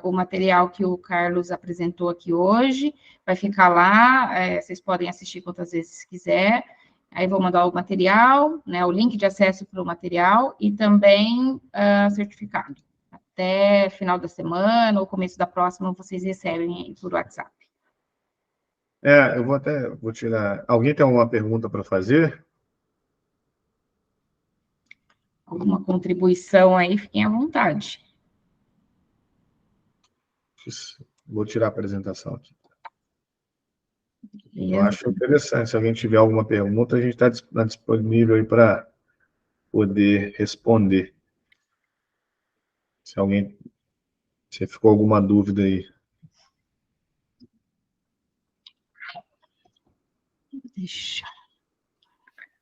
S2: o material que o Carlos apresentou aqui hoje, vai ficar lá, vocês podem assistir quantas vezes quiser. Aí vou mandar o material, né, o link de acesso para o material e também certificado. Até final da semana ou começo da próxima, vocês recebem aí por WhatsApp.
S1: Eu vou tirar. Alguém tem alguma pergunta para fazer?
S2: Alguma contribuição aí, fiquem à vontade.
S1: Vou tirar a apresentação aqui.
S2: Beleza.
S1: Eu acho interessante. Se alguém tiver alguma pergunta, a gente está disponível aí para poder responder. Se ficou alguma dúvida aí.
S2: Deixa.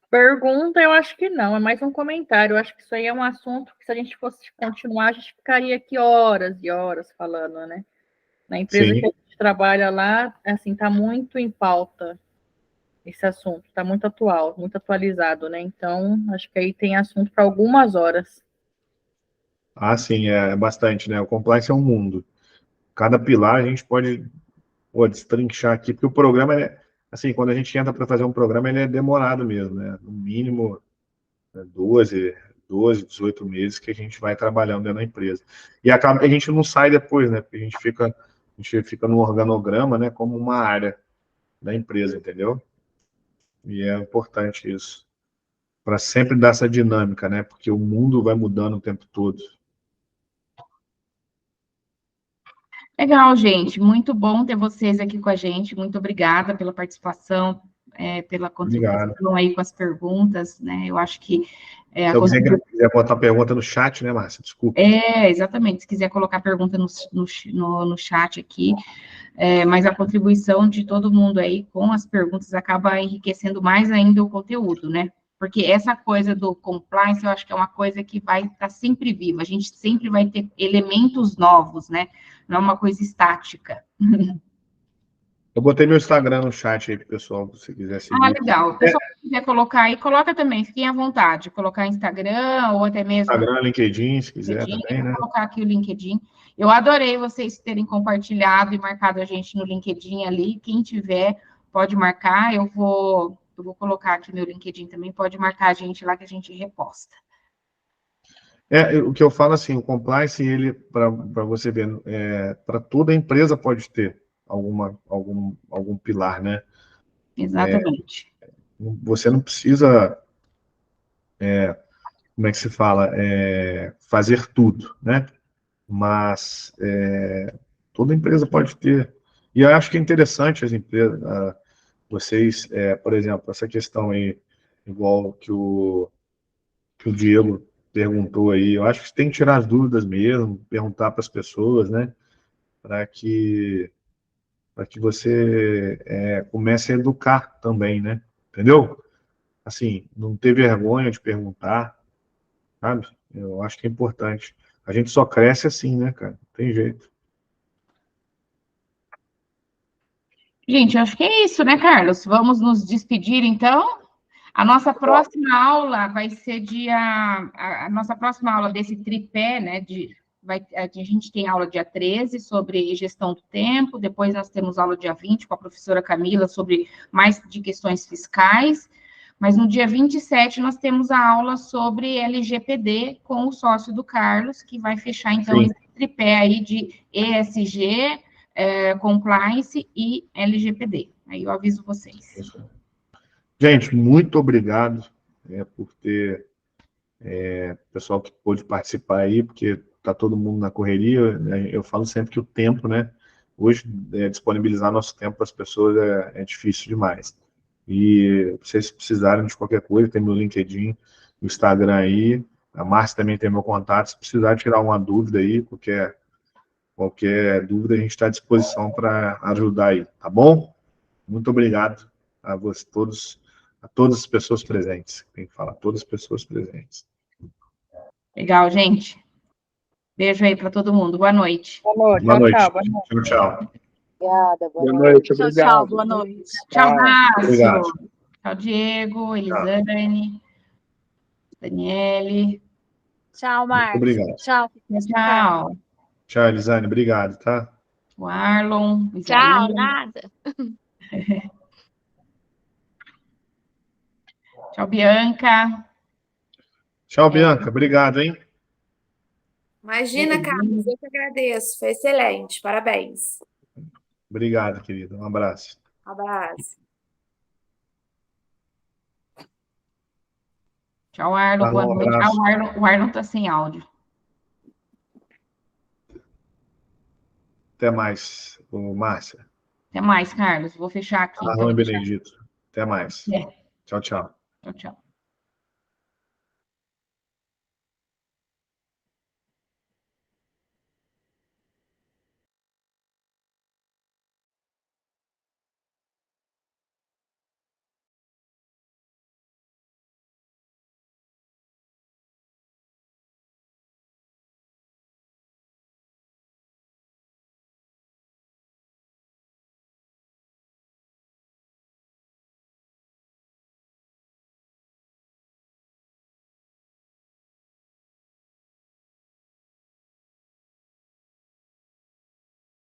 S9: Pergunta, eu acho que não, é mais um comentário. Eu acho que isso aí é um assunto que, se a gente fosse continuar, a gente ficaria aqui horas e horas falando, né? Na empresa
S1: Sim.
S9: que a gente trabalha lá, assim, está muito em pauta esse assunto, está muito atual, muito atualizado, né? Então, acho que aí tem assunto para algumas horas.
S1: Sim, é bastante, né? O compliance é um mundo. Cada pilar a gente pode destrinchar aqui, porque o programa, assim, quando a gente entra para fazer um programa, ele é demorado mesmo, né? No mínimo 12, 18 meses que a gente vai trabalhando dentro da empresa. E acaba que a gente não sai depois, né? Porque a gente fica no organograma, né? Como uma área da empresa, entendeu? E é importante isso. Para sempre dar essa dinâmica, né? Porque o mundo vai mudando o tempo todo.
S2: Legal, gente. Muito bom ter vocês aqui com a gente. Muito obrigada pela participação, pela contribuição
S1: Obrigado.
S2: aí com as perguntas, né? Eu acho que
S1: Se alguém quiser botar pergunta no chat, né, Márcia? Desculpa.
S2: Exatamente. Se quiser colocar pergunta no chat aqui, mas a contribuição de todo mundo aí com as perguntas acaba enriquecendo mais ainda o conteúdo, né? Porque essa coisa do compliance, eu acho que é uma coisa que vai estar sempre viva. A gente sempre vai ter elementos novos, né? Não é uma coisa estática.
S1: Eu botei meu Instagram no chat aí, pessoal, se quiser seguir.
S2: Legal. O pessoal que quiser colocar aí, coloca também, fiquem à vontade. Colocar Instagram ou até mesmo...
S1: Instagram, LinkedIn, se quiser também, né?
S2: Vou colocar aqui o LinkedIn. Eu adorei vocês terem compartilhado e marcado a gente no LinkedIn ali. Quem tiver, pode marcar. Eu vou colocar aqui meu LinkedIn também, pode marcar a gente lá que a gente reposta.
S1: O que eu falo assim, o compliance, ele, para você ver, para toda empresa pode ter algum pilar, né?
S2: Exatamente.
S1: Você não precisa, como é que se fala, fazer tudo, né? Mas toda empresa pode ter. E eu acho que é interessante as empresas, vocês, por exemplo, essa questão aí, igual que o Diego perguntou aí, eu acho que tem que tirar as dúvidas mesmo, perguntar para as pessoas, né? Para que para que você comece a educar também, né? Entendeu? Assim, não ter vergonha de perguntar, sabe? Eu acho que é importante. A gente só cresce assim, né, cara? Não tem jeito.
S2: Gente, eu acho que é isso, né, Carlos? Vamos nos despedir, então. A nossa próxima aula vai ser a nossa próxima aula desse tripé, né? A gente tem aula dia 13 sobre gestão do tempo, depois nós temos aula dia 20 com a professora Camila sobre mais de questões fiscais, mas no dia 27 nós temos a aula sobre LGPD com o sócio do Carlos, que vai fechar, então,
S1: Sim.
S2: esse tripé aí de ESG, compliance e LGPD. Aí eu aviso vocês.
S1: Gente, muito obrigado por ter pessoal que pôde participar aí, porque está todo mundo na correria, né? Eu falo sempre que o tempo, né? Hoje, disponibilizar nosso tempo para as pessoas é difícil demais. E se vocês precisarem de qualquer coisa, tem meu LinkedIn, o Instagram aí, a Márcia também tem meu contato, se precisar tirar uma dúvida aí, qualquer dúvida, a gente está à disposição para ajudar aí, tá bom? Muito obrigado a vocês todos, a todas as pessoas presentes. Tem que falar, todas as pessoas presentes.
S2: Legal, gente. Beijo aí para todo mundo. Boa noite.
S9: Boa
S1: Boa
S9: noite.
S1: noite.
S9: Tchau, boa noite.
S1: Tchau, tchau.
S5: Obrigada,
S3: Boa noite,
S5: Tchau,
S3: obrigado.
S5: tchau, boa noite.
S2: Tchau, Márcio.
S1: Obrigado.
S2: Tchau, Diego, Elisane, Daniele.
S5: Tchau,
S1: Muito
S5: Márcio.
S1: obrigado.
S5: Tchau.
S2: Tchau.
S1: Tchau, Elisane. Obrigado, tá?
S2: O Arlon.
S6: Tchau,
S2: Isaías.
S6: nada.
S2: Tchau, Bianca.
S1: Tchau, Bianca. Obrigado, hein?
S10: Imagina, Carlos, eu que agradeço. Foi excelente. Parabéns.
S1: Obrigado, querida. Um abraço.
S10: Abraço.
S2: Tchau, Arlon. Boa
S1: Um
S2: noite.
S1: abraço.
S2: O Arlon tá sem áudio.
S1: Até mais, Márcia.
S2: Até mais, Carlos. Vou fechar aqui.
S1: Arlon e Benedito. Até mais.
S2: É.
S1: Tchau, tchau.
S2: Tchau, tchau.